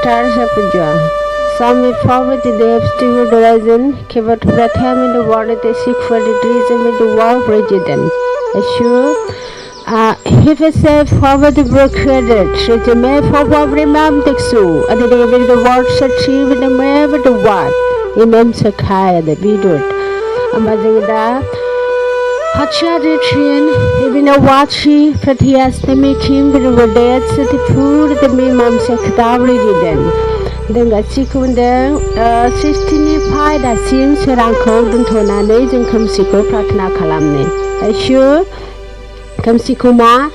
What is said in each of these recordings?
Qatar Sapujwa. Some forward the Steve Horizon, Kivat Pratham in the water, they seek for the reason with the war president. Assure. If I say forward the brook credit, should the may for every mam dixu, and the day with the word achieve with the may with the word. Imam Sakai, the Bidut. Amazingda. Hacha the train, even a watchy, Fatias, the making with the dead, set the food, the Mimam Sakatavri then. Then got secondary 65 that seems around cold and tonanage and come siko pratna kalamne. Assure. Kamsikuma,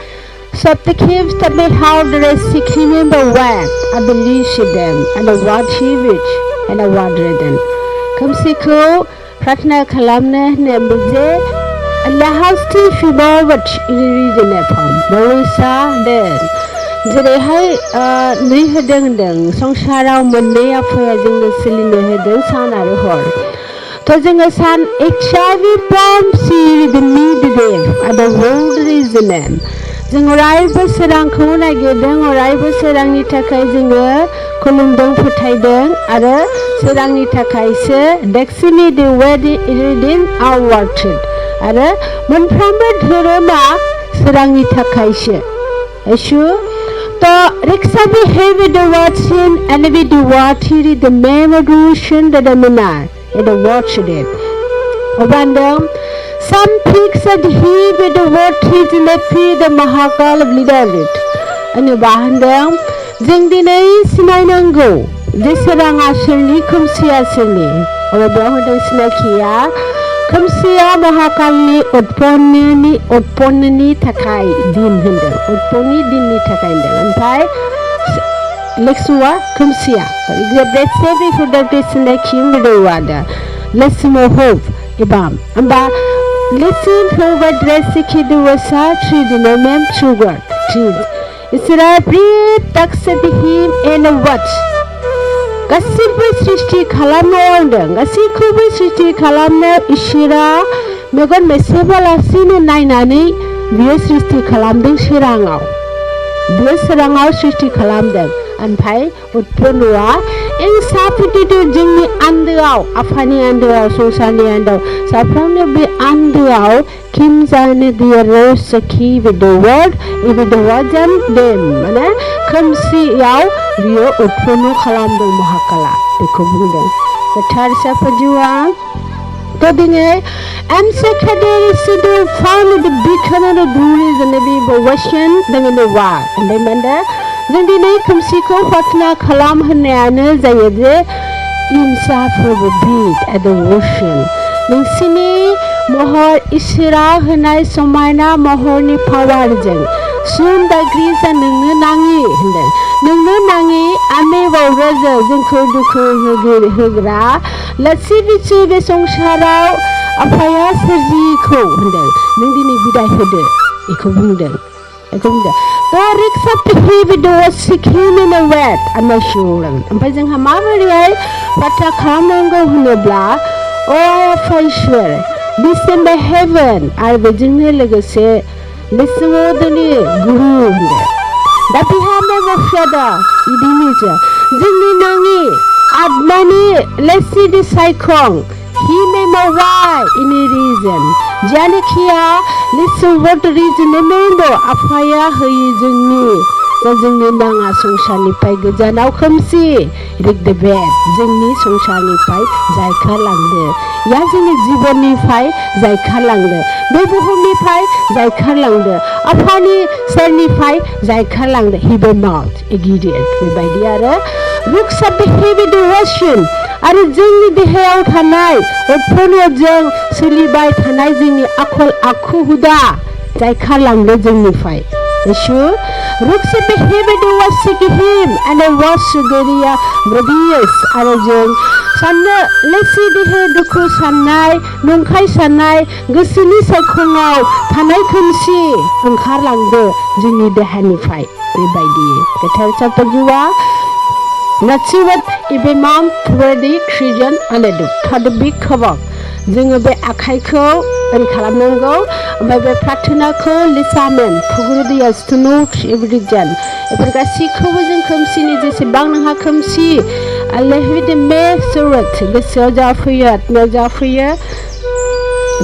sub the caves that may have the rest sick remember where I believe she them and a word she rich and a word redden. Kamsiko, Pratna Kalamne, Nebuze, and the house to Shivo, which in the region upon Marisa then. Zerehai, Nihedeng, Songshara, Monday appraising the cylinder head, son at a hall. Touching a son, HIV bomb see the need them at the world reason them. Zingaraiba Serang Kuna gave them or Iba Serang Nitakai Zinger, Kulundong Putaideng, other Serang Nitakaise, Dexini the wedding iridin our watched. Other Munpramad Hiroma Serang Nitakaise. Assure the Rexabi heavy the watching and with the water the memoration the dominar. And watched it. Obandam, some pigs at he with the waters in the feed the Mahakal of Lidalit. And you bahandam, Zingdine Sinainango, this Sarang Ashali come see Asali, or a Bahadan Snakia, come see a Mahakali, Otponini Takai, Din Hinder, Otponi Dini Takai, and Pai. Lexua, come see ya. Let's say we should have this in the king with the water. Let's more hope, Ibam. And by listen to what dress the kid was trees in a mem sugar trees. It's a breed tax at him and a watch. Gassibu Sisti Kalamna under Gassikubu Sisti Kalamna Ishira, Megan Mesebala Sina Nainani, Via Sisti Kalamding Shirangao. Via Sarangao Sisti Kalamdeng. And Pai would Punua in Sapiti to Jimmy Andao, Afani Andao, Susani Andao, Saprona be Andao, Kim Zani the Rose Saki with the word, if the Wajam, them, come see Yao, Rio Utpunu Kalambo Mohakala, the Kubunda. The Tarsa Pajua. Todine, and secretary Sidu found the beacon of the breweries and the Bible Western, then in the war, and they mender. Zindine Kamsiko Patna Kalam Hanana Zayade Insa for the beat at the ocean. Ninsini Mohor Isira Hanai Somaina Mohorni Pawarjan. Soon the Greece and Nunangi Hinden. Nunangi Ame Raza Zinko Higra. Let's see the Chive Song Sharao Apaya Sergiko Hinden. Nindini Vida Hede Ikobundan. The rigs up to heavy doors sick him in the wet, and my shoulder. And Pazing Hamavari, Pata Kamango Hunabla, oh, I sure. Listen by heaven, I Virginia legacy, listen more than Guru. That we have never shudder, Idimija, Zingi Admani, let's see the cyclone. He may know why in a reason. Janikia, listen what reason the mendo, Afaya, who is in me. Zing Nanga Songshani Pai, Gazan, come see. Rick the bed, Zingni Songshani Pai, Zaika Langde. Yazing is Ziboni Pai, Zaika Langde. Baby Pai, Zaika Langde. Apani, Sani Pai, Zaika Langde. He be not, a gideon, by the other. Looks up the heavy devotion. Are Zingi the hair Hanai, or Pono Jang, Silly by Tanizing Akol Akuhuda, Zaika Langde Zingnify. Sure, looks at the heavy was sick him, and I was Sugaria, Radius, Arajang, Sanda, let's see the head Duku Sanai, Nunkai Sanai, Gusini Sakungao, Tanai Kunsi, and Karlangde, Jimmy the Hanify, by the Katarsa Pajua. Let's see what Ibimam, Purdy, Christian, and a do, had a big cover. जोङो बे आखाइखौ ओरै खालामनांगौ ओमफ्राय बे प्रार्थनाखौ लिसामेन फुगुरुदिया स्तुनु एभ्रिजान बेफोर गासैखौबो जों खोमसिनि जेसेबां नोंहा खोमसि आल्लाहविदे मे सुरत गोसोआव जाफैयो आत्मायाव जाफैयो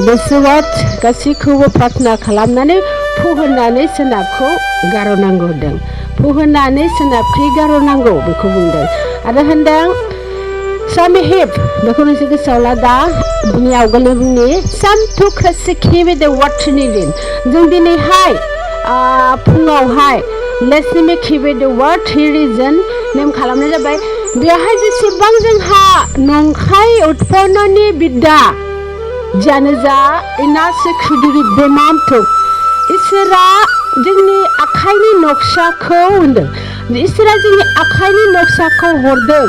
गोसोआव गासैखौबो प्रार्थना खालामनानै फुहोनानै सोनाबखौ गार'नांगौ होनदों फुहोनानै सोनाबखै गार'नांगौ बेखौ बुंदों आरो होनदों सामेहिब बेखौ नोंसोर गोसोआव ला दा बिनि आवगोलनो बुंनि सानथु ख्रासिखिबे द वाटरनि दिन जों दिनैहाय फुङावहाय लेसनिमे खिबे द वाट हिरिजन नेम खालामनाय जाबाय बेवहाय जेसेबां जोंहा नंखाय उत्पन्ननि बिद्दा जानो जा इनासे खुदुरि बेमामथु इसोरा जोंनि आखाइनि नक्साखौ होनदों इसोरा जोंनि आखाइनि नक्साखौ हरदों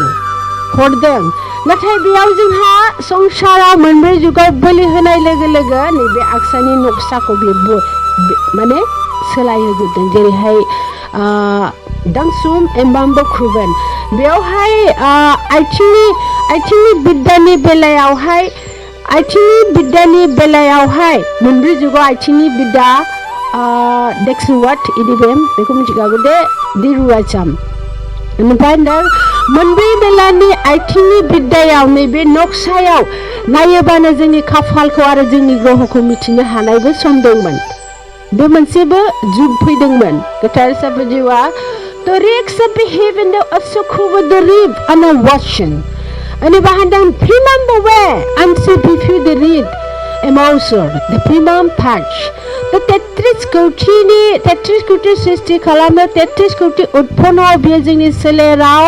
नाथाय बेयाव जोंहा संसाराव मोनब्रै जुगाव बोलि होनाय लोगो लोगो नैबे आगसानि नक्साखौ बे माने सोलायहोजोबदों जेरैहाय दांसुम एम्बाम्बो खुबेन बेयावहाय आथिंनि बिद्दानि बेलायावहाय मोनब्रै जुगाव आथिंनि बिद्दा डेक्सुवाट इदिबेम बेखौ मिथिखागौ दे दिरुवाचाम ओमफ्राय मोनब्रै बेलानि आथिंनि बिद्दायाव नैबे नक्सायाव नायोबानो जोंनि खाफालखौ आरो जोंनि ग्रहखौ मिथिनो हानायबो सम दंमोन बे मोनसेबो जुग फैदोंमोन गोथार साबजिवा तो रिक्स बेहेवियर असखुबो द रिब अन वाशन अनि बाहानदों प्रिमाम बवे आंसो बिफु द रिड एमाउसर द प्रिमाम थाच तो 33 कौटि सृष्टि खालामनो 33 कौटि उत्पन्नआव बियो जोंनि सोलेराव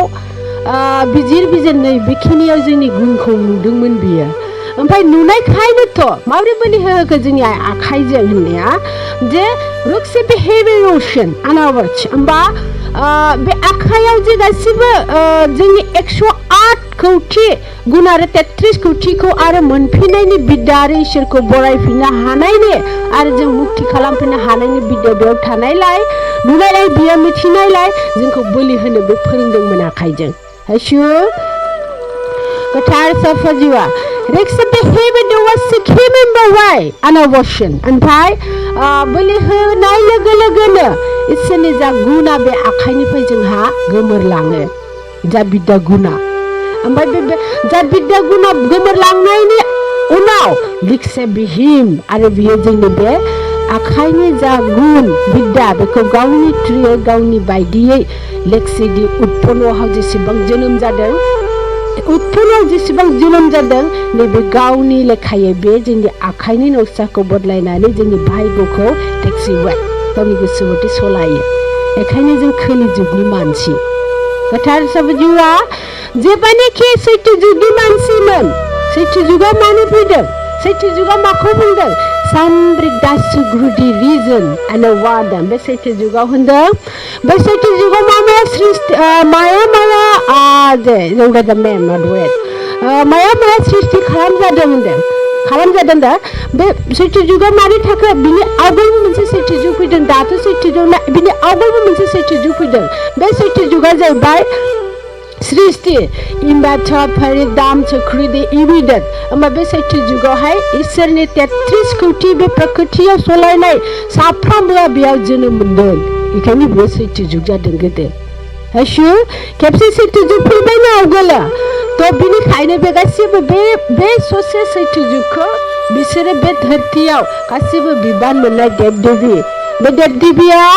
बिजिरनाय बेखिनियाव जोंनि गुनखौ नुदोंमोन बियो ओमफ्राय नुनायखायनोथ' माबोरै बोलि होखो जोंनि आखाइजों होननाया जे रुक्स बिहेवियरेशन आनावर्स होमबा बे आखाइयाव जे गासिबो जोंनि 108 कौटि गुण आरो 33 कौटिखौ आरो मोनफिननायनि बिद्दा आरो इसोरखौ बरायफिननो हानायनि आरो जों मुक्ति खालामफिननो हानायनि बिद्दा बेयाव थानायलाय नुनायलाय बियो मिथिनायलाय जोंखौ बोलि होनोबो फोरोंदोंमोन आखाइजों हायसु गोथार साफाजिवा रिक्स बेहेवियर वास सिकिमिन बावाय आनावर्सन ओमफ्राय बोलि होनाय लोगो लोगोनो इसोरनि जा गुना बे आखाइनिफ्राय जोंहा गोमोरलाङो जा बिद्दा गुना ओमफ्राय बे जा बिद्दा गुना गोमोरलांनायनि उनाव लिक्से बिहिम आरो बियो जोंनि बे आखाइनि जा गुन बिद्दा बेखौ गावनि थ्रुयै गावनि बायदियै लेक्सिदि उत्पन्नआव जेसेबां जोनोम जादों नैबे गावनि लेखायै बे जोंनि आखाइनि नक्साखौ बदलायनानै जोंनि भाग्यखौ टेक्सिबाय गावनि गोसो मथे सलायो बेखायनो जों खोलि जुगनि मानसि गोथार साबजिवा जेबानाखि सैथो जुगनि मानसिमोन सैथो जुगाव मानो फैदों सैथो जुगाव माखौ बुंदों सामब्रिक दासु ग्रुदि रिजन एन्ड वादम बे सैथो जुगाव होनदों बे सैथो जुगाव माया सृष्टि माया सृष्टि खालामजादों दा बे सैथो जुगाव मानि थाखाय बिनि आवगोलबो मोनसे सैथो जुग फैदों दाथ' सैथो जुग बिनि आवगोलबो मोनसे सैथो जुग फैदों बे सैथो जुगा जाहैबाय सृष्टि इम्बाथा फरिदाम चक्रुदि इविदत होमबा बे सैथो जुगावहाय इसोरनि 33 कौटि बे प्रकृतियाव सलायनाय साफ्रोमबोआ बेयाव जोनोम मोनदों बेखायनो बेयो सैथो जुग जादों गोदो हायसु खेबसे सैथो जुग फैबायना आवगोला तो बिनिखायनो बे गासिबो बे ससे सैथो जुगखौ बिसोरो बे धरतीयाव गासिबो बिबान मोननाय देव देवी बे देव देवीया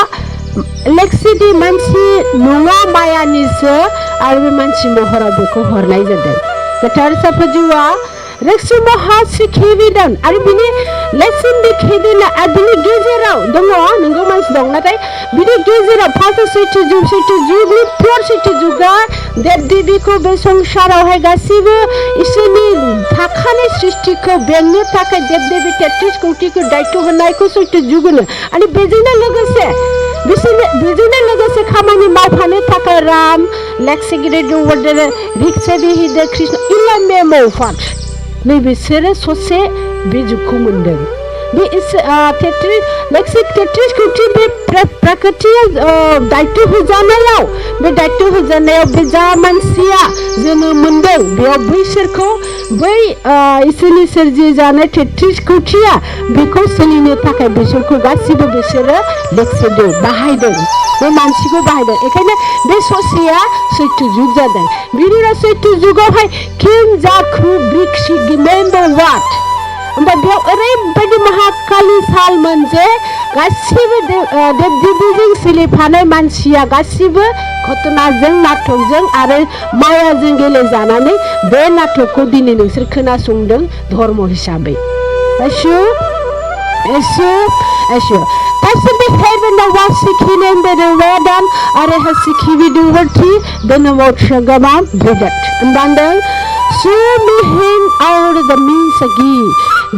लेक्सिदि मानसि नङा मायानिसो आरो बे मानसि महराव बेखौ हरनाय जादों गोथार साफाजिवा रेक्सु महा सिखिबिदों आरो बिनि लेसन दिखिदिना आरो बिनि गेजेराव दङ नोंगौ मानसि दं नाथाय बिनि गेजेराव फार्स्ट सैथो जुगनि प्योर सैथो जुगा देव देवीखौ बे संसारावहाय गासिबो इसोरनि थाखानाय सृष्टिखौ बेंनो थाखाय देव देवी 33 कौटिखौ दायित्व होनायखौ सैथो जुग होनो आरो बेजोंनो लोगोसे खामानि मावफानो थाखाय राम लेक्सिगिरि वर्डर रिक्सेबिहिद कृष्ण इलामे मौफाट नै बिसोरो ससे बे जुगखौ मोनदों बे 33 कोटि बे प्रकृतिया दायित्व होजानायाव बे दायित्व होजानायाव बे जा मानसिया जोनोम मोनदों बेयाव बैसोरखौ बै इसोरनि सोरजि जानाय 33 कोटिया बेखौ सोलिनो थाखाय बिसोरखौ गासिबो बिसोरो लेक्सोदों बाहायदों बे मानसिखौ बाहायदों बेखायनो बे ससेया सैथो जुग जादों बिनि उनाव सैथो जुगावहाय किं जाखु ब्रिक्सि गिमेम्बो वाट ओमफ्राय बेयाव ओरैबायदि महाकालि सालमोन जे गासिबो देब देबीजों सोलिफानाय मानसिया गासिबो घटनाजों नाटकजों आरो मायाजों गेलेजानानै बे नाटकखौ दिनै नोंसोर खोनासंदों धर्म हिसाबै Esho. That's the heaven of what seeking and the wedan are has seeking the worthy then about Shagama Buddhat. And then so me him out the means again.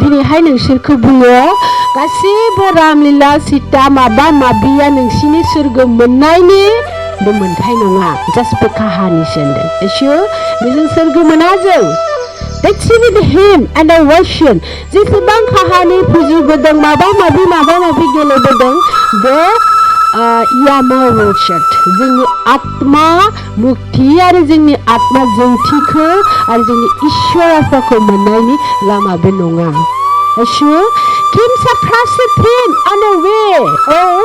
Dini hain sirku bungo गासिबो रामलीला सीता माबा माबिया नोंसिनि सोरगो मोननायनि बे मोनथाय नङा just बे काहानिसो होनदों एसो बेजों सोरगो मोना जों Let's see with him and a version. जेसेबां काहानि फुजिबोदों माबा माबि गेलेबोदों बे यामा वर्षट जोंनि आत्मा मुक्ति आरो जोंनि आत्मा जोंथिखौ आरो जोंनि ईश्वर आफाखौ मोननायनि लामा बे नङा Sure, Kim Saprasit on the way. Oh,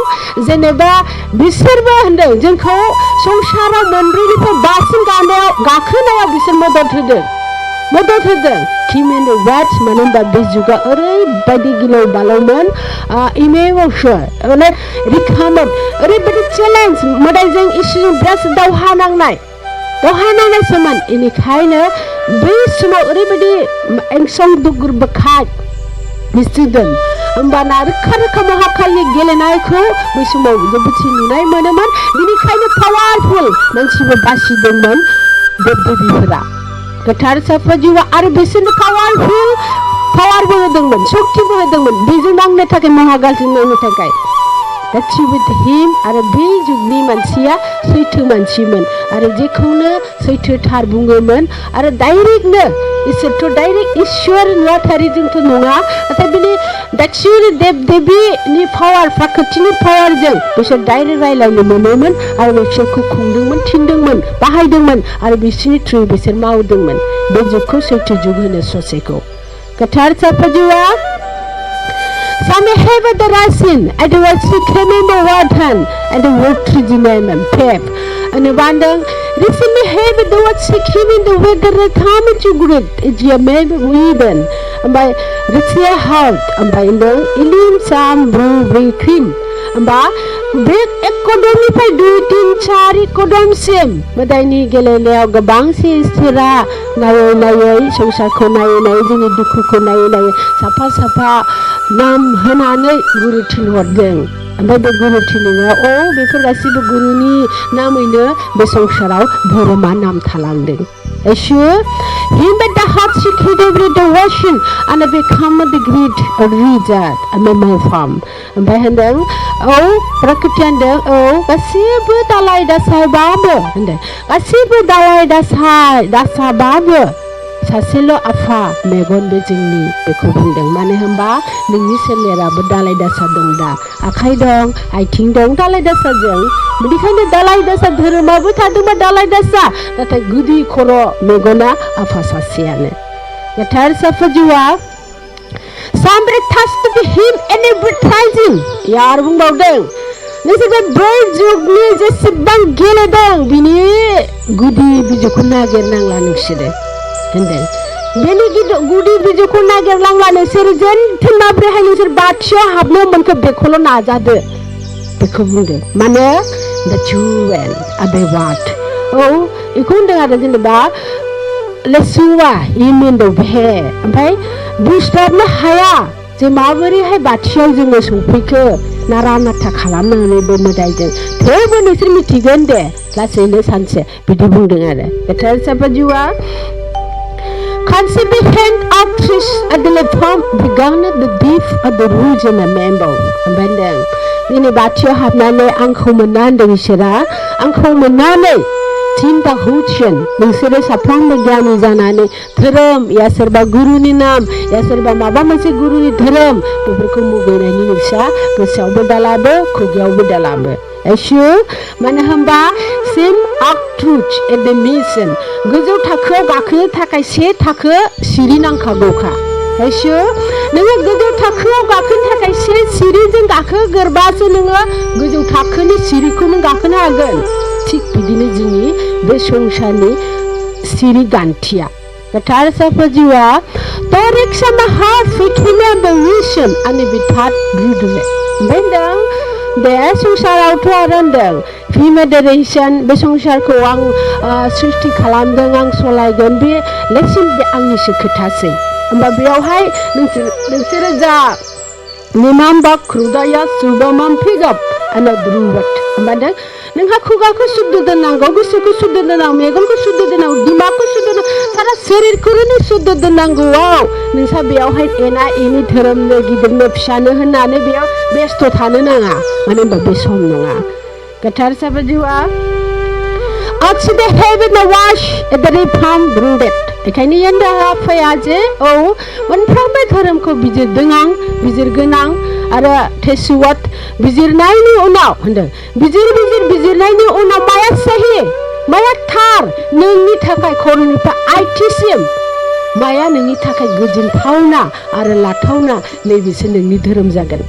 जेनेबा बिसोरबो होनदों जोंखौ संसाराव मोनब्रैनिफ्राय बासिन गाखोनायाव बिसोर मदद होदों Kim in the wet मानो होनबा बे जुगा ओरैबायदि गिलौ बालौमोन इमेवसो माने रिखामोन ओरैबायदि चेलेन्ज मोदायजों इसोरजों बिराद दावहा नांनायसोमोन बेनिखायनो बै समाव ओरैबायदि एंसं दुगुर बखाय मिस्टिदों होमबाना रोखा महाकालनि गेलेनायखौ बै समाव जोबोद नुनाय मोनोमोन बेनिखायनो पावारफुल मानसिबो बासिदोंमोन देब-देबीफोरा गोथार साफाजिवा आरो बिसोरनो पावारबो होदोंमोन शक्तिबो होदोंमोन बेजों नांनो थाखाय महाकालजों नांनो थाखाय That's with him आरो बे जुगनि मानसिया सैथो मानसिमोन आरो जेखौनो सैथो थार बुङोमोन आरो डाइरेक्टनो इसोरथ' डाइरेक्ट ईश्वर नुवाथारिजोंथ' नङा नाथाय बिनि एक्चुअलि देब-देबीनि पावार प्रकृतिनि पावारजों बिसोर डाइरेक्ट रायलायनो मोनोमोन आरो बिसोरखौ खुंदोंमोन थिनदोंमोन बाहायदोंमोन आरो बिसोरनि थ्रुयै बिसोर मावदोंमोन बे जुगखौ सैथो जुग होनो ससेखौ गोथार साफाजिवा Some have the rasin, and the words came in the water, and the word trijimem and pep. And the wonder, recently have the words came in the weather, come to grid, it's your man weeden, and by Ritsia Hout, and by the Ilim Sam Brew Cream, and by Break economy by doing chari kodom sim, but I need Galileo Gabansi is Tira, Nayo, Shosako Nayo, Duku Nayo, Sapa. नाम होनानै गुरु थिनहरदों ओमफ्राय बे गुरु थिननायाव बेफोर गासिबो गुरुनि नामैनो बे संसाराव धर्मआ नाम थालांदों एसु him at the heart seeking every devotion and become the great result a memo farm ओमफ्राय होनदों प्रकृति होनदों गासिबो दालाय दासाबाबो होनदों गासिबो दालाय दासाबाबो सासेल' आफा मेगन बे जोंनि बेखौ बुंदों मानो होनबा नोंनि सोलेराबो दालाय दासा दं दा आखाइ दं आथिं दं दालाय दासाजों बेनिखायनो दालाय दासा धोरोमाबो थादोंबा दालाय दासा नाथाय गुदि खर' मेगना आफा सासेयानो गोथार साफाजिवा Samdrup has to be him and advertising यार बुंबावदों नोंसोर बे बै जुगनि जेसेबां गेलेदों बिनि गुदि बिजौखौ नागिरनांला नोंसोरो होनदों बेनि गुदि बिजौखौ नागिरलांला नोंसोर जेनथेन माब्रैहाय नोंसोर बाथियाव हाबनो मोनखो बेखौल' नाजादो बेखौ बुंदों मानो the jewel abe what बेखौ होनदों आरो जेनेबा लेसुवा इमेन द भे ओमफ्राय बुस्टारनो हाया जे माबोरैहाय बाथियाव जोङो सौफैखो नारा नाथा खालामनानैबो मोदायजों थेवबो नोंसोर मिथिगोन दे लासैनो सानसे बिदि बुंदों आरो गोथार साफाजिवा Conceived hand actress at the platform began the beef of the rouge and the member. Abandon. Ini baca habnane angkau menandai isyarat, angkau menandai cinta hujan नोंसोरो साफ्रोमबो गियानि जानानै धोरोम या सोरबा गुरुनि नाम या सोरबा माबा मोनसे गुरुनि धोरोम बेफोरखौ मुगैनायनि नोंसा गोसोआवबो दालाबो खुगायावबो दालाबो एसु मानो होनबा सिम of truth at the mission गोजौ थाखोआव गाखोनो थाखाय से थाखो सिरि नांखागौखा एसु नोङो गोजौ थाखोआव गाखोनो थाखाय से सिरिजों गाखोगोरबासो नोङो गोजौ थाखोनि सिरिखौ नों गाखोनो हागोन थिग बिदिनो जोंनि बे संसारनि सिरि गान्थिया गोथार साफाजिवा तरिक्सा माहा फैखिना बेविसन आंनि बिथात रुदुले ओमफ्राय होनदों बे संसारावथ' आरो होनदों फिमेडेरेसन बे संसारखौ आं सृष्टि खालामदों आं सलायगोन बे लेक्सिम बे आंनिसो खोथासै होमबा बेयावहाय नोंसोरो जा निमाम्बा ख्रुदाया सुबमाम फिगब अनद्रुवट होमबा नोंहा खुगाखौ शुद्ध दोननांगौ गोसोखौ शुद्ध दोननांगौ मेगनखौ शुद्ध दोननांगौ दिमागखौ शुद्ध दोननांगौ सारा शरीरखौनो शुद्ध दोननांगौआव नोंसा बेयावहाय एना एनि धोरोमनो गिदिरनो फिसानो होननानै बेयाव बेस्थ' थानो नाङा मानो होनबा बे सम नङा गोथार साबाजिवा Outside the heaven the wash at the reform brooded. बेखायनो यान्दा फैया जे औ मोनफ्रोमबो धोरोमखौ बिजिरदों आं बिजिरगोन आं आरो टेसुवात बिजिरनायनि उनाव होनदों बिजिरनायनि उनाव माया सही माया थार नोंनि थाखाय खर'निफ्राय आथिंसिम माया नोंनि थाखाय गोजोनथावना आरो लाथावना नैबेसो नोंनि धोरोम जागोन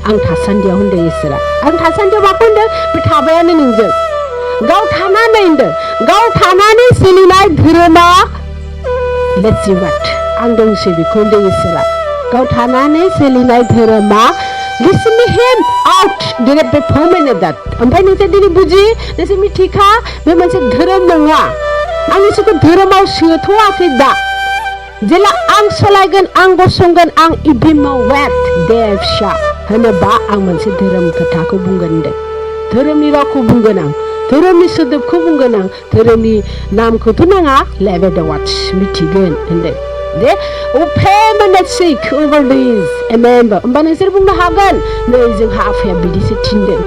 आं थासान्दियाव होनदों इसोरा आं थासान्दियाव माखौ होनदों बे थाबायानो नोंजों गाव थानानै सोलिनाय धोरोमा लेजिवाट आं दंसै बेखौ होनदों इसोरा गाव थानानै सोलिनाय धोरोमा listen to him out direct be permanent ओमफ्राय नोंसोर दिनै बुजि नोंसोर मिथिखा बे मोनसे धोरोम नङा आं नोंसोरखौ धोरोमाव सोथ'वाखै दा जेला आं सलायगोन आं गसंगोन आं इबिमाव वेट देवसा होनोबा आं मोनसे धोरोम खोथाखौ बुंगोन होनदों धोरोमनि रावखौ बुंगोन आं धोरोमनि सोदोबखौ बुंगोन आं धोरोमनि नामखौथ' नाङा लेभेल वाट्स मिथिगोन होनदों दे उपेमनेसिक ओभारदिस एमेम्बर होमबा नोंसोर बुंनो हागोन नै जोंहा आफाया बिदिसो थिनदों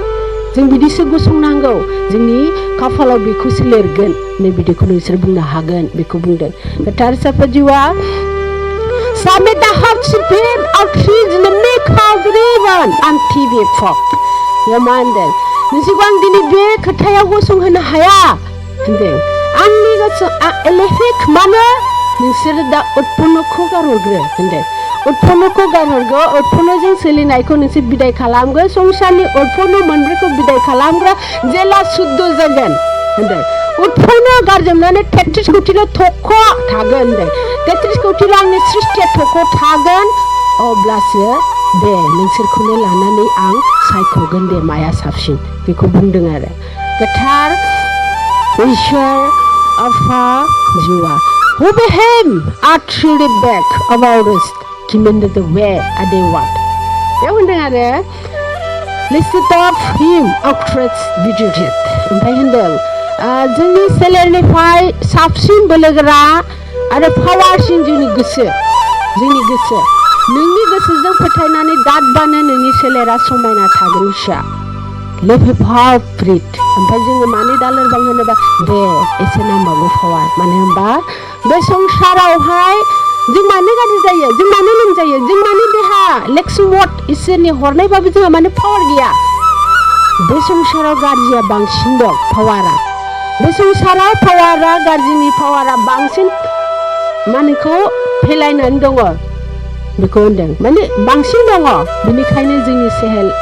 जों बिदिसो गसंनांगौ जोंनि खाफालाव बेखौसो लिरगोन नै बिदिखौ नोंसोर बुंनो हागोन बेखौ बुंदों गोथार साफाजिवा सामेदा हाबसिफिन आउट्रिज नेमेखावरिवन आन्टिभि फक यामानदों नोंसोरखौ आं दिनै बे खोथायाव गसंहोनो हाया होनदों आंनि गोसो एलेफिक मानो नोंसोरो दा उत्पन्नखौ गारहरग्रो होनदों उत्पन्नखौ गारहरगो उत्पन्नजों सोलिनायखौ नोंसोर बिदाय खालामगो संसारनि उत्पन्न मोनब्रैखौ बिदाय खालामग्रा जेला शुद्ध जागोन होनदों उत्पन्न गारजोबनानै 33 कौटिल' थख' थागोन होनदों 33 कौटिल' आंनि सृष्टिया थख' थागोन अब्लासो दे नोंसोरखौनो लानानै आं सायख'गोन दे माया साबसिन बेखौ बुंदों आरो गोथार ईश्वर आफा जिवा who behave are truly back about us commanded the way they want बे होनदों आरो list of him outreach visited ओमफ्राय होनदों जोंनि सोलेरनिफ्राय साबसिन बोलोगोरा आरो पावारसिन जोंनि गोसो नोंनि गोसोजों फोथायनानै दादबानो नोंनि सोलेरा समायना थागोन फिसा लेफेफाव फ्रिट ओमफ्राय जोङो मानि दा लोरबां होनोबा दे एसे नांबावगौ पावार मानो होनबा बे संसारावहाय जों मानो गाज्रि जायो जों मानो लोमजायो जों मानो देहा लेक्सुवट इसोरनि हरनायबाबो जोंहा मानो पावार गैया बे संसाराव गाज्रिया बांसिन दं पावारा बे संसाराव पावारा गाज्रिनि पावारा बांसिन मानिखौ फेलायनानै दङ बेखौ होनदों माने बांसिन दङ बेनिखायनो जोंनि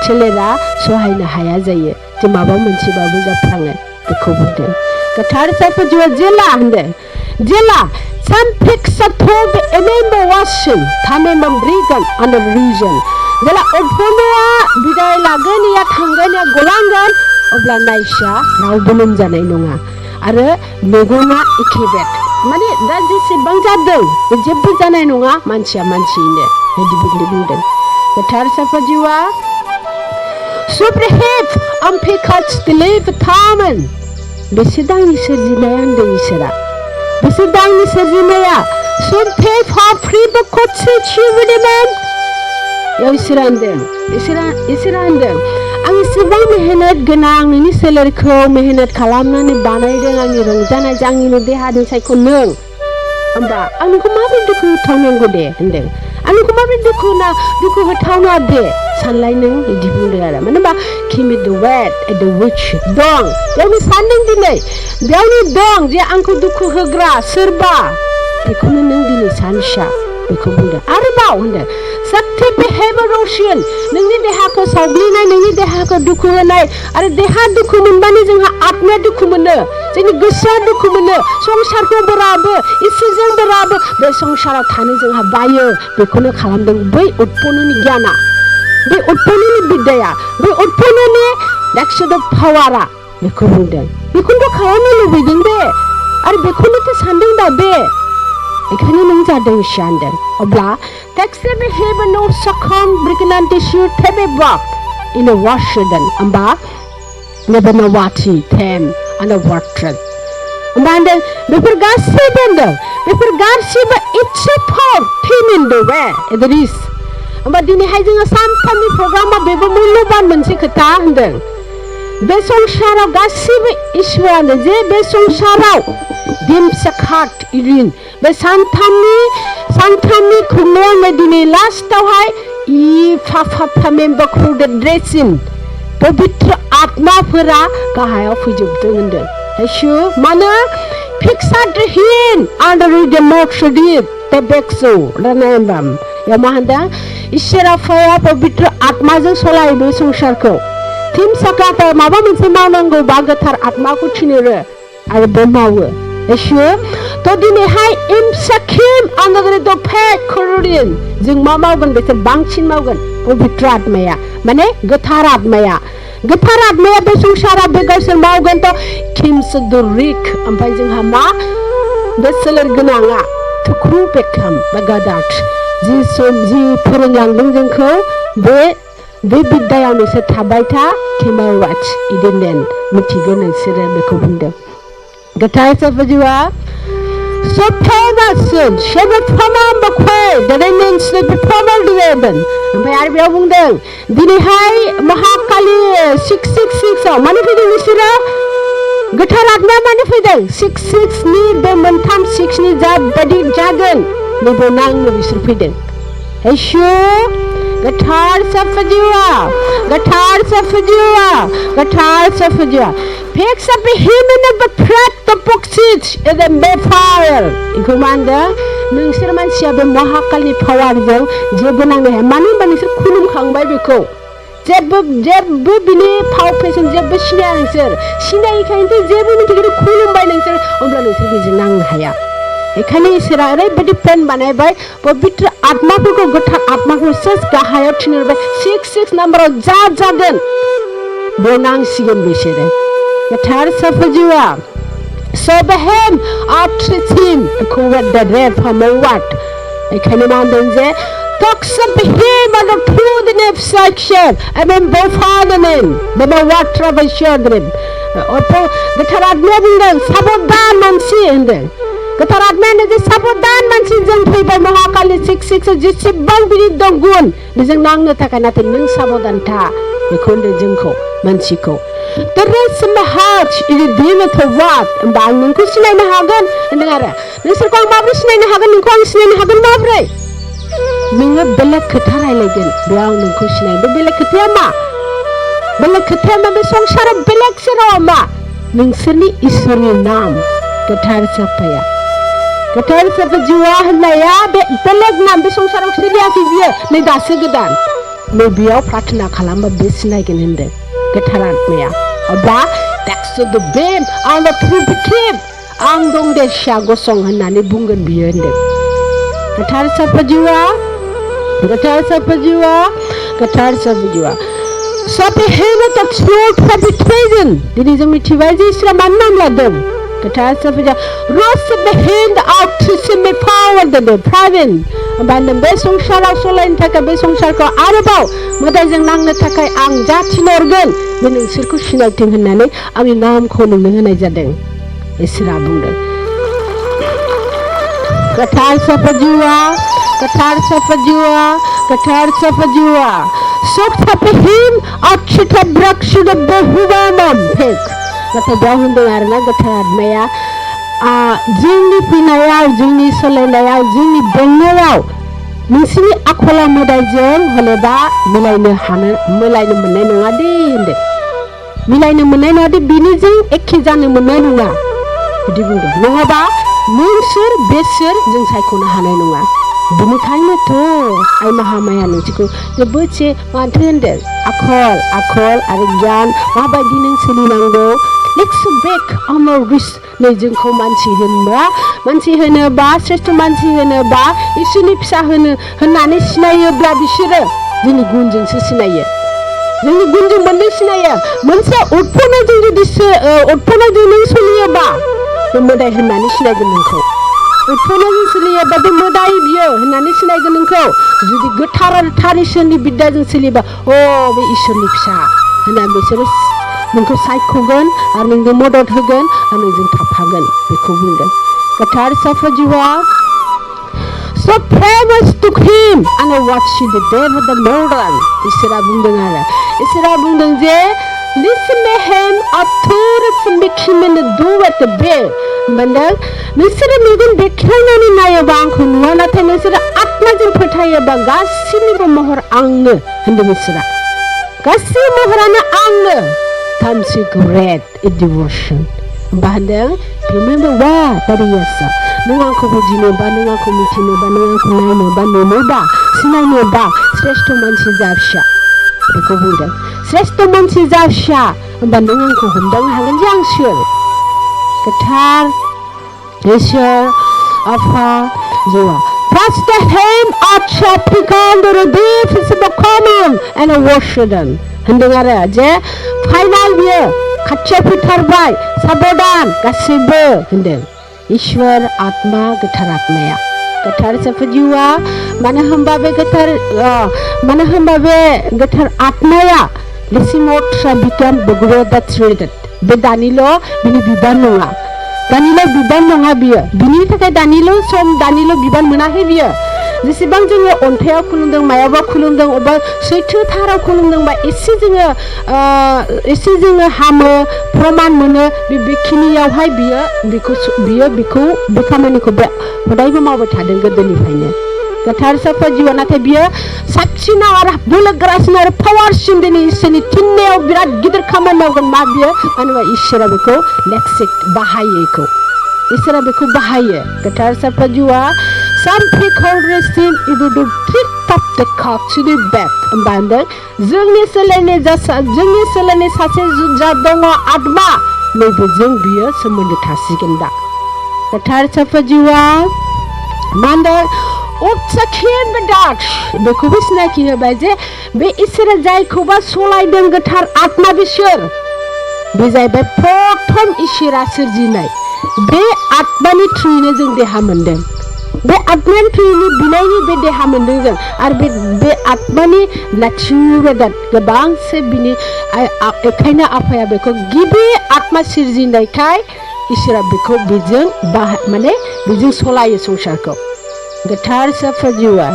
सोलेरा सहायनो हाया जायो जे माबा मोनसेबाबो जाफ्लाङो बेखौ बुंदों गोथार साफाजिवा जेला होनदों जेला some pics are told remember washing थामेमम रिगन under reason जेला उत्पन्नआ बिदाय लागोन या थांगोन या गलांगोन अब्ला नायसा रावबो लोमजानाय नङा आरो मेगना एखेबेट माने दा जेसेबां जादों जेबो जानाय नङा मानसिया मानसियैनो बिदि बुंदों गोथार साफाजिवा सुब्रहित आमफिकाच दिलिभ थामोन बेसे दांनि सोरजिनाया होनदों इसोरा बेसे दांनि सोरजिनाया सुब्रे फाफ्रिबो खटसे चिवुनिमोन इसोरा होनदों आं एसेबां मेहनत गोनां नोंनि सोलेरखौ मेहनत खालामनानै बानायदों आंनि रंजानायजों आंनि देहानि सायख' नों होमबा आं नोंखौ माबोरै दुखु होथावनांगौ दे होनदों आं नोंखौ माबोरै दुखु होथावना दे सानलाय नों बिदि बुंदों आरो मानो होनबा किमिट द वेट एट द विच दं बेयावनो सानदों दिनै बेयावनो दं जे आंखौ दुखु होग्रा सोरबा बेखौनो नों दिनै सान फिसा बेखौ बुंदों आरोबाव होनदों सत्य बिहेवियर रशन नोंनि देहाखौ सावग्लिनाय नोंनि देहाखौ दुखु होनाय आरो देहा दुखु मोनबानो जोंहा आत्माया दुखु मोनो जोंनि गोसोआ दुखु मोनो संसारखौ बोराबो इसोरजों बोराबो बे संसाराव थानो जोंहा बायो बेखौनो खालामदों बै उत्पन्ननि गियाना बै उत्पन्ननि बिद्याया बै उत्पन्ननि नेक्स्ट पावारा बेखौ बुंदों बेखौनोथ' खालामनो लुबैदों बे आरो बेखौनोथ' सानदों दा बे बेखायनो नों जादों सानदों अब्ला टेक्सट बिहेवियर नो सखम ब्रिकनान्टि शिव थेबे बाप इन वाशदन होमबा नेबनवाथि थेम आरो वाट्रन होमबा होनदों बेफोर गासैबो होनदों बेफोर गासैबो इट्स अ फर थिम इन द वे इट इज होमबा दिनैहाय जोङो सानफ्रोमनि प्रग्रामाव बेबो मुल्यबान मोनसे खोथा होनदों बे संसाराव गासैबो इसोरानो जे बे संसाराव दिन सखात इरिन बे सानथामनि खुंनायावनो दिनै लास्टावहाय इ फाफा मेम्बार खुदे ड्रेसिन पबित्र आत्माफोरा गाहायाव फैजोबदों होनदों हेसु मानो फिक्साद्रहिन आन्डार द मक्सदिब टेबेक्सो रानायबाम या मा होनदों इसोरा फैया पबित्र आत्माजों सलायो बे संसारखौ थिम साखाता माबा मोनसे मावनांगौ बा गोथार आत्माखौ थिनहरो आरो बे मावो हेसु तो दिनैहाय इमसाखिम आन्डार द फेक खररिन जों मा मावगोन बेसोर बांसिन मावगोन पबित्र आत्माया माने गोथार आत्माया बे संसाराव बे गावसोर मावगोन तो किमस द रिक ओमफ्राय जोंहा मा बे सोलेर गोनाङा थुख्रु बेखाम बा गादाट जि फोरोंलांदों जोंखौ बे बिद्यायाव नोंसोर थाबाय था केमावाच इदिनेन मिथिगोन नोंसोरो बेखौ बुंदों गोथार सफजिवा सफानासन सेबे फमाम बखै दरेनेन्स बे फमाल दिवेबन ओमफ्राय आरो बेयाव बुंदों दिनैहाय महाकाली 666 आव माने फैदों नोंसोरो गोथार आत्मा माने फैदों 66 नि बे मोनथाम 6 नि जाबायदि जागोन नैबे नांनो बिसोर फैदों हेसु गोथार सफजिवा Picks up a human of the prat the boxes in the fire. इखौ मा होनदों नोंसोर मानसिया बे महाकालनि पावारजों जेबो नांनो हाया मानो होनबा नोंसोर खुलुमखांबाय बेखौ जेबो बिनि फाव फेसन जेबो सिनाया नोंसोर सिनायिखायनोथ' जेबो मिथिगौ खुलुमबाय नोंसोर अब्ला नोंसोर बेजों नांनो हाया बेखायनो इसोरा ओरैबायदि प्लेन बानायबाय पबित्र आत्माफोरखौ गोथार आत्माखौ सेस गाहायाव थिनहरबाय 66 नाम्बाराव जागोन बेयाव नांसिगोन बिसोरो गोथार सफजिवा सबहेम आट्रिसिम खौवत द रेड फमवाट बेखायनो मा होनदों जे टक्सबहेम आरो थुदने फिसाक्षर एबेम बफादनेन बेबा वाट्रा बैशद्रिम गोथार आत्माया बुंदों साबधान मानसि होनदों गोथार आत्मायानो जे साबधान मानसि जों फैबाय महाकालि 66 जेसेबां बिनि दं गुन बेजों नांनो थाखाय नाथाय नों साबधान था बेखौ होनदों जोंखौ मानसिखौ The rest of my heart is dealing with what? होमबा आं नोंखौ सिनायनो हागोन होनदों आरो नोंसोरखौ आं माबोरै सिनायनो हागोन नोंखौ आं सिनायनो हागोन माबोरै नोङो बेलेग खोथा रायलायगोन बेयाव आं नोंखौ सिनायो बे बेलेग खोथाया मा बे संसाराव बेलेग सेराव मा नोंसोरनि इसोरनि नाम गोथार सफाया गोथार सफा जिवा होननाया बे बेलेग नाम बे संसाराव सोलियाखै बियो नै दासो गोदान नै बेयाव प्रार्थना खालामबा बे सिनायगोन होनदों गोथार आत्माया अब्ला टेक्स्ट द बेम आं ट्रुथिब आं दं दे सिया गसं होननानै बुंगोन बियो होनदों गोथार सफजिवा सफहेनो तक्सोट सफिथेजन दिनै जों मिथिबाय जे इसोरा मानो नाम लादों गोथार सफजिवा रस बेहेन्ड आउट सिस्टेम पावर द प्राइवेट होमबा नों बे संसाराव सलायनो थाखाय बे संसारखौ आरोबाव मोदायजों नांनो थाखाय आं जा थिनहरगोन बे नोंसोरखौ सिनायथों होननानै आंनि नामखौ नोंनो होनाय जादों इसोरा बुंदों गोथार सफजिवा Soktapehim Achita Brakshida Behuvamam Pek. Nathai beyaw hoन्दों आरोना गोथार आत्माया जोंनि फैनायाव जोंनि सोलायनायाव जोंनि बेंनायाव नोंसिनि आखला मोदायजों हलेबा मिलायनो मोननाय नङा दे होन्दों मिलायनो मोननाय नङा दे बिनिजों एखे जानो मोननाय नङा बिदि बुंदों नङाबा नों सोर बे सोर जों सायख'नो हानाय नङा बिनिखायनोथ' आइ महामाया नोंसोरखौ जोबोदसे माथो होन्दों आखल आरो गियान माबायदि नों सोलिनांगौ Let's back our risk नै जोंखौ मानसि होनोबा श्रेष्ठ मानसि होनोबा इसोरनि फिसा होननानै सिनायोब्ला बिसोरो जोंनि गुनजोंसो सिनायो जोंनि गुनजों मोननै सिनायो मोनसे उत्पन्नजों जुदि उत्पन्नजों नों सोलियोबा बे मोदाय होननानै सिनायगोन नोंखौ उत्पन्नजों सोलियोबा बे मोदाय बियो होननानै सिनायगोन नोंखौ जुदि गोथार आरो थार इसोरनि बिद्दाजों सोलियोबा बे इसोरनि फिसा होननानै बिसोरो नोंखौ सायख'गोन आरो नोंनो मदद होगोन आरो नोंजों थाफागोन बेखौ बुंदों गोथार साफाजुआ So famous to him and watch the devil the modern इसोरा बुंदों जे listen to him authors मिखिमेन do at the bed होनदों नोंसोरो मेगन बेखेवनानै नायोबा आंखौ नुवा नाथाय नोंसोरो आत्माजों फोथायोबा गासिनिबो महर आंनो होनदों इसोरा गासै महरानो आंनो Comes a great devotion. Bahadang, remember what? Dari yasa. Nung aku bujinoba, nung aku mitinoba, nung aku nainoba, nonoba, sinainoba. Sreshto mansi zavsha. Beko budak. Sreshto mansi zavsha. Bandung aku hundang hangan jangsyur. Ketar, Yeshur, Afa, Zua. Trust the him acha pikan the redif is the common and a washerdan. Handang aja. Final biyo खाथियाव फैथारबाय साबधान गासिबो होनदों ईश्वर आत्मा गोथार आत्माया गोथार साफाजुआ मानो होनबा बे गोथार आत्माया लेसिमोट्रा बिकाम बगुरदा थ्रेडेड बे दानिल' बिनि बिबान नङा बियो बिनि थाखाय दानिल' बिबान मोनाखै बियो जेसेबां जोङो अन्थायाव खुलुमदों मायावबा खुलुमदों अबा सैथो थाराव खुलुमदोंबा एसे जोङो हामो प्रमान मोनो बेखिनियावहाय बियो बे खामानिखौ हदायबो मावबाय थादों गोदोनिफ्रायनो गोथार साफाजुआ नाथाय बियो साबसिनाव आरो बोलोगोरासिन आरो पावारसिन दिनै इसोरनि थिननायाव बिराद गिदिर खामानि मावगोन मा बियो मानो होनबा इसोरा बेखौ इसोरा बेखौ बाहायो गोथार साफाजुआ Some people receive it to pick up the cock to the back. Hombandों जोंनि सोलायनाय सासे जा दङ आत्मा नैबेजों बियो सोमोन्दो थासिगोन दा गोथार साफाजुआ मानदों उत्साखिन बेदात बेखौबो सिनायथि होबाय जे बे इसोरा जायखौबा सलायदों गोथार आत्मा बिसोर बे जाहैबाय प्रथम इसोरा सोरजिनाय बे आत्मानि थ्रुयैनो जों देहा मोनदों बे आत्मानि थ्रुयैनो बिनायनि बे देहा मोनदों जों आरो बे आत्मानि नेचुरेल गोबांसो बिनि एखायनो आफाया बेखौ गिबि आत्मा सोरजिनायखाय इसोरा बेखौ बेजों सलायो संसारखौ गोथार साफाजुआ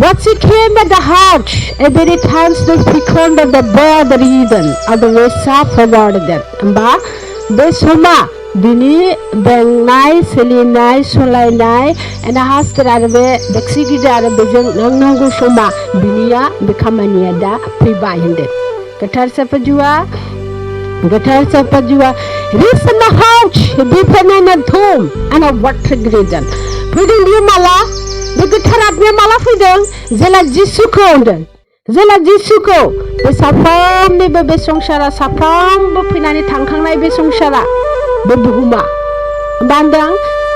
What's it came at the heart? Every time the speaker that the bear the reason of the way forward that. Amba बे समा बिनि बेंनाय सोलिनाय सलायनाय एना हास्टर आरो बे बेक्सिगिदा आरो बेजों नांगौ समा बिनिया बे खामानिया दा फैबाय होनदों गोथार साफाजुआ Listen the house बेफोरनायना धुम and a water gradient फैदों बियो माला बे गोथार आत्माया माला फैदों जेला जिसुखौ होनदों जेला जिसुखौ बे साफ्रोमनिबो बे संसारा साफ्रोमबो फैनानै थांखांनाय बे संसारा बे बुहुमा बान्दों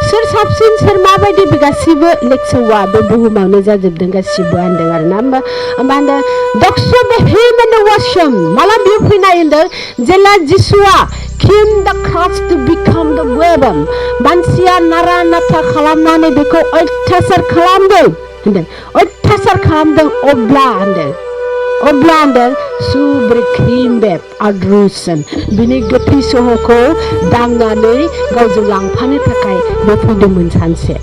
सोर साबसिन सोर माबायदि बे गासिबो लेक्सौआ बे बुहुमावनो जाजोबदों गासिबो होनदों आरोना बान्दों डक्टर बे हिमेन वाशम माला बियो फैनाय होनदों जेला जिसुआ came the cross to become the weapon मानसिया नारा नाथा खालामनानै बेखौ अत्याचार खालामदों होनदों अत्याचार खालामदों अब्ला होनदों सुब्रेख्रिमबेब आद्रुसन बिनि गोथै सहखौ दांनानै गावजों लांफानो थाखाय बे फैदोंमोन सानसे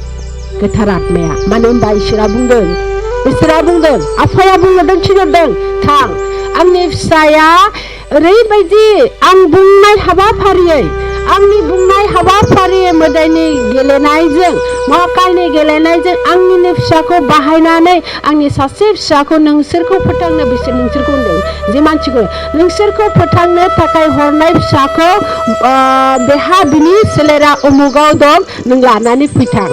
गोथार आत्माया मानो होनबा इसोरा बुंदों बिसोरा बुंदों आफाया बुंदों थिनहरदों थां आंनि फिसाया ओरैबायदि आं बुंनाय हाबाफारियै आंनि बुंनाय हाबाफारि मोदायनि गेलेनायजों महाकालनि गेलेनायजों आंनिनो फिसाखौ बाहायनानै आंनि सासे फिसाखौ नोंसोरखौ फोथांनो बिसोर नोंसोरखौ होनदों जे मानसिखौ नोंसोरखौ फोथांनो थाखाय हरनाय फिसाखौ बेहा बिनि सोलेरा उमुगाव दं नों लानानै फैथां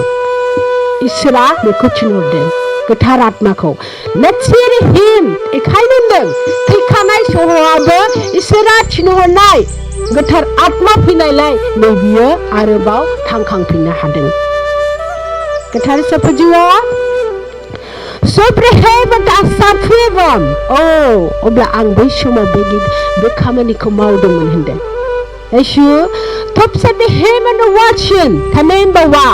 इसोरा बेखौ थिनहरदों गोथार आत्माखौ लेट्स हियर हिम एखायनो होनदों थैखानाय सहआबो इसोरा थिनहरनाय गोथार आत्मा फैनायलाय नै बियो आरोबाव थांखांफिननो हादों गोथार सफजिवा सब्रेहेबत आसाफेबम अब्ला आं बै समाव बे खामानिखौ मावदोंमोन होनदों येशु थपसादे हेमन वाचिन थामेनबावा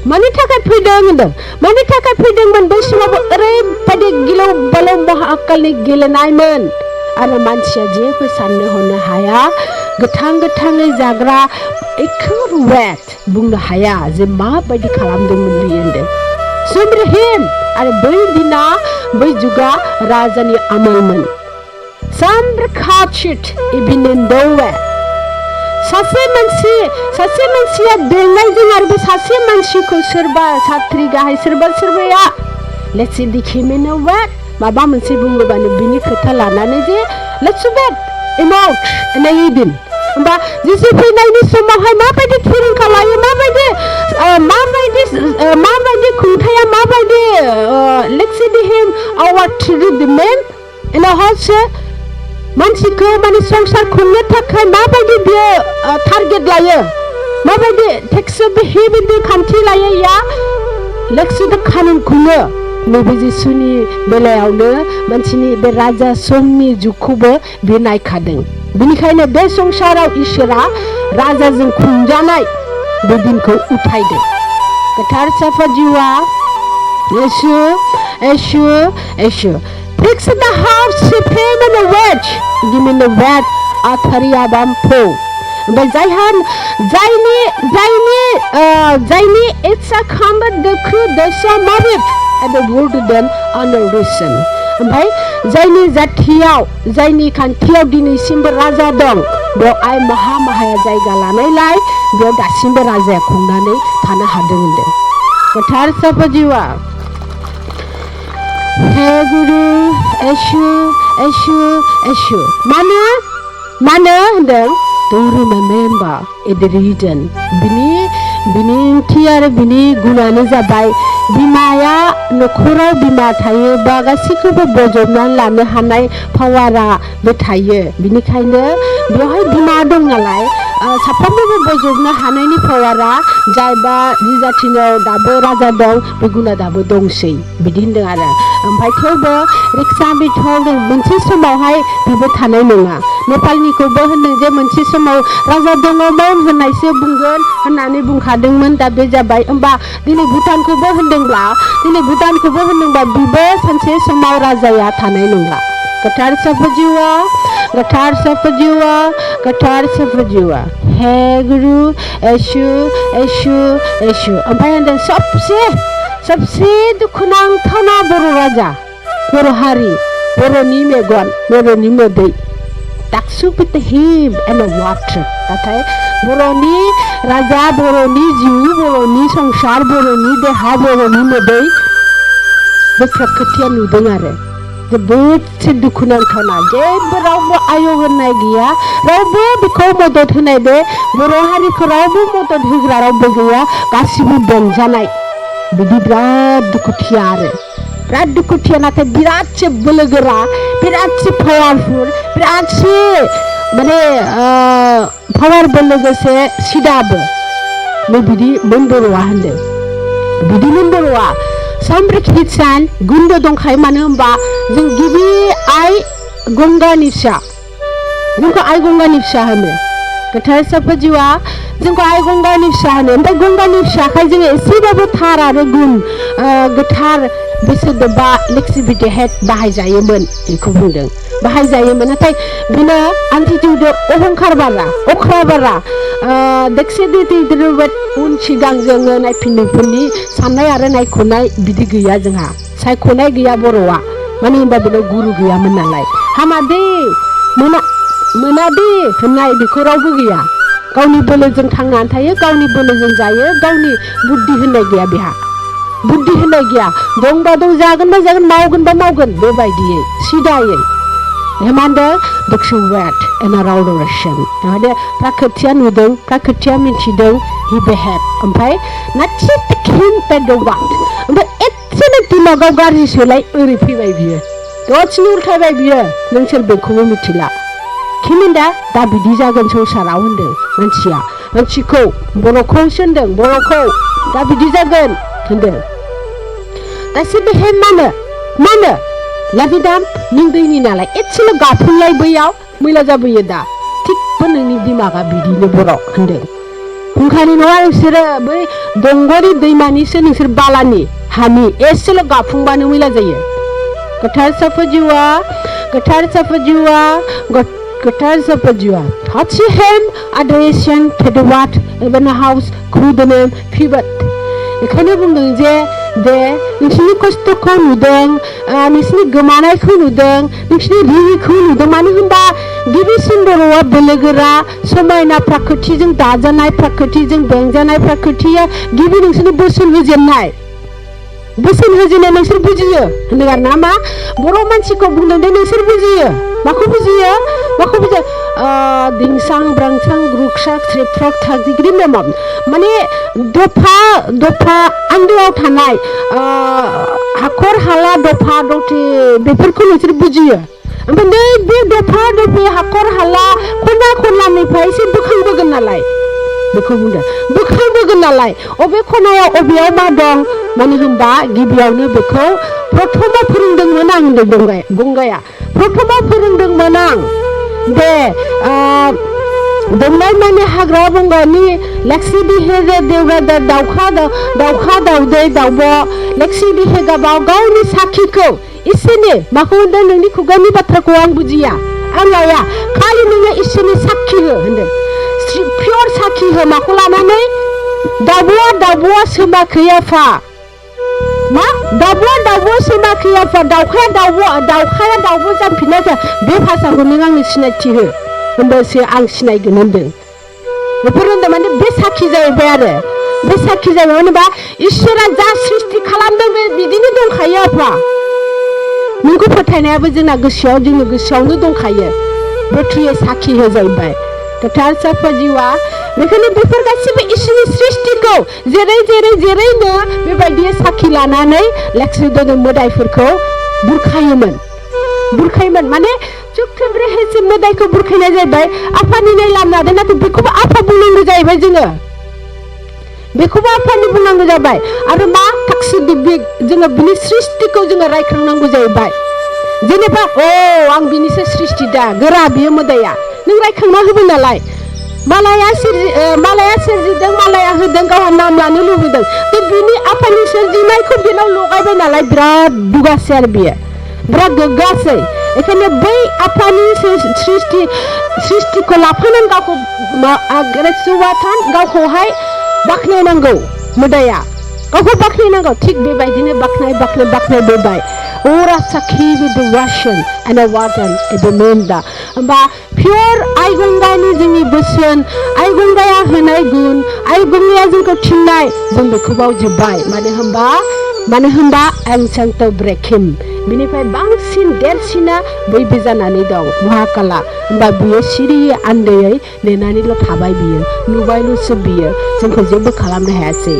मानि थाखाय फैदों होनदों मानि थाखाय फैदोंमोन बै समाव ओरैबायदि गिलौ बालौ महाकालनि गेलेनायमोन आरो मानसिया जेबो साननो हनो हाया गोथाङै जाग्रा एकुरेट बुंनो हाया जे माबायदि खालामदोंमोन बियो होनदों सुब्रहिम आरो बै दिना बै जुगा राजानि आमोलमोन सामब्रखाचित इबिनेन्दौवे सासे मानसिया बेंनायजों आरो बे सासे मानसिखौ सोरबा साख्रि गाहाय सोरबाया लेट्स दिखिमेनौवे माबा मोनसे बुङोबानो बिनि खोथा लानानै जे लेट्स वेट इमोट एनायदिन होमबा जिसु फैनायनि समावहाय माबायदि थिरांथा लायो माबायदि खुंथाया माबायदि लेट्स हिम आवर टु द मेन इन हाउस मानसिखौ माने संसार खुंनो थाखाय माबायदि बियो टारगेट लायो माबायदि टेक्स बेबायदि खान्थि लायो या लेट्स द कानुन खुङो नैबे जिसुनि बेलायावनो मानसिनि बे राजा समनि जुगखौबो बे नायखादों बेनिखायनो बे संसाराव इसोरा राजाजों खुंजानाय बे दिनखौ उथायदों गोथार साफाजिवा Yeshu fix the house pay the wage give me the word athariabam po जायनि इच्छा खालामो दोखो दशा मारिब and the word then unreason ओमफ्राय जायनि जाथियाव जायनि खान्थियाव दिनैसिमबो राजा दं बेयाव आइ माहाया जायगा लानायलाय बेयाव दासिमबो राजाया खुंनानै थानो हादों होनदों गोथार साफाजिवा हे गुरु येशु मानो होनदों to remember the reason बिनि ओंथि आरो बिनि गुणानो जाबाय बिमाया नखराव बिमा थायोबा गासैखौबो बजबनानै लानो हानाय पावारा बे थायो बिनिखायनो बेवहाय बिमा दं नालाय साफ्रोमबो बजबनो हानायनि पावारा जायबा जि जाथिनाव दाबो राजा दं बे गुणा दाबो दंसै बिदि होनदों आरो ओमफ्राय थेवबो रिक्सा बिथाव मोनसे समावहाय बेबो थानाय नङा नेपालनिखौबो होनदों जे मोनसे समाव राजा दङमोन होननायसो बुंगोन होननानै बुंखादोंमोन दा बे जाबाय होमबा दिनै भुटानखौबो होनदोंबा बिबो सानसे समाव राजाया थानाय नंला गोथार साफजिवा हे गुरु येशु ओमफ्राय होनदों सबसे दुखुनांथावना बर' राजा बर' हारि बर'नि मेगन बर'नि मोदै Taksu with him and the water. नाथाय बर'नि राजा बर'नि जिउ बर'नि संसार बर'नि देहा बर'नि मोदै बे प्रकृतिया नुदों आरो जोबोद दुखुनांथावना जेबो रावबो आय होनाय गैया रावबो बेखौ मदद होनाय बे बर' हारिखौ रावबो मदद होग्रा रावबो गैया गासिबो बेंजानाय बिदि बिराद दुखुथिया नाथाय बिरादसो बोलोगोरा बिरादसो पावारफुल बिरादसो माने पावारबो लोगोसे सिदाबो नै बिदि बर'आ होनदों बिदिनो बर'आ सामब्रिखिसान गुन्द दंखायो मानो होनबा जों गिबि आइ गंगानि फिसा जोंखौ आइ गंगानि फिसा होनो गोथार साफाजिवा जोंखौ आइ गंगानि फिसा होनो ओमफ्राय गंगानि फिसाखाय जोङो एसेबाबो थार आरो गुन गोथार बिसोर बा इलेक्ट्रिसिटि हेड बाहायजायोमोन बेखौ बुंदों बाहायजायोमोन नाथाय बिनो एटिट्युड अहंखार बारा अख्रा बारा उन सिगां जोङो नायफिननायफोरनि साननाय आरो नायख'नाय बिदि गैया जोंहा सायख'नाय गैया बर'आ मानो होनबा बेनाव गुरु गैयामोन नालाय हामादे मोनादे होननाय बेखौ रावबो गैया गावनि बोलोजों थांनानै थायो गावनि बोलोजों जायो गावनि बुद्धि होननाय गैया बेहा बुद्धि होननाय गैया दंबा दं जागोनबा जागोन मावगोनबा मावगोन बेबायदियै सिदायै हेमान्दो दक्षिणवेट एना राउडरेशन हेमान्दो प्राकृतिया नुदों प्राकृतिया मिथिदों हि बेहेब ओमफ्राय नाथिक हिन पेडवाट ओमफ्राय एसेनो दिमागाव गाज्रि सोलाय ओरै फैबाय बियो दसेनो उल्थायबाय बियो नोंसोर बेखौबो मिथिला खिमिन्दा दा बिदि जागोन संसाराव होनदों मानसिखौ बर'खौ होनदों बर'खौ दा बिदि जागोन होनदों गासैबो हे मानो लाभिदाम नों दैनि नालाय एसेल' गाफुंलाय बैयाव मैला जाबोयो दा थिगबो नोंनि दिमागा बिदिनो बर' होनदों हुंखानि नङा नोंसोरो बै दंग'नि दैमानिसो नोंसोर बालानि हानि एसेल' गाफुंबानो मैला जायो गोथार साफा जिउआ हाथि हेम आद्रेसियान फेदवाट एबेन हाउस खुदोनो फिबत बेखायनो बुंदों जे दे नोंसिनि खस्थ'खौ नुदों नोंसिनि गोमानायखौ नुदों नोंसिनि रिहिखौ नुदों मानो होनबा गिबिसिन बर'आ बोलोगोरा समायना प्राकृतिजों दाजानाय प्राकृतिजों बेंजानाय प्राकृतिया गिबि नोंसोरनि बोसोन होजेननाय नोंसोर बुजियो होनदों आरो ना मा बर' मानसिखौ बुंदों दे नोंसोर बुजियो माखौ बुजियो दिंसां ब्रांसां ग्रुकसाक थ्रेफ्राक थागिग्रि मेमम माने दफा आन्दोआव थानाय हाखर हाला दफा दथि बेफोरखौ नोंसोर बुजियो ओमफ्राय नै बे दफा दफि हाखर हाला खना खनलानिफ्राय एसे बोखांबोगोन नालाय बेखौ बुंदों बोखांबोगोन नालाय अबे खनायाव अबेयाव मा दं मानो होनबा गिबियावनो बेखौ प्रथमाव फोरोंदोंमोन आं होनदों गंगाया प्रथमाव फोरोंदोंमोन आं दे दंनाय माने हाग्रा बंग्रानि लेक्सि दिहे देवरादा दाउखा दाउदै दाउब' लेक्सि दिहे गाबाव गावनि साखिखौ इसोरनि माखौ होनदों नोंनि खुगानि बाथ्राखौ आं बुजिया आं लाया खालि नोङो इसोरनि साखि हो होनदों पियर साखि हो माखौ लानानै दाउब'आ सोमाखै आफा मा दाउब'आ सोमाखै आफा दाउखाया दाउब' जाफिनाखै बे भाषाखौ नों आंनो सिनायथि हो होनबासो आं सिनायगोन होनदों बेफोर होनदों माने बे साखि जाहैबाय आरो बे साखि जाहैबाय होनबा इसोरा जा सृष्टि खालामदों बे बिदिनो दंखायो आफा नोंखौ फोथायनायाबो जोंनि गोसोआवनो दंखायो बेथ्रिया साखि हो जाहैबाय गोथार साफा जिउआ बेखायनो बेफोर गासिबो इसोरनि सृष्टिखौ जेरैनो बेबायदि साखि लानानै लेक्सिदोनो मोदायफोरखौ बुरखायोमोन माने चुक्तब्रे हेसे मोदायखौ बुरखायनाय जाहैबाय आफानि नाय लामनादों नाथाय बेखौबो आफा बुंनांगौ जाहैबाय जोङो बेखौबो आफानि बुंनांगौ जाबाय आरो मा थाक्सि जोङो बिनि सृष्टिखौ जोङो रायखांनांगौ जाहैबाय जेनेबा आं बिनिसो सृष्टि दा गोरा बियो मोदाया नों रायखांना होबाय नालाय मालाया सोरजिदों मालाया होदों गावहा नाम लानो लुबैदों बे बिनि आफानि सोरजिनायखौ बेनाव लगायबाय नालाय बिराद दुगासै आरो बियो बिराद गोग्गासै बेखायनो बै आफानि सृष्टिखौ लाफानानै गावखौहाय बाख्नायनांगौ मोदाया गावखौ बाख्नायनांगौ थिग बेबायदिनो बाख्नायबोबाय Ora sakhi with the Russian and a Watan and the Menda. Ba pure Aigungani जोंनि बोसोन आइगंगाया होनाय गुन आइगंगाया जोंखौ थिननाय जों बेखौ बावजोबबाय मानो होनबा आं सांतो ब्रेकिम बिनिफ्राय बांसिन देरसिना बैबो जानानै दं महाकाला होनबा बियो सिरियै आन्दैयै नेनानैल' थाबाय बियो नुबायल'सो बियो जोंखौ जेबो खालामनो हायासै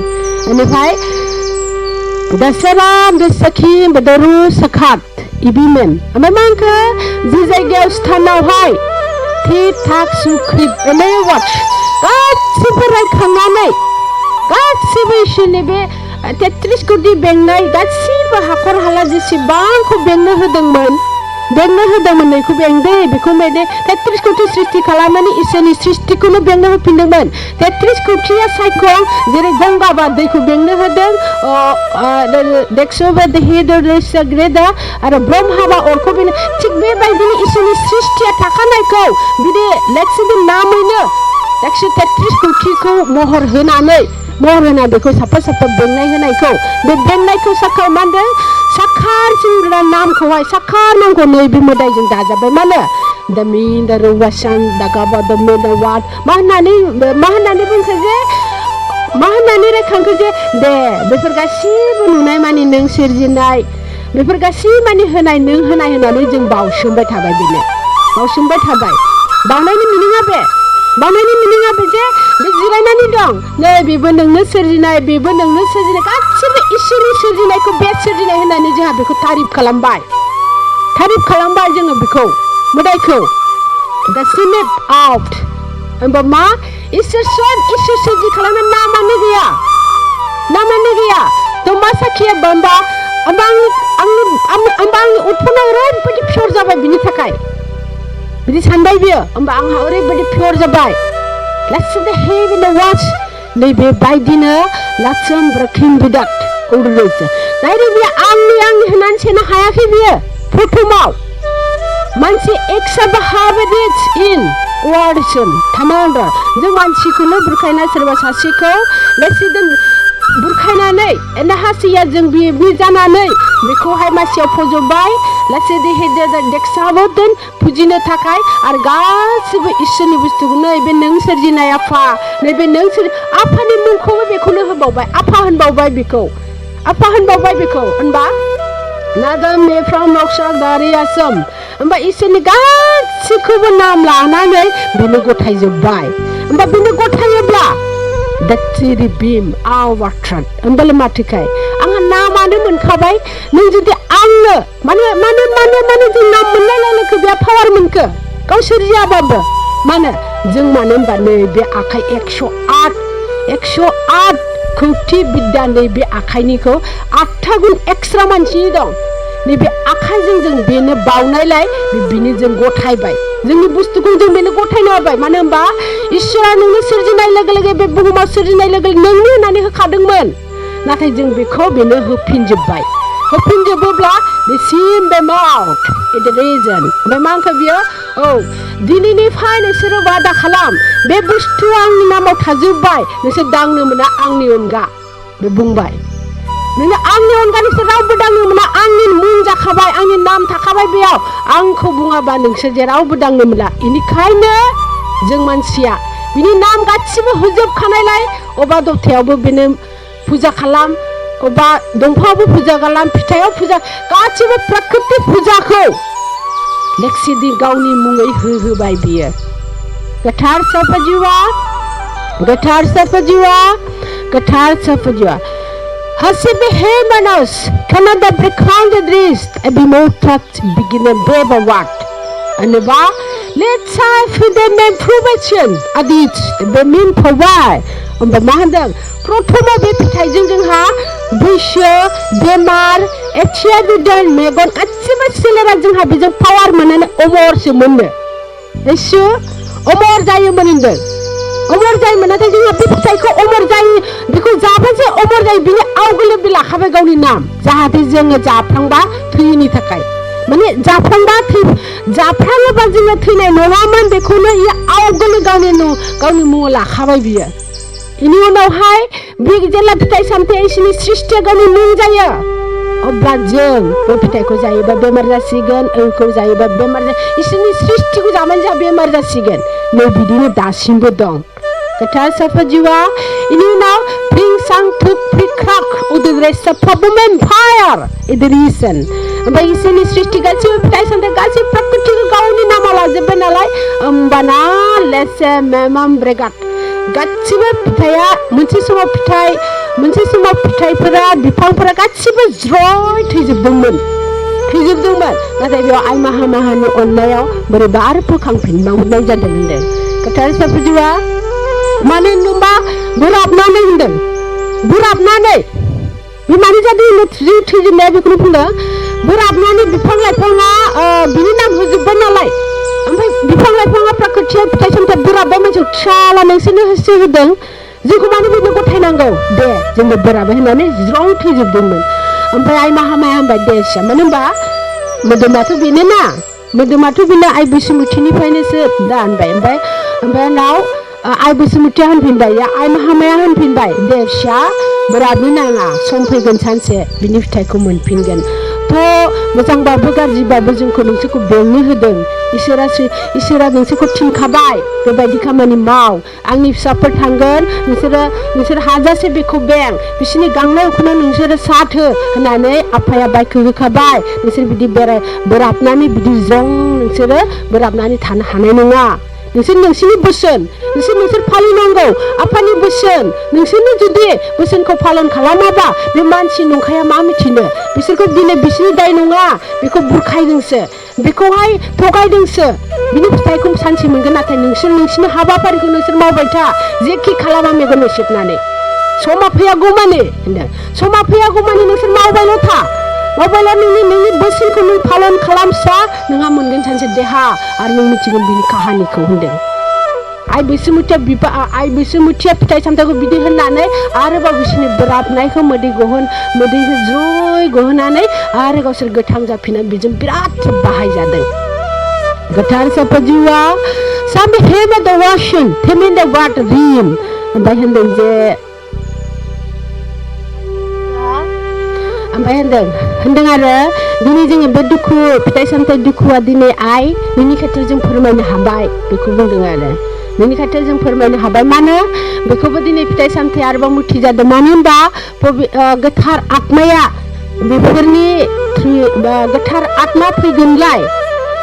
बेनिफ्राय Dasaram desakim bedaru sakat ibimen ओमफ्राय मा होनखो जि जायगायाव स्थानावहाय थिक थाक सुख्रिब एने वाच गासिबो रायखांनानै गासिबो इसोरनि बे 33 कोटि बेंनाय गासिबो हाखर हाला जेसेबांखौ बेंनो होदोंमोन बेंनो होदोंमोन नैखौ बेंदे बेखौ बेंदे 33 कोटि सृष्टि खालामनानै इसोरनि सृष्टिखौनो बेंनो होफिनदोंमोन 33 कोटिया सायखं जेरै गंगाबा दैखौ बेंनो होदों देखसोबा देहिदरलेसा ग्रेदा आरो ब्रह्माबा अरखौ बेनो थिग बेबायदिनो इसोरनि सृष्टिया थाखानायखौ बिदि लेक्सनि नामैनो 133 कोटिखौ महर होना बेखौ साफा साफा बेंनाय होनायखौ बे बेंनायखौ साखा मानदों साखार सिंग्रा नामखौहाय साखार नामखौ नैबे मोदायजों दाजाबाय मानो दा मिन दा रवासान दा गाबा दा मेदावाद मा होननानै बुंखो जे मा होननानै रायखांखो जे दे बेफोर गासिबो नुनाय मानि नों सोरजिनाय बेफोर गासिबो मानि होनाय नों होनाय होननानै जों बावसोमबाय थाबाय बेनो बावसोमबाय थाबाय बावनायनि मिनिङा बे जे बे जिरायनानै दं नै बेबो नोंनो सोरजिनाय गासिबो इसोरनि सोरजिनायखौ बे सोरजिनाय होननानै जोंहा बेखौ तारिफ खालामबाय जोङो बेखौ मोदायखौ दा सिनेट आउट होमबा मा इसोर सोरजि खालामनाय नामानो गैया तो मा साखिया बम्बा आंनि उठपना ओरैबायदि पियर जाबाय बिनि थाखाय बिदि सानबाय बियो होमबा आंहा ओरैबायदि पियर जाबाय लास्ट द हेवन द वाच नैबे बायदिनो लाचम ब्रखिम बिदात उरलोज दाइरे बियो आंनि होननानै सेनो हायाखै बियो प्रथमाव मानसि एक्साबा हाबेदिस इन वार्डसन थामान्ड्रा जों मानसिखौनो बुरखायना सोरबा सासेखौ लेसिदन बुरखायनानै एनाहासिया जों बे जानानै बेखौहाय मासियाव फज'बाय लासे देहेदे देखसाबोदोन फुजिनो थाखाय आरो गासिबो इसोरनि बुस्थुखौ नैबे नों सोरजिनाय आफा नैबे नों आफानि मुंखौबो बेखौनो होबावबाय आफा होनबावबाय बेखौ होनबा नादम मेफ्राम नक्सा दारि आसाम होमबा इसोरनि गासिखौबो नाम लानानै बेनो गथायजोब्बाय होमबा बेनो गथायोब्ला दाथिरि बिम आवाट्रान होमबालाय माथोखाय आंहा नामानो मोनखाबाय नों जुदि आंनो माने जों नाम मोननाय लोगो बे पावार मोनखो गाव सोरजियाबाबो जों मानो होनबा नै बे आखाइ 108 कौटि बिद्या नैबे आखाइनिखौ 8 गुन एक्सट्रा मानसि दं नैबे आखाइजों जों बेनो बावनायलाय बेनो जों गथायबाय जोंनि बुस्थुखौ जों बेनो गथायनो हाबाय मानो होनबा इसोरा नोंनो सोरजिनाय लोगो बे बुहुमाव सोरजिनाय लोगो नोंनो होननानै होखादोंमोन नाथाय जों बेखौ बेनो होफिनजोबोब्ला the sin them out in the reason ओमफ्राय मा होनखो बियो दिनैनिफ्राय नोंसोरो वादा खालाम बे बुस्थुआ आंनि नामाव थाजोब्बाय नोंसोर दांनो मोना आंनि अनगा बे बुंबाय नोङो आंनि अनगा नोंसोर रावबो दांनो मोना आंनि मुं जाखाबाय आंनि नाम थाखाबाय बेयाव आंखौ बुङाबा नोंसोर जेरावबो दांनो मोना बेनिखायनो जों मानसिया बिनि नाम गासिबो होजोबखानायलाय अबा दबथायावबो बेनो फुजा खालाम अबा दंफांआवबो फुजा खालाम फिथाइयाव फुजा गासिबो प्रकृति फुजाखौ लेक्सिदि गावनि मुङै होबाय बियो गोथार साफजिवा Hasibe hemenos Canada bekande drist ebimotat begin beba wat Aneba let's have the information adit bemin pawai mahadang प्रथमा बे फिथाइजों जोंहा बैसो बेमार एथिया बिदान मेगन गासिबो सोलेरा जोंहा बेजों पावार मोननानै अमरसो मोनो एसो अमर जायोमोन होनदों अमर जायोमोन नाथाय जोंहा बे फिथाइखौ अमर जायो बेखौ जाबासो अमर जायो बिनि आवगोलो बे लाखाबाय गावनि नाम जाहाथे जोङो जाफ्लांबा थैयिनि थाखाय माने जाफ्लाङोबा जोङो थैनाय नङामोन बेखौनो इयो आवगोलो गावनि मुङाव लाखाबाय बियो इनि उनावहाय बे जेला फिथाइ सामथाइ इसोरनि सृष्टिया गावनि मुं जायो अब्ला जों बे फिथाइखौ जायोबा बेमार जासिगोन ओंखौ जायोबा बेमार इसोरनि सृष्टिखौ जाबानो जोंहा बेमार जासिगोन नै बिदिनो दासिमबो दं गोथार साफजिवा इनि उनाव प्रिंसां थुक प्रिख्राक उदुग्रेसा प्रबमेन फायार इदरिसन ओमफ्राय इसोरनि सृष्टि गासिबो फिथाइ सामथाइ गासिबो प्रकृतिखौ गावनि नामाव लाजोब्बाय नालाय होमबाना लेसे मेमाम ब्रेगाट गासिबो फिथाइया मोनसे समाव फिथाइफोरा बिफांफोरा गासिबो ज्रय थैजोबदोंमोन नाथाय बेयाव आइ माहानि अननायाव बोरैबा आरो फोखांफिननांनाय जादों होनदों गोथार साफजिवा मानो होनबा बोराबनानै होनदों बोराबनानै बे मानि जादों थैजोबनाया बेखौनो बुंदों बोराबनानै बिफां लाइफाङा बिनि नाम होजोब्बाय नालाय ओमफ्राय बिफां लाइफाङा प्राकृतिया फिथाइ सामथाइ बोराबबाय मानसिखौ थियाला नोंसोरनो होसो होदों जोंखौ मानो बिनो गथायनांगौ दे जोंबो बोराबबाय होननानै ज्रं थैजोबदोंमोन ओमफ्राय आइ माहामाया होनबाय दे मानो होनबा मोदोमाथ' बेनो ना मोदोमाथ' बेनो आइ बैसोमुथिनिफ्रायनोसो दा होनबाय ओमफ्राय उनाव आइ बैसोमुथिया होनफिनबाय आइ माहामाया होनफिनबाय दे फिसा बोराबनो नाङा सम फैगोन सानसे बिनि फिथाइखौ मोनफिनगोन थ' मोजांबाबो गाज्रिबाबो जोंखौ नोंसोरखौ बेंनो होदों इसोरा नोंसोरखौ थिनखाबाय बेबायदि खामानि माव आंनि फिसाफोर थांगोन नोंसोर हाजासे बेखौ बें बिसोरनि गांनाय उखैनायाव नोंसोरो साथ हो होननानै आफाया बायखो होखाबाय नोंसोर बिदि बोराबनानै बिदि जं नोंसोरो बोराबनानै थानो हानाय नङा नोंसोरनि बोसोन नोंसोर फालिनांगौ आफानि बोसोन नोंसोरनो जुदि बोसोनखौ पालन खालामाबा बे मानसि नंखाया मा मिथिनो बिसोरखौ दिनै बिसोरनि दाय नङा बेखौ बुरखायदोंसो बेखौहाय थगायदोंसो बिनि फिथाइखौ सानसे मोनगोन नाथाय नोंसोरनि हाबाफारिखौ नोंसोर मावबाय था जेखि खालामा मेगन सेबनानै समा फैयागौमानि होनदों समा फैयागौमानि नोंसोर मावबायल' था मावबायला नोंनि बोसोनखौ नों पालन खालामसा नोंहा मोनगोन सानसे देहा आरो नों मिथिगोन बिनि काहानिखौ होनदों आइ बैसोमुथिया फिथाइ सामथाइखौ बिदि होननानै आरोबाव बिसोरनि बोराबनायखौ मोदैखौ ज्रय गहोनानै आरो गावसोर गोथां जाफिननानै बेजों बिराद बाहायजादों गोथार साफाजिवा सामि हेम द वाशन थेमिन द वाट रिम ओमफ्राय होनदों जे ओमफ्राय होनदों आरो दिनै जोङो बे दुखु फिथाइ सामथाइ दुखुआ दिनै आइ नोंनि खाथियाव जों फोरमायनो हाबाय बेखौ बुंदों आरो नोंनि खाथियाव जों फोरमायनो हाबाय मानो बेखौबो दिनै फिथाइ सामथाइ आरोबाव मुथि जादों मानो होनबा गोथार आत्माया बेफोरनि गोथार आत्मा फैगोनलाय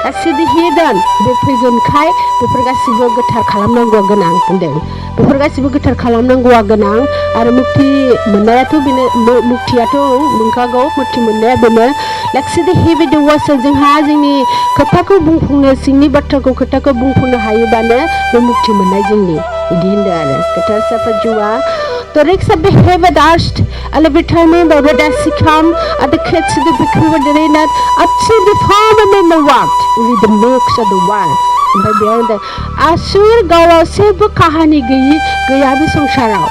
गासिबो हेदोन बे फैगोनखाय बेफोर गासिबो गोथार खालामनांगौआ गोनां होनदों बेफोर गासिबो गोथार खालामनांगौआ गोनां आरो मुक्ति मोननायाथ' बेनो मुक्तियाथ' मोनखागौ मुक्ति मोननाया बेनो लाखिदो हेबेदो वासो जोंहा जोंनि खोथाखौ बुंफुंनो सिंनि बाथ्राखौ खोथाखौ बुंफुंनो हायोबानो बे मुक्ति मोननाय जोंनि बिदि होनदों आरो गोथार साफाजुवा The rigs of the heaven asked, and every time the red as he come, at the kids of the bikini the rain at the farm and in the what, with the mix of the wine. And by beyond the Asur Gawa Sebu Kahani Gayabi Songshara.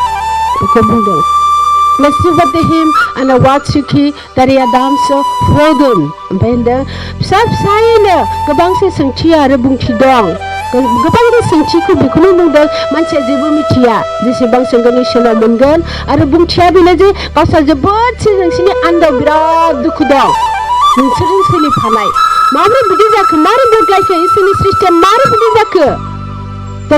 Let's see what the hymn and a Watsuki that he had so Frodun. Bender, Sab Saina, Gabangse Santia, Rebunki Dong. गोबां सोंथिखौ बेखौनो बुंदों मानसिया जेबो मिथिया जेसेबां सोंगोन इसोरनाव मोनगोन आरो बुंथिया बेनो जे गावस्रा जोबोदसो नोंसोरनि आन्दाव बिराद दुखु दं नोंसोरजों सोलिफानाय माबोरै बिदि जाखो मारै बदलायखो इसोरनि सृष्टिया मारै बिदि जाखो दा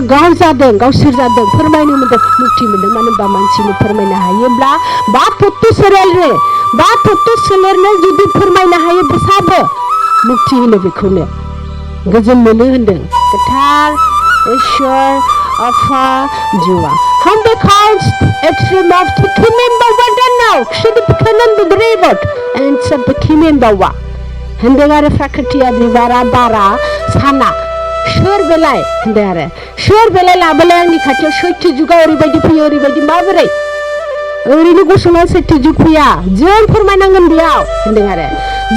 गावसोर जादों फोरमायनो मोनदों मुक्ति मोनदों मानो होनबा मानसिनो फोरमायनो हायोब्ला बा थत्त सोलेरनो जुदि फोरमायनो हायो बिसाबो मुक्ति होनो बेखौनो गोजोन मोनो होनदों गोथार ईश्वर आफा जुवा हम बेकाउंट्स एक्सट्रीम ऑफ टू मेंबर वडन नाउ शुड बिकनन बिद्रेबट एंड सब किमेंबावा होनदों आरो प्रकृतिया बिबारा बारा साना सोर बेलाय होनदों आरो सोर बेलाय लाबोलाय आंनि खाथियाव सैथो जुगा ओरैबायदि फैयो ओरैबायदि माबोरै ओरैनो गसंनानै सैथो जुग फैया जों फोरमायनांगोन बेयाव होनदों आरो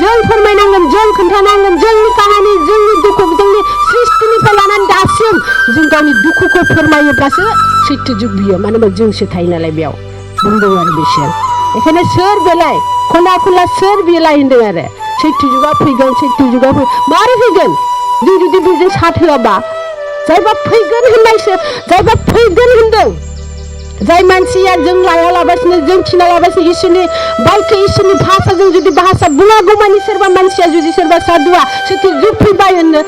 जों फोरमायनांगोन जों खोन्थानांगोन जोंनि काहानि जोंनि दुखु जोंनि सृष्टिनिफ्राय लानानै दासिम जों गावनि दुखुखौ फोरमायोब्लासो सैथो जुग बियो मानो होनबा जोंसो थायो नालाय बेयाव बुंदों आरो बिसोर बेखायनो सोर बेलाय खना खनला सोर बेलाय होनदों आरो सैथो जुगा फैगोन मारै फैगोन जों जुदि बेजों साथ होआबा जायबा फैगोन होनदों जाय मानसिया जों लायालाबासिनो जों थिनालाबासिनो इसोरनि भाषाजों जुदि भाषा बुङागौमानि सोरबा मानसिया जुदि सोरबा साधुआ सैथो जुग फैबाय होनो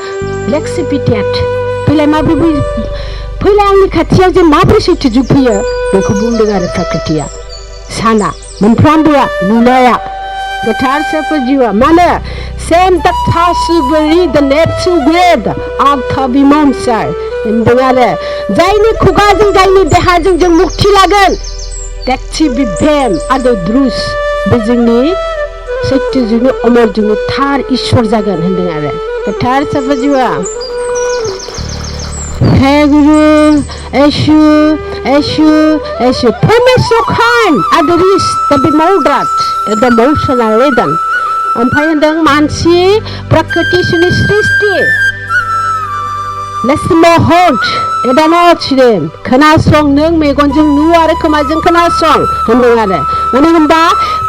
लेक्सिपिटेट फैलाय माबोरै फैलाय आंनि खाथियाव जे माबोरै सैथो जुग फैयो बेखौ बुंदों आरो प्रकृतिया साना मोनफ्रामबोआ नुनाया गोथार साफाजिवा मानो सेम तासु बरि द नेप्सु ग्रेड आखा बिमानसार होनदों आरो जायनि खुगाजों जायनि देहाजों जों मुक्ति लागोन देखि बिभेम आरो द्रुस बे जोंनि सैथो जुगनि अमर जुगनि थार ईश्वर जागोन होनदों आरो गोथार साफाजिवा हे गुरु Eshu Permesso Khan Adris the Bimodrat the Motion Redan ओमफ्राय होनदों मानसि प्रकृतिनि सृष्टि Listen hold एदानावथिदों खोनासं नों मेगनजों नु आरो खोमाजों खोनासं होनदों आरो मानो होनबा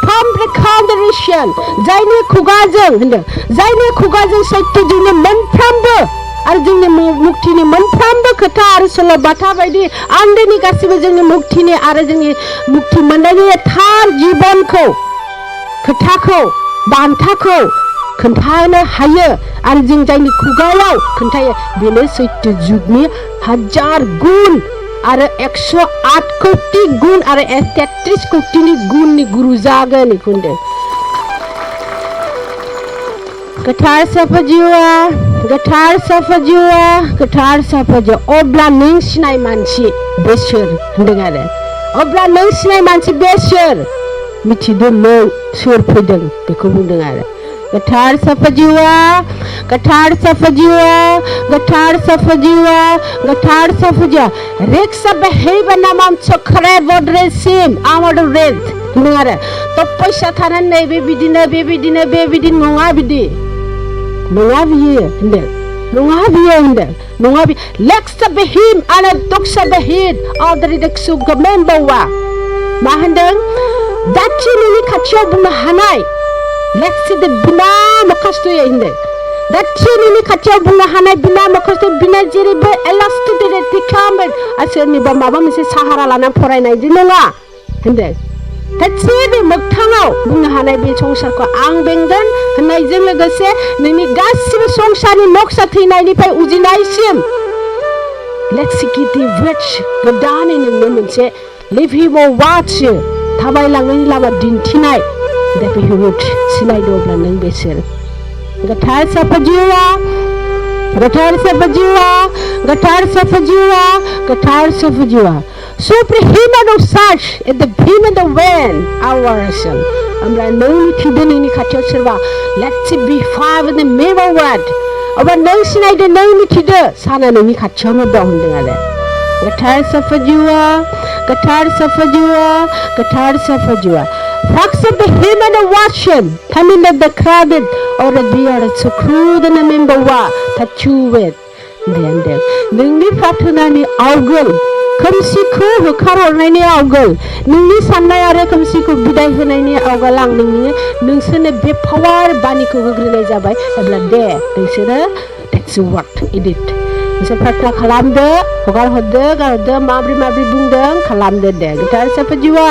from the condition जायनि खुगाजों होनदों जायनि खुगाजों सत्यजोंनो मोनफ्रोमबो आरो जोंनि मुक्तिनि मोनफ्रोमबो खोथा आरो सल'बाथा बायदि आन्दोनि गासिबो जोंनि मुक्तिनि आरो जोंनि मुक्ति मोननायनि थार जिबनखौ खोथाखौ बान्थाखौ खोन्थानो हायो आरो जों जायनि खुगायाव खोन्थायो बेनो सैत्य जुगनि 1000 गुन आरो 108 कोटि गुन आरो 33 कोटिनि गुननि गुरु जागोन बेखौ होनदों गोथार साफा जिउआ अब्ला नों सिनाय मानसि बे सोर होनदों आरो अब्ला नों सिनाय मानसि बे सोर मिथिदों नों सोर फैदों बेखौ बुंदों आरो गोथार साफा जिउआ रिक्सा बेहैबा नामाम चक्रे बद्रेसिम आमाद रेड होनदों आरो तो पैसा थानानै बेबायदिनो नङा बिदि नङा बियो होनदों लेक्सा बेहिम आरो दक्सा बेहिद आदरि देखसु गमेन बावा मा होनदों जाथि नोंनि खाथियाव बुंनो हानाय लेक्सि दे बिना मखस्थ'यै होनदों जाथि नोंनि खाथियाव बुंनो हानाय बिना मखस्थ' बिना जेरैबो एलास्टिकेटेड खालामगोन आरो सोरनिबा माबा मोनसे साहारा लानानै फरायनायदि नङा होनदों गासैबो मोगथाङाव बुंनो हानाय बे संसारखौ आं बेंगोन होननायजों लोगोसे नोंनि गासिबो संसारनि नक्सा थैनायनिफ्राय उजिनायसिम लेक्सिकिटि वेट्स गोदानै नोंनो मोनसे लिभिबो वाच थाबायलांनायनि लामा दिन्थिनाय दा बेखौ सिनायदो अब्ला नों बेसोर गोथार साफा जिउआ Supreme search at the beam of the wind, our Assam. Amra no mitide nini khathiyau serba. Let's be five in the middle word. Aba no sinaide no mitide sana nini khathiyau no dong deng ale. Gathar safajua. Facts of the him and the watching. Coming at the crowded or the beard so crude and a member wa tachu with. Then nini prathanani awgul. खोमसिखौ होखारहरनायनि आवगोल नोंनि साननाय आरो खोमसिखौ बिदाय होनायनि आवगोल आं नोंसोरनो बे power बानिखौ होग्रोनाय जाबाय अब्ला दे नोंसोरो टेक्स वाट इडिट नोंसोर प्रार्थना खालामदो हगारहरदो माब्रै बुंदों खालामदो दे गोथार साफाजिवा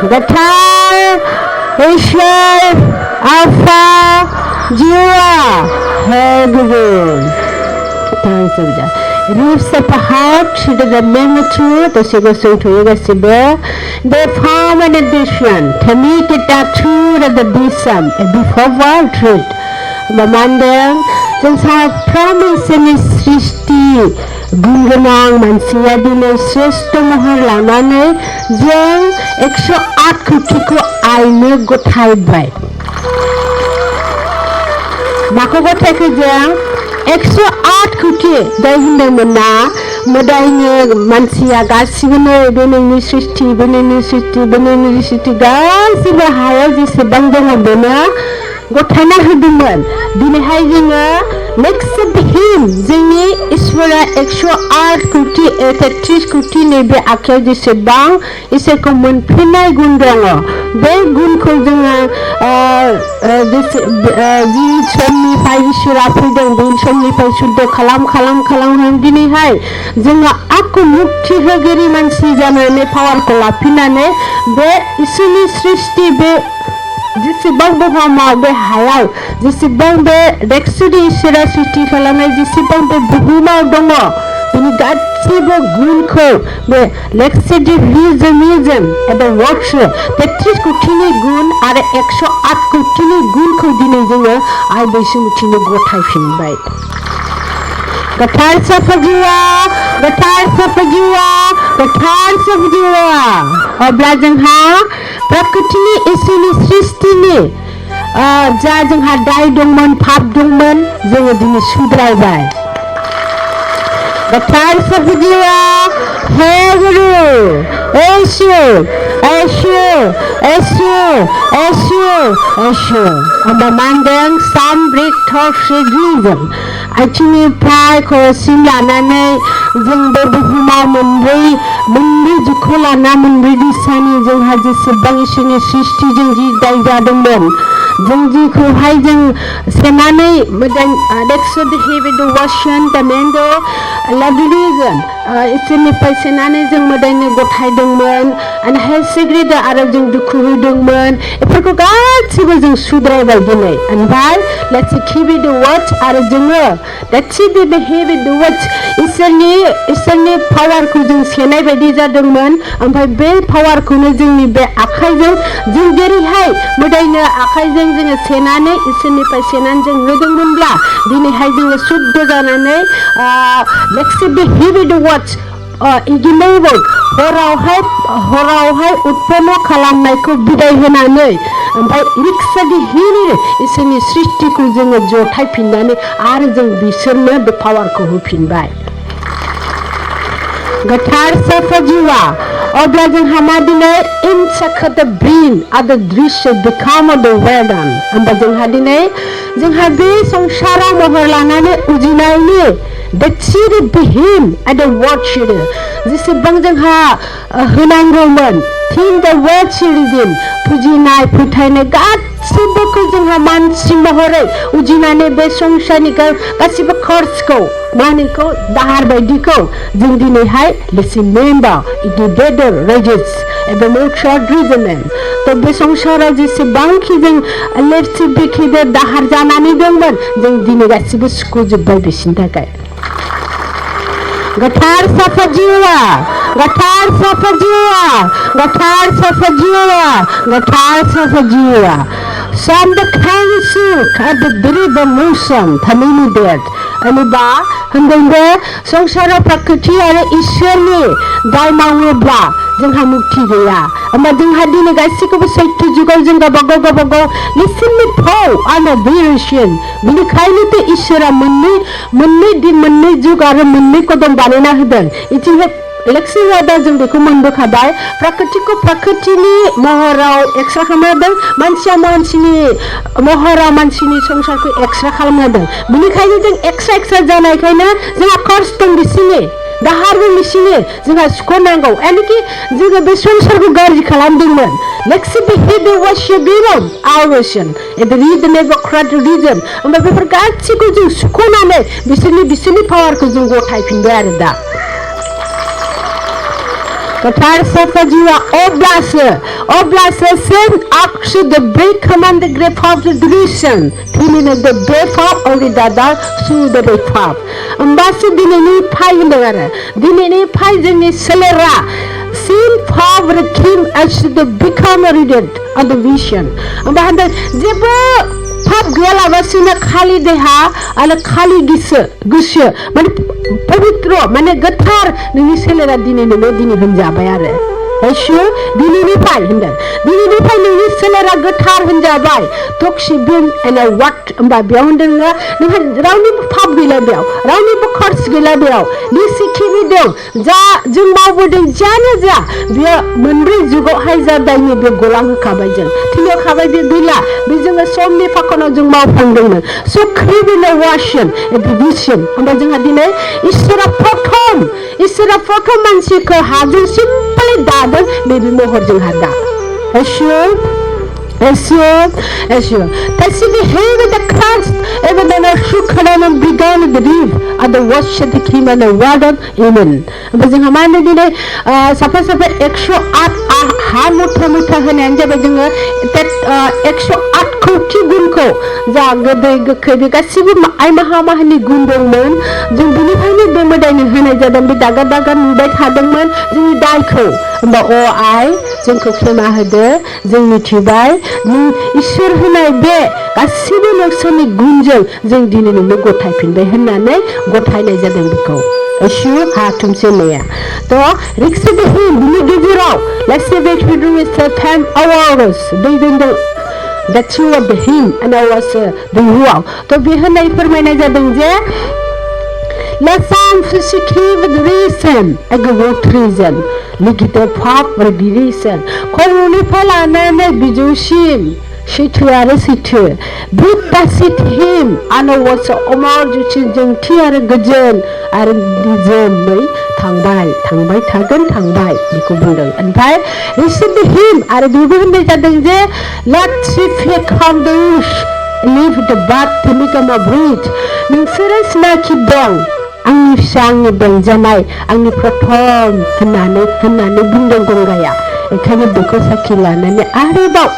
Gathar Ishwar Alpha Jiva Heaven. Roofs of a heart to the memory, the Sigosu to Yugasibe, they found an addition to meet the tattoo of the Bisam, a before world truth. Mandir, since I promise in his 60. गुंगनां मानसिया दिनै श्रेष्ठ महर लानानै जों 108 कोटिखौ आइनो गथायबाय माखौ गथायखो जों 108 कोटि दाय होनदोंमोन ना मोदायनि मानसिया गासिबोनो बे नोंनि सृष्टि गासिबो हायाव जेसेबां दङ बेनो गथायना होदोंमोन दिनैहाय जोङो नेक्स्ट हिम जोंनि ईश्वरा 108 कोटि 33 कोटि नैबे आखायाव जेसेबां इसोरखौ मोनफिननाय गुन दङ बे गुनखौ जोङो जि समनिफ्राय ईश्वरा फैदों बे समनिफ्राय शुद्ध खालाम दिनैहाय जोङो आखु मुक्ति होगिरि मानसि जानानै पावारखौ लाफिननानै बे इसोरनि सृष्टि बे जेसेबां बुहुमाव बे हायाव जेसेबां बे रेक्सुदि इसोरा सृष्टि खालामनाय जेसेबां बे बुहुमाव दङ बेनि गासिबो गुनखौ बे लेक्सिडिभिजमिजम एबा वर्क्स 33 कोटिनि गुन आरो 108 कोटिनि गुनखौ दिनै जोङो आइ बैसोमुथिनो गथायफिनबाय गोथार साफाजिवा अब्ला जोंहा प्रकृतिनि इसोरनि सृष्टिनि जा जोंहा दाय दंमोन पाप दंमोन जोङो दिनै सुद्रायबाय गोथार सफजिया हे गुरु येशु येशु येशु येशु येशु आंबा मानदों सामब्रिक थर्सिगिजों आथिंनिफ्राय खर'सिम लानानै जों बे बुहुमाव मोनब्रै जुगखौ लाना मोनब्रै दिसानि जोंहा जेसेबां इसोरनि सृष्टिजों जि दाय जादोंमोन जों जिखौहाय जों सेनानै इसोरनिफ्राय सेनानै जों मोदायनो गथायदोंमोन हेसिग्रिदो आरो जों दुखु होदोंमोन बेफोरखौ गासिबो जों सुद्रायबाय दिनै ओमफ्राय लेट्स कीप इट द वर्ड्स आरो जोङो लेट्स बी बिहेव इट द वर्ड्स इसोरनि पावारखौ जों सेनाय बायदि जादोंमोन ओमफ्राय बे पावारखौनो जोंनि बे आखाइजों जों जेरैहाय मोदायनो आखाइजों जोङो सेनानै इसोरनिफ्राय सेनानै जों होदोंमोनब्ला दिनैहाय जोङो शुद्ध जानानै लेट्स बिहेव इट द वर्ड्स इगिनोबो हरावहाय उत्पन्न खालामनायखौ बिदाय होनानै ओमफ्राय रिक्सादि हिरि इसोरनि सृष्टिखौ जोङो जथायफिननानै आरो जों बिसोरनो बे पावारखौ होफिनबाय गोथार सफजिवा अब्ला जोंहा मा दिनै इनसाखद ब्रिन आरो दृश्य बिकाम द वेदान होमबा जोंहा दिनै जोंहा बे संसाराव महर लानानै उजिनायनि देसिरि बिहिम आरो वर्ड सिरि जेसेबां जोंहा होनांगौमोन थिन द वर्ड सिरिदिन फुजिनाय फोथायनाय गासिबोखौ जोंहा मानसि महरै उजिनानै बे संसारनि गासिबो खर्चखौ मानिखौ दाहार बायदिखौ जों दिनैहाय लिसिमेम्बा इगिदेदर रेजिस एबा मोक्ष रिजनेम तो बे संसाराव जेसेबांखि जों लेरसि बिखिदो दाहार जानानै दंमोन जों दिनै गासिबो सुख'जोब्बाय बिसिनि थाखाय गोथार सफजिवा गोथार सफजिवा गोथार सफजिवा गोथार सफजिवा Some the cancer at the river motion thamini dead अनिबा होनदोंबे संसाराव प्रकृति आरो ईश्वरनि दाय मावोब्ला जोंहा मुक्ति गैया होमबा जोंहा दिनै गासैखौबो सैथो जुगाव जों गावबागाव लिसननि फाव आरो डिरेक्शन बेनिखायनो ईश्वरा मोननै जुग आरो मोननै कदम बानायना होदों इथिंहाय लेक्सिरादा जों बेखौ मोनबोखाबाय प्रकृतिखौ प्रकृतिनि महराव एक्सट्रा खालामदों मानसिया मानसिनि महराव मानसिनि संसारखौ एक्सट्रा खालामदों बेनिखायनो जों एक्सट्रा जानायखायनो जोंहा खर्च दं बिसिनि दाहारबो बिसिनि जोंहा सुख'नांगौ एनोखि जोङो बे संसारखौ गाज्रि खालामदोंमोन लेक्सि बिहेवियर वाज योर बिरम आवरेशन एट द रिजन एबा क्राउड रिजन ओमफ्राय बेफोर गासिखौ जों सुख'नानै बिसोरनि पावारखौ जों गथायफिनबाय आरो दा गोथार सफजिवा अब्लासो सेम आखसु द ब्रेक कमांड द ग्रेप ऑफ द डिविजन थिनिनो द ब्रेक ऑफ ओनली दादा सु द ब्रेक ऑफ होमबासो दिनैनि फाइ होनदों आरो दिनैनि फाइ जोंनि सोलेरा सेम पावर किम एज द बिकाम रिडेड ऑन द विजन होमबा होनदों जेबो पाप गैयालाबासिनो खालि देहा आरो खालि गोसो माने पवित्र माने गोथार नोंनि सोलेरा दिनै होनजाबाय आरो येशु दिनैनिफ्राय होनदों दिनैनिफ्राय नोंनि सोलेरा गोथार होनजाबाय टक्सिबिन एन्ड वाट होमबा बेयाव होनदों नोंहा रावनिबो पाप गैला बेयाव रावनिबो खर्च गैला बेयाव निसिखिबि दं जा जों मावबोदों जानो जा बेयो मोनब्रै जुगावहाय जा दायनि बे गलांहोखाबाय जों थिनखाबाय बे गैला बे जोङो समनि फाखनाव जों मावफांदोंमोन स' क्रिमिनेल वाशन डिभिजन होमबा जोंहा दिनै इसोरा प्रथम मानसिखौ हाजों सिम्पलि दादों नैबे महर जोंहा दा Yeshua. That's if we have the Christ, even then our Shukran and began to believe and the worship the King and the word of Amen. But जों हमारे दिन सफा 108 हा मुठा होने जब जों 108 कोटि गुणखौ जा गोदै गोखै बे गासिबो आइ माहामाहानि गुण दंमोन जों बिनिफ्रायनो बे मोदायनो होनाय जादों बे दागा नुबाय थादोंमोन जोंनि दायखौ होमबा आइ जोंखौ क्षमा होदो जों मिथिबाय नों इसोर होनाय बे गासिबो नोंसोरनि गुणजों जों दिनै नोंनो गथायफिनबाय होननानै गथायनाय जादों बेखौ यसु हाथुमसेनाया तो रिक्स बिनि गेजेराव let's say back to do with 10 hours दैदेनदों That's you of the him and I was the you. तो बेहनाय फोरमायनाय जादों जे Lesson physical with reason, a good reason. Look at the pop with the reason. Koruni palana bijushim. Shituare situ. Buddha sit him. Ana was a omar juching tiare gajan. Aran dizem thangbai tagan thangbai. Nikubundang. And by listen to him. Ara dubun de jadanje. Let's see if he come the wish. Leave the bath to become a breed. Ningsiras na kidong. Angni sang benjanai angni prathom hanane bundang gonggaya ekhane beko sakila nane arebaw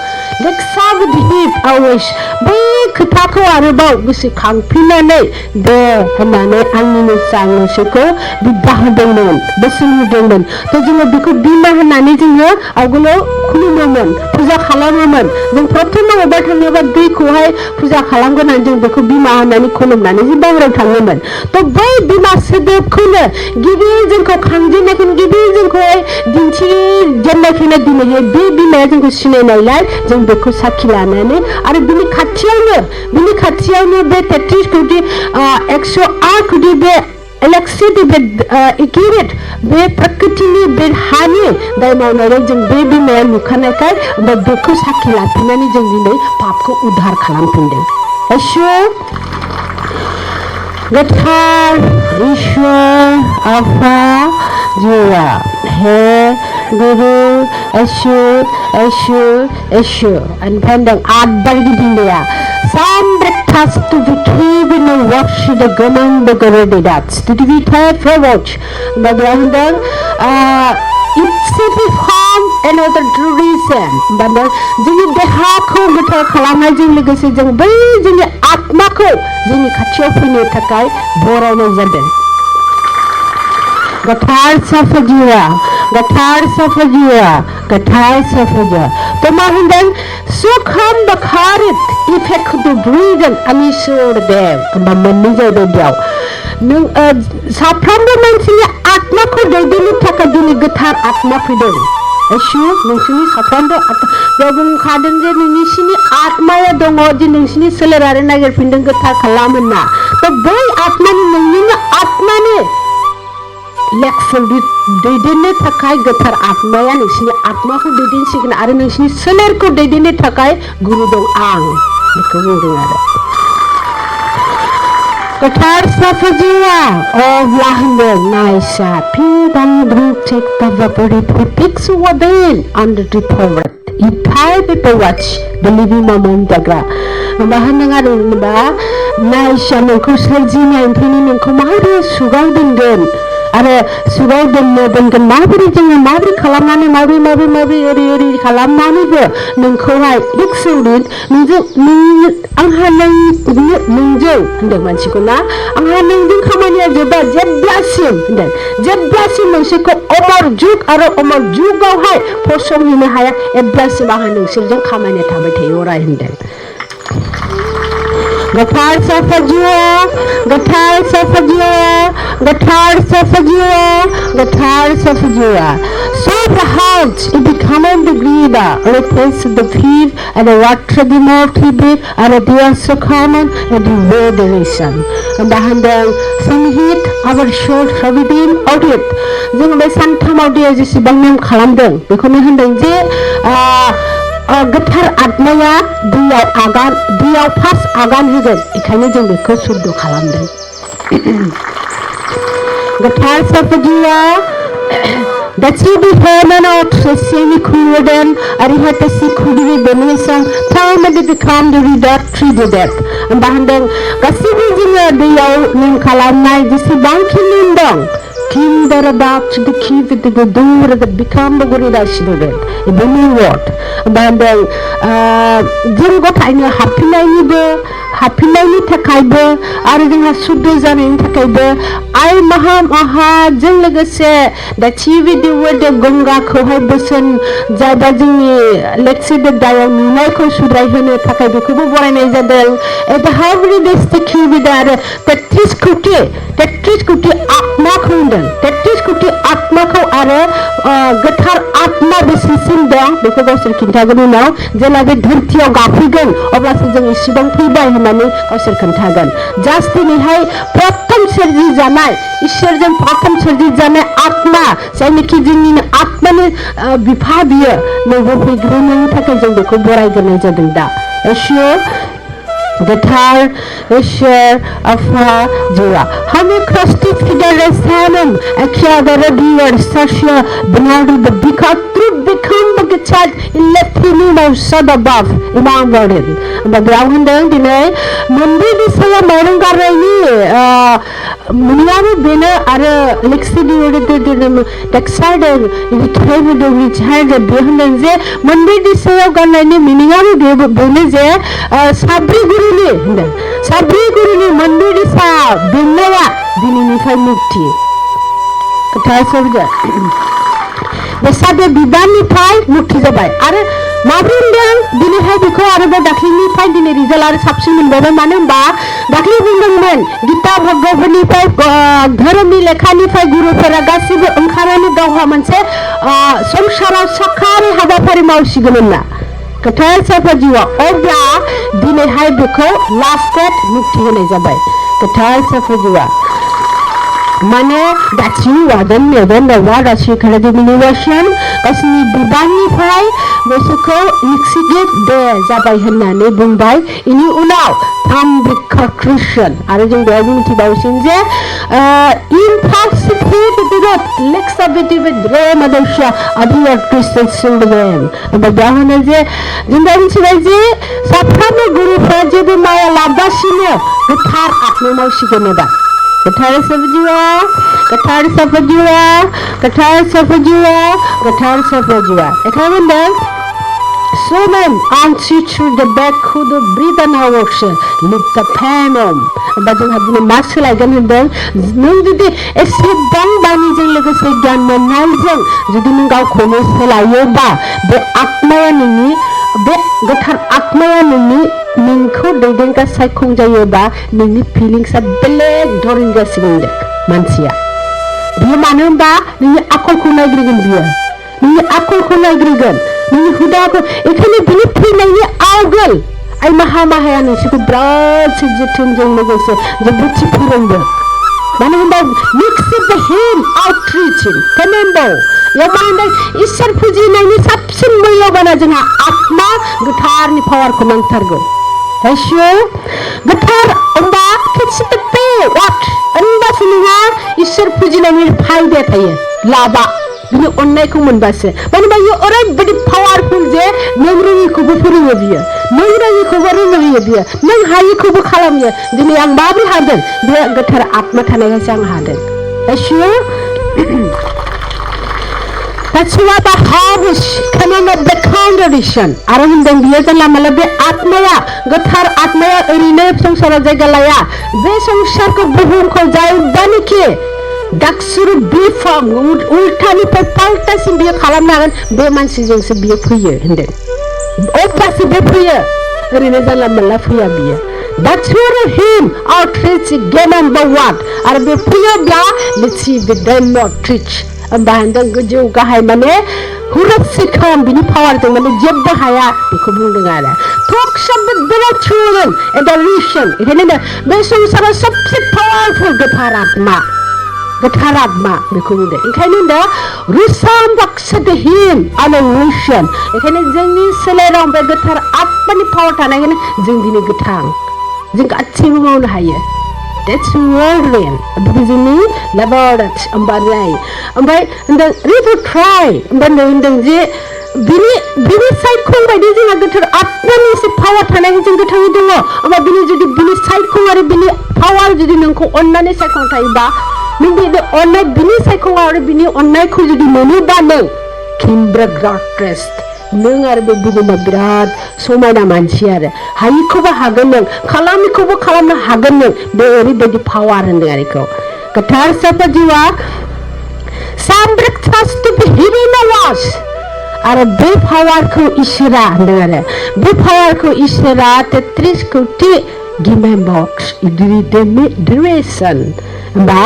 leksa with him awish be khotako arebaw bisi khangpinane de hanane angni sang seko bidahadongmon besunudongmon to jingo beko bima hanane jingo agulo khulumomen puja khalamomon jing prathoma oba thangneba dui khohai puja khalamgona jing beko bima hanane khulumnane ji bangrang thangmon to bai bima sedep khule gibi jingko khangjenakin gibi jingko dinchi jennakhina dine be bima jingko sinenailai jing beko sakhi lanane are bini khathiyawno be 33 kodi 108 kodi be electricity be accurate be prakriti be hani dai maunare jing be bima nukhanakai ba beko sakhi lapinani jing dine papko udhar khalam pinde asho Gathar, Ishwar, Alpha, Jira, He, Guru, Ashu, and Pendang Adbagi India. Samdrup has to be given a watch the Gaman the Gorodats. Did we have a watch? But then, it's a form another reason. But the Dehako with her Kalamazing legacy, the Bay, Atmako, Jimmy Kachopini Takai, Borano Zaden. Gatar Safajira. Tomahindan, so come the Karit, effect to breathe and Amisur there, and the Maniza de Diao. Sapranda Mansini Atmako, they didn't take a dini guitar at Mapidon. Ashu, Nusini Sapranda at Robin Carden, Nishini Atmaya Domoji, Nishini Celerarena, your Pindan guitar Kalamana. The boy Atmani, Nina Atmani. Lexel they didn't takai guitar Atmaya, Nishini Atma who didn't sign Aranishini Celerco, they didn't takai Gurudong Ang. The Guru. Gatar Safajira of Lahander, Naisa, Pindang Group take the vaporate who picks Wadin under the power. You tie the watch, the living moment dagra. Mahananga Naisha Kusajina and Pinin and Komari Sugarden girl. Are Sugarden Noban Mabri Mabri Kalamani Mabri Kalamani Nunkorai Lixudin Anghalang Ninjo and the Manchikuna Anghalang Kamania Jeba Jet Blasim then Jet Blasim and Shiko Omar Juk Aro Omar Jugo High for some in a higher a Blasim Ahan Siljan Kamania Tabate Ora in them. Gathar Safajira. So the heart, it becoming the greeder, replace the fear and the water the more tribe, and the dear so common, and the moderation. And behind them, some heat, our short Havidin audit. Then by some time of the Sibangam Kalandang, becoming Handange, Gathar Atmaya, Dia Pass Agan Higan, Ikanizam because of the Kalandang. Gathar Safajira. That's you be heaven out, semi Kudan, Arihatasi Kudi, Benisang, time and become the reductory to death. And behind them, Gassivizinia, the Yao, Ninkalamai, the Sibanki Lindong. Kim there about to the key with the door that become the Gorilla student. A bunny word. And then, Jingo Tiny Happy Nani Takaibe, Arading has Sudazan in Takaibe, I Maha, Jilagase, that she with the word of Gonga Kohabusan, Zabajini, let's say the Diamiko Sudrahane Takaibuku, and Isabel, at the Harvard is the key with that Triskuti Atmakunda, that Triskuti Atmakunda. आत्माखौ आरो गोथार आत्मा बेसेसिम दं बेखौ गावसोर खिन्थागोन उनाव जेला बे धरथियाव गाफैगोन अब्लासो जों इसिबां फैबाय होननानै गावसोर खोन्थागोन जास्ट दिनैहाय प्रथम सोरजि जानाय इसोरजों प्रथम सोरजि जानाय आत्मा जायनिखि जोंनिनो आत्मानि बिफा बियो नोंबो फैग्रोनायनि थाखाय जों बेखौ बरायग्रोनाय जादों दा ईश्वर गोथार ईश्वर आफा जिवा हमें ख्रिस्टि फिडेरेसानम एखियादारा दिवर सास्य बनाडु द बिखात्रु बिखाम बगचाद इलेक्ट्रिनी मौसद अबाव इमाम बर्डन बग्राव होनदों दिनै मंदिर दिसाया माइरं गारनायनि मुनियाबो बेनो आरो लेक्सिनि ओरैनो टेक्सारदों रिथाइबो रिचार्ड बे होनदों जे मंदिर दिसायाव गारनायनि मिनिङाबो बेनो जे साब्रै गुरुनि होनदों साब्रै गुरुनि मंदिर दिसा बेंनाया दिनैनिफ्राय मुक्ति खोथा सोरगोन बे साबे बिबाननिफ्राय मुक्ति जाबाय आरो माब्रै होनदों दिनैहाय बेखौ आरोबाव दाख्लैनिफ्राय दिनै रिजाल्ट आरो साबसिन मोनबावबाय मानो होनबा दाख्लै बुंदोंमोन गीता भगवतनिफ्राय धोरोमनि लेखानिफ्राय गुरुफोरा गासिबो ओंखारनानै गावहा मोनसे संसाराव साखारि हाबाफारि मावसिगोन होनना खोथाया साफा जिउआ अब्ला दिनैहाय बेखौ लास्टेड मुक्ति होनाय जाबाय खोथाया साफा जिउआ माने दासि वादन मेदन दावा दासि खालामनायनि गावसिनि बिबाननिफ्राय बेसोरखौ निक्सिगेट दे जाबाय होननानै बुंबाय इनि उनाव थाम बिखा ख्रिस्टियान आरो जों बेयाव मिथिबावसिन जे इनफासिफिट बिरत लेक्साबिटिभ द्रेम आदर्शा आदिया ख्रिस्टियान सिंबलेम बेयाव होनो जे जों दा मिथिबाय जे साफ्रोमबो गुरुफ्रा जेबो माया लाबासिनो गोथार आत्मा मावसिगोन एबा गोथार सफजिवा गोथार सफजिवा गोथार सफजिवा गोथार सफजिवा एखाय होनदों Somen answered through the back who the breathe and ocean lift the phenom बा जोंहा दिनै मा सोलायगोन होनदों नों जुदि एसेबां बानिजों लोगोसे गियान मोननायजों जुदि नों गावखौनो सोलायोबा बे आत्माया नोंनि बे गोथार आत्माया नोंखौ दैदेनग्रा सायखं जायोबा नोंनि फिलिंसआ बेलेग धरन जासिगोन मानसिया बियो मानो होनबा नोंनि आखलखौ नायग्रोगोन बियो नोंनि आखलखौ नायग्रोगोन नोंनि हुदाखौ बेखायनो बिनि फैनायनि आवगोल आइ माहाया नोंसोरखौ बिराद जोथोनजों लोगोसे जोबोद फोरोंदों मानो होनबा मिक्स हिम आउटरिचिं टेमेम्बो याव मा होनदों इसोर फुजिनायनि साबसिन मैल'बाना जोंहा आत्मा गोथारनि पावारखौ नांथारगौ ईश्वर गोथार होनबा खेबसे पे वाट होनबासो नोंहा इसोर फुजिनायनि फायदाया थायो लाबा बिनि अननायखौ मोनबासो मानो होनबा बियो ओरैबायदि पावारफुल जे नों रोङिखौबो फोरोङो बियो नों रोङिखौबो रोंहोयो बियो नों हायिखौबो खालामो दिनै आं माबोरै हादों बे गोथार आत्मा थानायखायसो आं हादों ईश्वर That's why the harvest coming of the congregation. आरो होनदों बियो जानला माला बे आत्माया गोथार आत्माया ओरैनो संसाराव जायगा लाया बे संसारखौ बुहुमखौ जायबानोखि दाक्सुरु बिफाम उल्टानिफ्राय पाल्टासिम बियो खालामनो हागोन बे मानसिजोंसो बियो फैयो होनदों अब्लासो बे फैयो ओरैनो जानला माला फैया बियो That's where him outreach again number one आरो बे फैयोब्ला let's see the not reach होनबा होनदों गोजौ गाहाय माने हुरसिखम बिनि पावारजों माने जेबो हाया बेखौ बुंदों आरो talks of the children evolution बेखायनो बे संसाराव सबसे पावारफुल गोथार आत्मा बेखौ बुंदों ओंखायनो होनदों रुसाम बाक्सद हिम अनोशन बेखायनो जोंनि सोलेराव बे गोथार आत्मानि पावार थानायखायनो जों दिनै गोथां जों गासैबो मावनो हायो That's worldly. Begini laborat ambarai. Ambai and river try. Bandang je bini side kong by this in a gutter atman is a power tanang in the Tango. Amba bini side kong or bini power didn't go on many second taiba. Maybe the online bini cycle or bini online could be money bano. Kimbra grotest. नों आरो बे बुहुमा बिराद समायना मानसि आरो हायिखौबो हागोन नों खालामिखौबो खालामनो हागोन नों बे ओरैबायदि पावार होनदों आरो बेखौ गोथार साफा जिउआ सामद्रुप फास्ट हिरिना वास आरो बे पावारखौ इसोरा होनदों आरो बे पावारखौ इसोरा 33 कोटि गिमेम्बक्स रिडेरेसन होमबा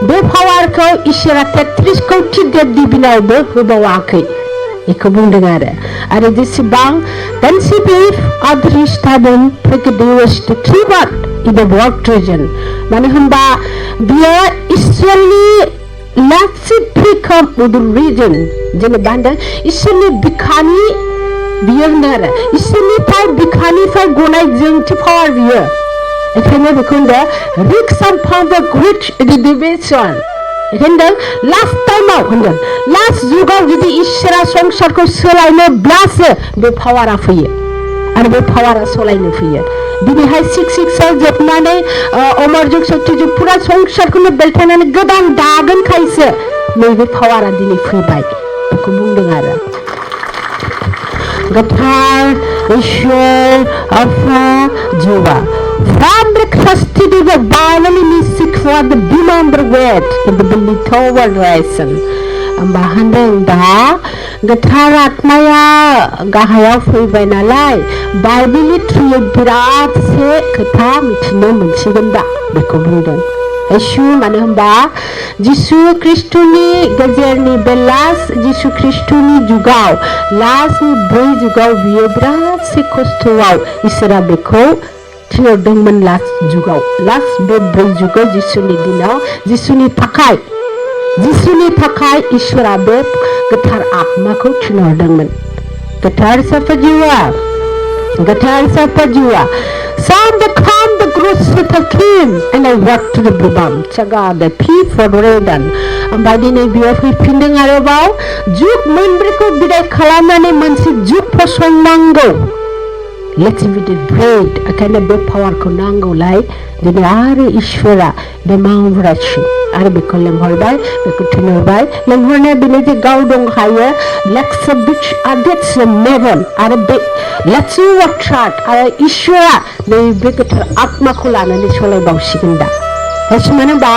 बे पावारखौ इसोरा 33 कौटि देब दिबिनावबो होबावाखै बेखौ बुंदों आरो जेसेबां गासिबो अदृष्टाबन प्रगदेवस ट्रिबार इन द वर्ल्ड ट्रेजन मानो होनबा बियो इसोरनि लासिफ्रिकम उदुर रिजन जेनेबा होनदों इसोरनि बिखानि बियो होनदों आरो इसोरनिफ्राय बिखानिफ्राय गनाय जोंथि पावार बियो बेखायनो बेखौ होनदों रिक्स एन्ड फाउन्ड द ग्रेट रिडेम्पसन होनदों लास्ट टाइमाव होनदों लास्ट जुगाव जुदि इसोरा संसारखौ सोलायनोब्लासो बे पावारा फैयो आरो बे पावारा सोलायनो फैयो दिनैहाय 666 जोबनानै अमर जुग सत्य जुग पुरा संसारखौनो बेलथायनानै गोदान दागोनखायसो नैबे पावारा दिनै फैबाय बेखौ बुंदों आरो गोथार ईश्वर आफा जुवा Fabric custody of violently music for the remember word in the Belitover lesson. Bahandang da gothar atmaya gahayaw फैबाय नालाय बाइबेलनि थ्रुयै बिराद से खोथा मिथिनो मोनसिगोन दा बेखौ बुंदों येशु मानो होनबा जिसु ख्रिस्टनि गेजेरनि बे लास्ट जिसु ख्रिस्टनि जुगाव लास्टनि 4 जुगाव बियो बिराद से खस्थ'आव इसोरा बेखौ थिनहरदोंमोन लास्ट जुगाव लास्ट बे 4 जुगाव जिसुनि दिनाव जिसुनि थाखाय इसोरा बे गोथार आत्माखौ थिनहरदोंमोन गोथार साफाजुवा Some the come the gross with a king and I walk to the Bhutan. Chaga the pea for Redan. Oमफ्राय दिनै बियो फैफिनदों आरोबाव जुग मोनब्रैखौ बिदाय खालामनानै मोनसे जुग फसंनांगौ Let's be the bread. ओंखायनो बे पावारखौ नांगौलाय दिनै आरो इसोरा बे मावरायसिन आरो बेखौ लेंहरबाय बेखौ थिनहरबाय लेंहरनाया बेनो जे गाव दंखायो लेट्स बिच आदेट्स मेभन आरो बे लेट्स वाट्राट आरो इसोरा नैबे गोथार आत्माखौ लानानै सलायबावसिगोन दा मानो होनबा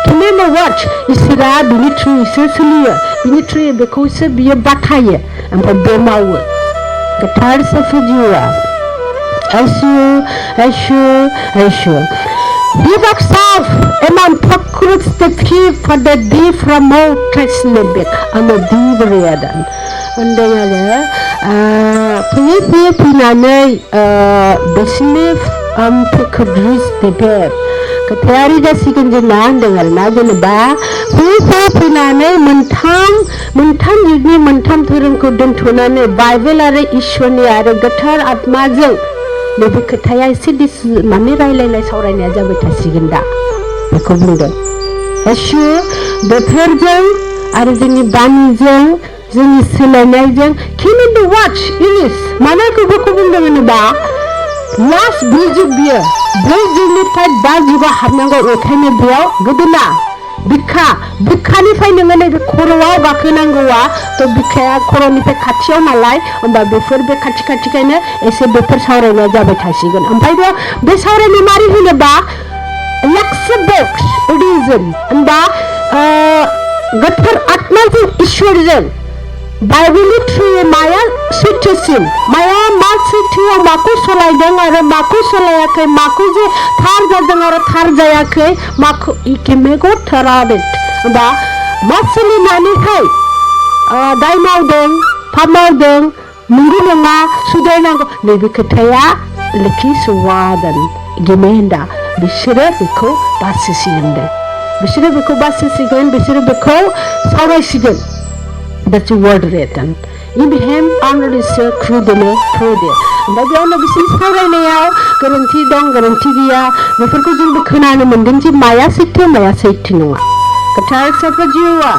केमेन वाच इसोरा बिनि थ्रुयैसो सोलियो बिनि थ्रुयै बेखौसो बियो बाथायो ओमफ्राय बे मावो गोथार साफाजुवा Eshu. He walks off among Pakruts the thief for the deep from all Tresnebek and the deep readan. And they are Pinane Besnif Pekudris the bear. Katari the second land and another bar. Pinane Muntam Yudni Muntam Turum couldn't tunane Bible are Ishwani are Gatar at Mazil. नैबे खोथाया एसे माने रायलायनाय सावरायनाया जाबाय थासिगोन दा बेखौ बुंदों येशु बेफोरजों आरो जोंनि बानिजों जोंनि सोलायनायजों केन इन द वाच इनिस माने बेखौ बुंदों होनोबा लास्ट 4 जुग बियो 4 जुगनिफ्राय 5 जुगाव हाबनांगौ ओंखायनो बेयाव गोदोना बिखानिफ्राय नोङो नैबे खर'आव गाखोनांगौआ थ' बिखाया खर'निफ्राय खाथियाव नालाय होमबा बेफोर बे खाथिखायनो एसे बेफोर सावरायनाया जाबाय थासिगोन ओमफ्राय बे सावरायनाय मारै होनोबा लेक्सबक्स रिजन होनबा गोथार आत्माजों इसोरजों बाइबेलनि थ्रुयै माया सैथोसिन माया मा सैथोआव माखौ सोलायदों आरो माखौ सोलायाखै माखौ जे थार जादों आरो थार जायाखै माखौ इकेमेगो थारादेट होनबा मा सोलिनानैहाय दाय मावदों पाप मावदों नंगौ नङा सुद्रायनांगौ नैबे खोथाया लेखि सुवादन गेमेन्दा बिसोरो बेखौ बासिसिगोन बिसोरो बेखौ सावरायसिगोन That's a word written. Ibrahim honored his through the ओमफ्राय बेयावनो बिसोरनि सावरायनायाव गोरोन्थि दं गोरोन्थि गैया बेफोरखौ जोंबो खोनानो मोनदों जे माया सैथो नङा गोथार साफाजुवा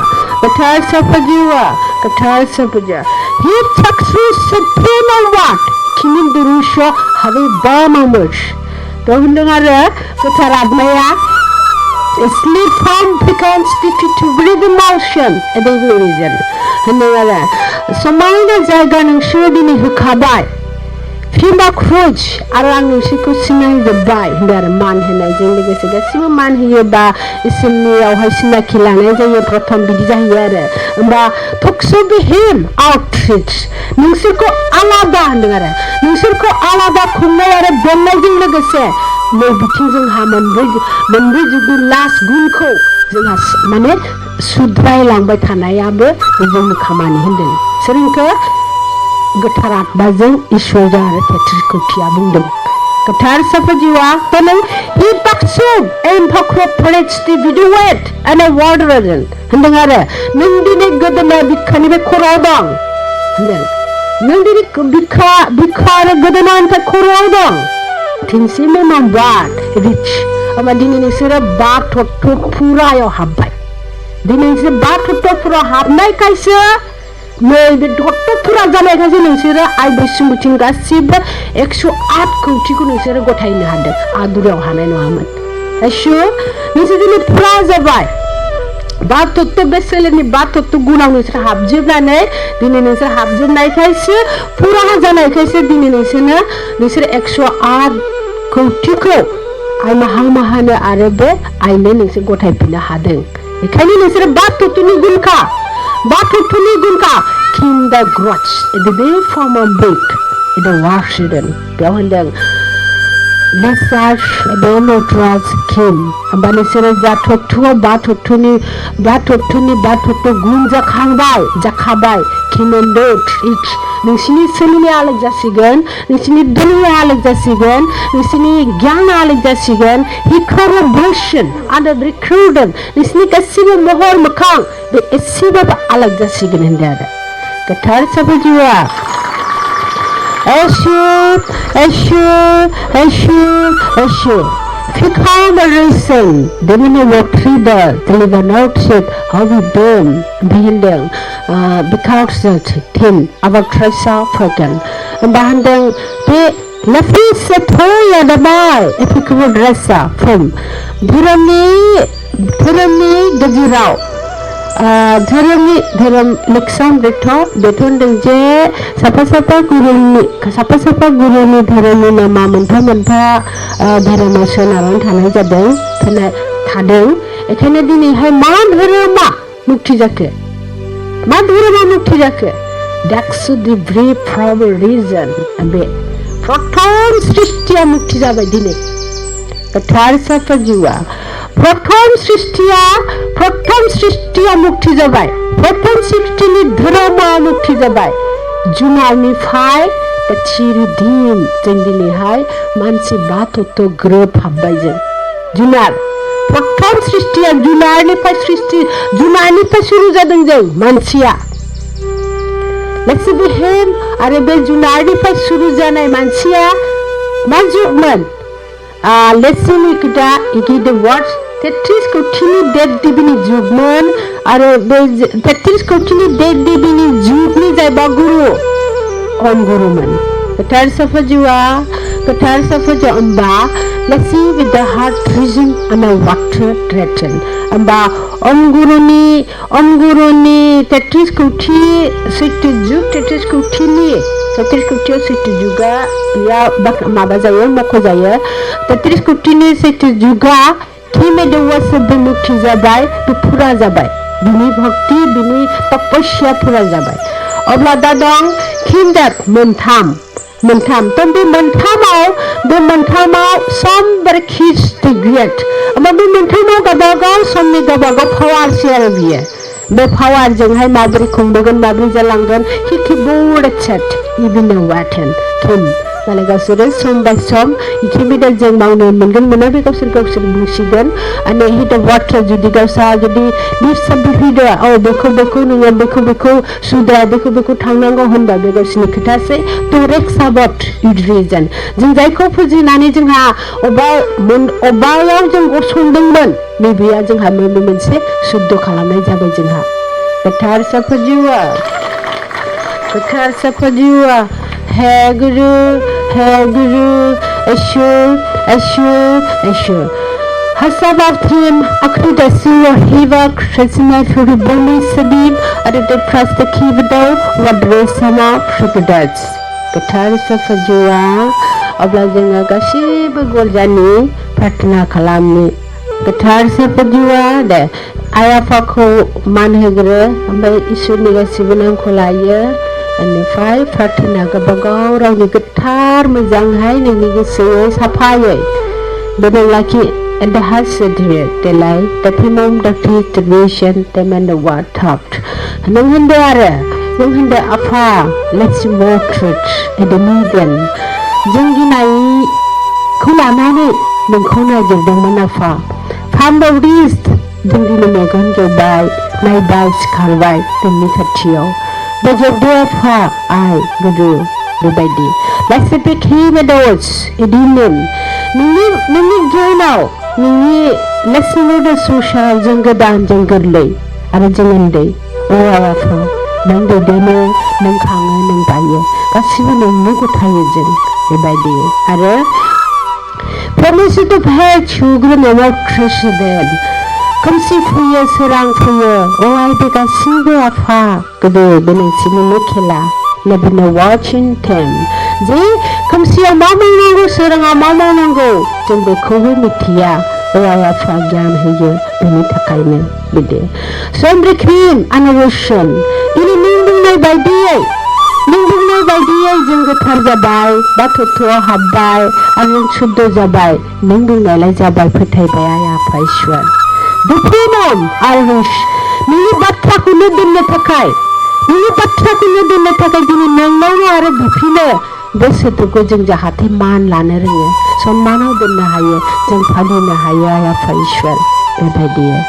He talks through supreme what kimin durusho have bamamush थ' होनदों आरो गोथार आत्माया sleep from becomes to breathe emotion at every reason होनदों आरो समायना जायगा नोंसोर दिनै होखाबाय फिमा क्रुज आरो आं नोंसोरखौ सिनायजोब्बाय होनदों आरो मान होनायजों लोगोसे गासिबो मान होयोबा इसोरनियावहाय सिनाखि लानाय जायो प्रथम बिदि जाहैयो आरो होमबा टक्स बि हिम आउटरिच नोंसोरखौ आलादा होनदों आरो नोंसोरखौ आलादा खुंनाय आरो बेंनायजों लोगोसे नै बिथिं जोंहा मोनब्रै जुगनि लास्ट गुनखौ जोंहा माने सुद्रायलांबाय थानायाबो जोंनि खामानि होनदों सोरखौ गोथार आत्माजों इसोर आरो 33 कौटिया बुंदों गोथार साफाजिवा होनो हि बाक्सुम एम्फाक्रप फरेस्टि बिदुवेट आरो वार्डरजों होनदों आरो नों दिनै गोदोना बिखानिफ्राय खर'आव दं होनदों नों दिनै बिखा आरो गोदोनानिफ्राय खर'आव दं थिंसि मेमां बाद रिच ओमफ्राय दिनै नोंसोरो बाथ'थ' फुरायाव हाबबाय दिनै नोंसोर बाथ'थ'फोराव हाबनायखायसो नै बे दत्त'फोरा जानायखायसो नोंसोरो आइ बैसुमुथिं गासिबो 108 कौटिखौ नोंसोरो गथायनो हादों आदुरायाव हानाय नङामोन एसु नोंसोर दिनै फुरा जाबाय बाथ'थ' बे सोलेरनि बाथ'थ' गुनाव नोंसोर हाबजोबनानै दिनै नोंसोर हाबजोबनायखायसो फुरा जानायखायसो दिनै नोंसोर 108 कौटिखौ आइ माहानो आरो बे आइनो नोंसोर गथायफिननो हादों बेखायनो नोंसोर बाथ'थ'नि गुनखा King the grudge in the day from a book in the Washington बेयाव होनदों Message about no drugs came होमबा नोंसोरो बाथ'थ'नि गुन जाखाबाय खिमेन्दोट इच नोंसिनि सोलिनाया आलेक जासिगोन नोंसिनि दुनिया आलेक जासिगोन नोंसिनि गियाना आलेक जासिगोन हिकरबोशन आरो रिक्रुटन नोंसिनि गासिबो महर मोखां बे एसेबाबो आलेक जासिगोन होनदों आरो गोथार साफाजिवा Ashram. Become a reason. They will walk through the deliver notice how we burn building because of him our treasure forgotten. Bandang the lefty set hoya dabai if you could dress from Dhurami Dajirao. धोरोम लेक्साम बेथन दों जे साफा गुरुनि धोरोमनि नामा मोनफा धोरोमाव सोनारनानै थानाय थादों बेखायनो दिनैहाय मा धोरोमा मुक्ति जाखो That's the very proper reason बे प्रथम सृष्टिया मुक्ति जाबाय दिनै गोथार साफाजिवा प्रथम सृष्टिया मुक्ति जाबाय प्रथम सृष्टिनि धोरोमा मुक्ति जाबाय जुनारनिफ्राय थिरि दिन जों दिनैहाय मानसि बाथ'थ' ग्रोब हाबबाय जों जुनार प्रथम सृष्टिया जुनारनिफ्राय सुरु जादों जों मानसिया लेक्सिबिहेम आरो बे जुनारनिफ्राय सुरु जानाय मानसिया मा जुगमोन लेक्सिमिकदा इगिद वर्ड्स 33 कौटिनि देव देवीनि जुगमोन आरो बे 33 कौटिनि देव देवीनि जुगनि जायबा गुरु ओम गुरुमोन गोथार साफाजिवा होमबा let's see with the heart freezing and a water threaten होमबा ओम गुरुनि 33 कौटि सैत्य जुग 33 कौटियाव सैत्य जुगा या माबा जायो मख' जायो 33 कौटिनि सैत्य जुगा बे मुक्ति जाबाय बे फुरा जाबाय बिनि भक्ति बिनि तपस्या फुरा जाबाय अब्ला दा दं खिन्दात मोनथाम तो बे मोनथामाव समबार खिस ग्रेट ओमफ्राय बे मोनथामाव गावबागाव समनि गावबागाव पावारसै आरो बियो बे पावारजोंहाय माबोरै खुंबोगोन माबोरै जालांगोन हिखि बुरसेट इबिनो वाटेन किम माने गावसोरो सम बाय सम इखिबिदा जों मावनो मोनगोन मोना बे गावसोर बुंसिगोन आरो हिट वाटार जुदि लिरसाबिहिदो बेखौ नोङो बेखौ सुद्रा बेखौ थांनांगौ होनबा बे गावसोरनि खोथासै टरेक साबत रिजन जों जायखौ फुजिनानै जोंहा अबायाव जों गसंदोंमोन नैबेया जोंहा मोनसे शुद्ध खालामनाय जाबाय जोंहा गोथार साफाजिवा हे गुरु Ashram Hasabatim Akudasiwa Hiva Krishna Furiboni Sabim Adade Prasta Kivado Wadresama Shukadats Gatar Safajuwa Abla Jenga Gashiba Goljani Pratna Kalamni Gatar Safajuwa De Ayafako Manhegre Ambai Ishuni Gasibanam Kolaya बेनिफ्राय प्रार्थना गावबागाव रावनि गोथार मोजांहाय नोंनि गोसोआव साफायै Benelaki and the Hasidri, the lie, the Pimum, the teeth, the vision, the man the word talked. Nungandara, Nunganda Afa, let's walk church, and the median. Jungina Kulanani, Nunkona, the Manafa. Found the wrist, Jungina Megan go by, my bites carvite, the Mikatio. But your dear fa, I, Guru, the body. Let's pick him a dose, a demon. Nini journal, Nini, let's know the social Jungadan Jungle, Arjangande, Orafa, Nanga Demo, Nankanga, Nampaya, Kasivan and Nukotayajan, the body. Ara promise to pay children about treasure then. Come see for you, surround for you. Oh, I take a single of her. Good day, Benesimikila. Nebina watching them. They come see a mamma nango, surround a mamma nango. Then they call me Tia. Oh, I have a gun here. Benita Kaine. Bide. So I'm the queen and a Russian. In a Ninding by day. Ninding by day, Junga Tarzabai, Batutua Habai, and Chudozabai. Ninding Elizabai Putay by Aya Paishwar. The Pimum, Irish, Mini Bataku in the Takai, Mini Bataku in the Takai, Nano are the Pina, this is the Gojing Jahati man Lanering, some man of the Nahaya, Jampadina Haya Faishwell, a idea.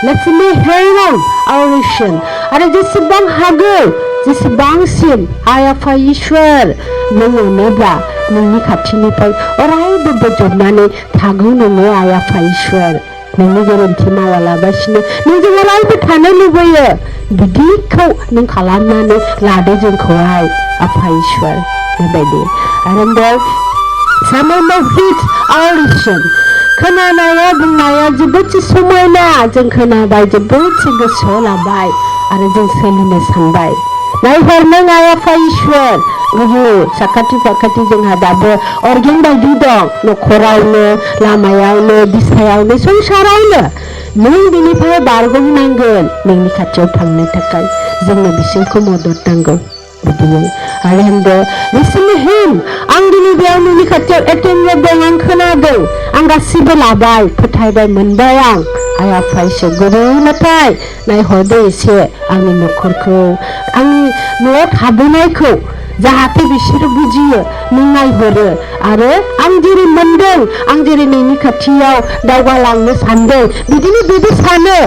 Let's me hear Irishan, and this is Bang Hago, this is Bang Sim, Aya Faishwell, no Neba, Nini Katinipai, or I the Bojomani, Taguna, Aya Faishwell. Nini guarantee wala bashne nini wala bithane lubaye bidi ko ning khalamna ne lade jeng khwai apaishwar nebedi arandar samay mahit audition khana naya bunaya jibut sumayna jeng khana bai jibut sing sola bai are jeng seline sanbai nai horna ngaya apaishwar Uhu, sakati fakati jeng hadabo orgeng bai didong no korau no lamayau no disayau no songsarau no nung binipai bargong nanggon nungni kacau thangna takai jengno bisingko modot nanggo bidiyo arendo listen to him ang dini biau nungni kacau etennya dengan khenadong ang gasibo labai pethai bai monbai ang aya faise guru natai nai hode se angni nokhorko angni nuat habunaiko जाहाथे बिसोर बुजियो नोंनाय हरो आरो आं जेरै मोनदों आं जेरै नोंनि खाथियाव दावगालांनो सानदों बिदिनो बिदि सानो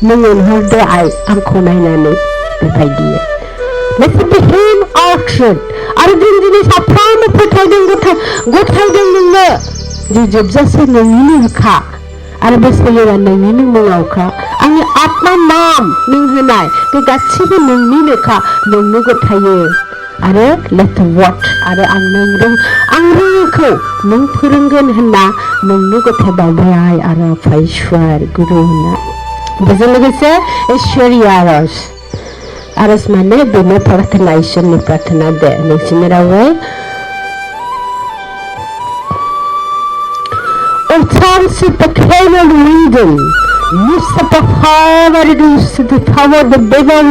नों अनहरदो आइ आंखौ नायनानै बेबायदि Let's be him auction आरो जों दिनै साफ्रोमबो फोथायदों गथायदों नोंनो जे जोबजासे नोंनिनो होखा आरो बे सोलोआ नोंनिनो मुङावखा आंनि आत्मा नाम नों होनाय बे गासिबो नोंनिनोखा नोंनो गथायो आरो let what आरो आं रोङैखौ नों फोरोंगोन होनना नोंनो गथायबावबाय आरो फायसवार गुरु होनना बेजों लोगोसे ईश्वरीय आरज माने बेनो प्रार्थना ईश्वरनि प्रार्थना दे नोंसिनि रावै O thanks to the Canaan region, lift up a fire reduced to the power of the Bevan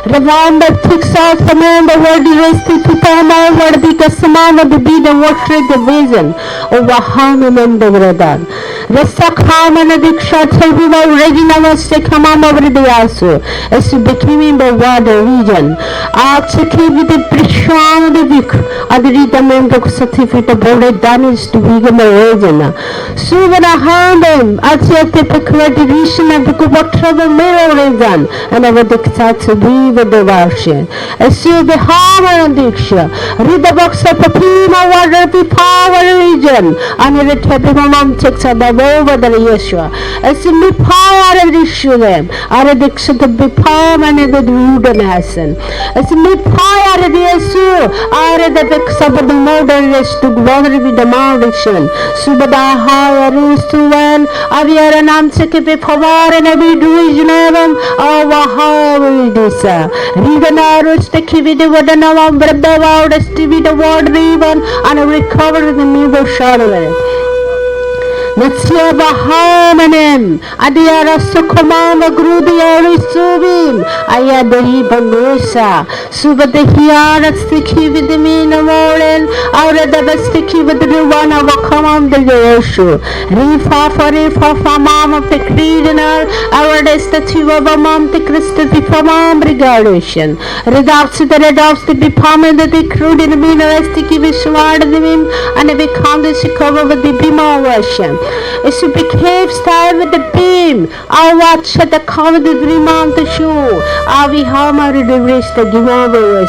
Ravanda takes out the man the word erased to Tama, where the Saman of the bead and water the vision over Haman and the Radan. Rasak Haman and the Diksha Tabula Regina was the command over the Asu as to became in the water region. After with the Prishan of the Vik, and the Ritaman of certificate of Bolet damage to Vigam region. So when I hand him, I said the peculiarization of the Kubotra the mirror region, and over the Ksatsu with the version. As you the hammer and diksha, read the box of Papina water the power region, and the Tepimam takes above over the Yeshua. As you be power and diksha them, are a diksha to be power and the Rudan Hassan. As you be power and the Yesu, are the bix of the modern rest to bother with the maldiction. Subada higher is to one, Avia and Amseke power and every division of them, our how this. Riganarus the Kividi Vadana Brabava, the Stevie the Ward Riven, and recovered the Nivo Shadow. Natsiaba hamanem, adiara sukomama grudiari subim, ayadari banusa, subadahiara sticky with the mina moren, aura the sticky with the one of a common the Yoshu, Rifa mom of the creediner, our statue of a mom the Christi for mom regardation, redouts the redouts the bipama that they crude in the mina sticky with sword the mim, and we come the cover with the bima version. As you became style with the beam, I watch at the cover the dream on the shoe. I we hammer the wrist the Gimava.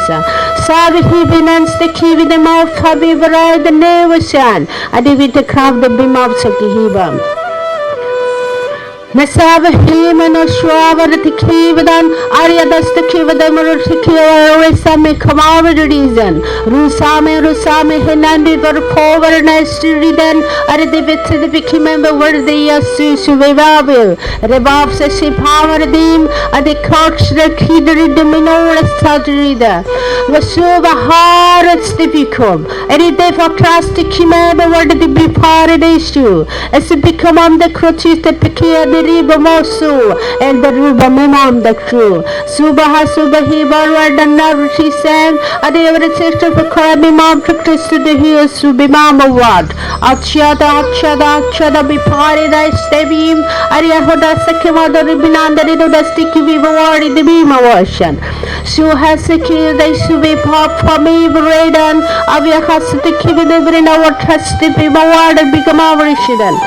Sabi he binance the key with the mouth, Fabi varied the Nevasan, and if it the craft the beam of Sakihibam. Nasava him and a shraver the Kivadan, Aria does the Kivadan or Sikira, Same come over the reason. Rusame, Henandi were poor and nice to read then, are the bits of the Vicky member were the Yasu Suvabil, Rebobs a ship power them, and the couch the kidder in the minor surgery there. Vasuva hard at Stipicum, and it therefore trust the Kimember were the be paradise too, as it become on the crutches that Pikia. Riba Mosu and the Ruba Mamam the crew. Subaha Subahiba and Narushi sang, and they were a sister for Karabi Mam to Christ to the hills Subimama Wad. Achada be paradise Stebim, Ariahoda Sakima the Ribinan the Rido the Sticky Viva Ward in the Bima version. Su has secured the Subi pop for me, Braden, Avia has the Kibi the Brina what has the Bima Ward and become our resident.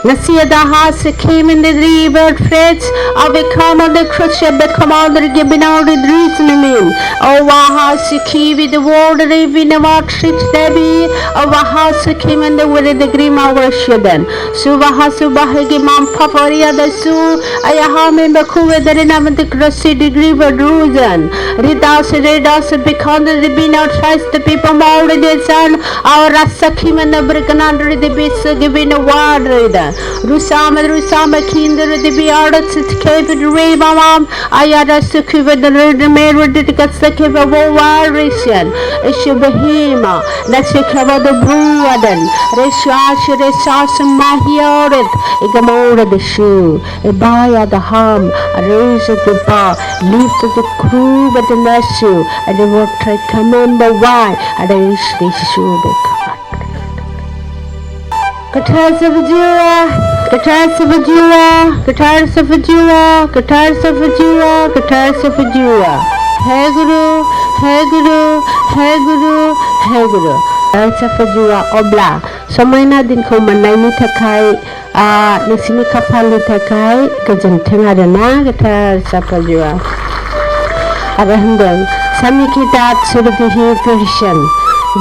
Nasia the house came in the river frets, I become on the crusher, become on the giving out the reasoning. Oh, house key with the water, living about treat Debbie, oh, house came in the way the green hour shedden. Subahasubahagi Mam Paparia the Su, I ham in the Kuva the Renam the Crusty degree of Ruzen. Redas become the Ribin outside the people more the sun, our Rasakim and the Bricken under the bits giving a water. Rusama Kinder the Biards cave with Ravamam, Ayada Sukiva the Redemare dedicates the cave of Ovaration, Ishubahima, let's cover the Bruaden, Reshash Mahioret, Igamora the shoe, Ebaya the ham, a raise of the bar, lift of the crew with the nessu, and the water come on the wine, and I wish the shoe be covered. Guitars of Jura, guitars of Jura, guitars of Jura, guitars of Jura, guitars of Jura. Hey Guru, hey Guru, hey Guru, hey Guru. Guitars of Jura, Obla. Somayna din ko manay takai, nasimi kapali takai, gajanting adana, guitars of Jura. Arahundang, sami kitat surdihi version.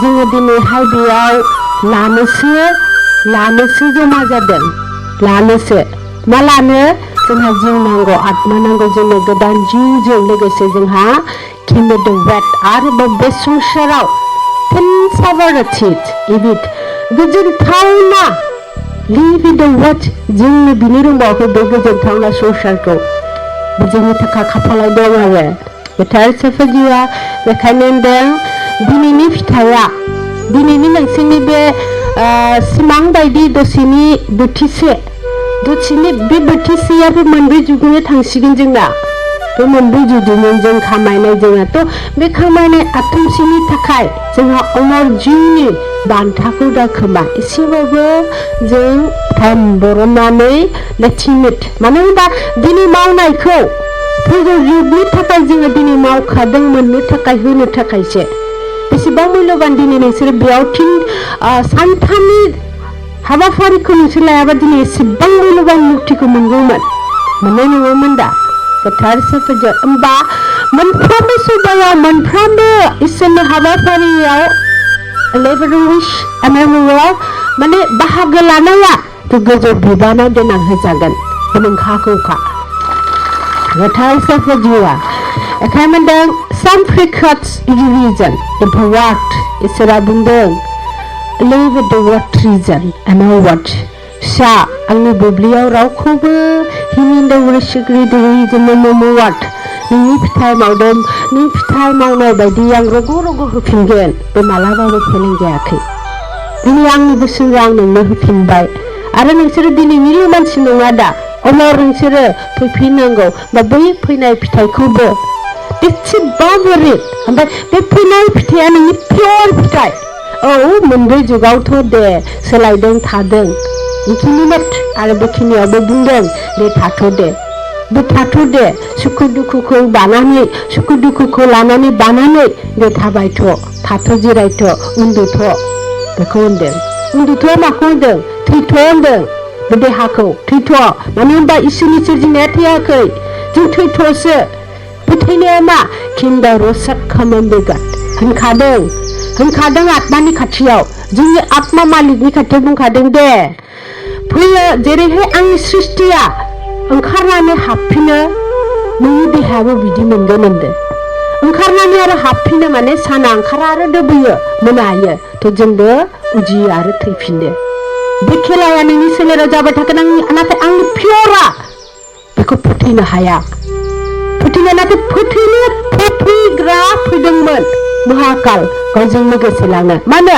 Zingadini haibiyao, लानोसो जमा जादों लानोसो मा लानो जोंहा जिउ नांगौ आत्मा नांगौ जोंनो गोदान जिउजों लोगोसे जोंहा किमे द वेट आरोबाव बे संसाराव फिनसाबारथित इबिट गोजोनथावना लिभ द वेट जोंनो बिनि रोंबावखौ बे गोजोनथावना संसारखौ जोंनि थाखाय खाफालाव दं आरो गोथार साफाजिया बेखायनो होनदों दिनैनि फिथाइया दिनैनि नोंसोरनि बे सिमां बायदि दसेनि बोथिसे बे बोथिसेयाबो मोनब्रै जुगैनो थांसिगोन जोंना बे मोनब्रै जुगैनो जों खामायनाय जोंहाथ' बे खामायनाय आथमसेनि थाखाय जोंहा अमर जिउनि बान्थाखौ दाखोमा एसेबाबो जों टाइम बरननानै लेथिमिट मानो होनबा दिनै मावनायखौ फैगौ जुगनि थाखाय जोङो दिनै मावखादों मोननो थाखाय होनो थाखायसो बेसेबां मुल्यबान दिनै नोंसोर बेयाव सानथामनि हाबाफारिखौ नोंसोर लायाबा दिनै एसेबां मुल्यबान मुक्तिखौ मोनगौमोन मोननाय नङामोन दा गोथार साफाजों होमबा मोनफ्रोमबो सुबुङा मोनफ्रोमबो इसोरनि हाबाफारियाव लेबरिश एमेमोराव माने बाहागो लानाया गोजौ बिबानाव देनां होजागोन नोंखाखौखा गोथार साफाजिवा एखायनो मोनदों some precuts reason the what isra bundeng live the what reason and what sha angni bubliyaw raukhobo himinda urishigri the reason no what ni fitai maudom ni fitai maunay baidi yang rogo hofingen be malabaबो फेलें जायाखै दिनै आंनि बोसोनखौ आं नोंनो होफिनबाय आरो नोंसोरो दिनैनिल' मानसि नङा दा उनाव नोंसोरो फैफिननांगौ बा बै फैनाय फिथाइखौबो बेसेबा गोरिब ओमफ्राय बे फैनाय फिथाइया नोंनि पियर फिथाइ औ मोनब्रै जुगावथ' दे सोलायदों थादों बेखिनिमेट आरो बेखिनियावबो बुंदों दे थाथ' दे बे थाथ' दे सुखु दुखुखौ बानानै सुखु दुखुखौ लानानै बानानै दे थाबायथ' थाथ' जिरायथ' उन्दुथ' बेखौ होनदों उन्दुथ' माखौ होनदों थैथ' होनदों बे देहाखौ थैथ' मानो होनबा इसोरनि सोरजिनाया थैयाखै जों थैथ'सो बे थैनाया मा किन्दा रसाद खामानिगोन होनखादों आत्मानि खाथियाव जोंनि आत्मा मालिकनि खाथियाव बुंखादों दे फैयो जेरैहाय आंनि सृष्टिया ओंखारनानै हाबफिनो नोंनि देहायाबो बिदि मोनगोन होनदों ओंखारनानै आरो हाबफिनो माने साना ओंखारा आरो दोबैयो मोनायो थ' जोंबो उजियो आरो थैफिनो बे खेलाया नोंनि सोलेराव जाबाय थागोन नाथाय आंनि पियरा बेखौ फोथैनो हाया फोथैनो नाथाय फोथैग्रा फैदोंमोन महाकाल गावजों लोगोसे लानो मानो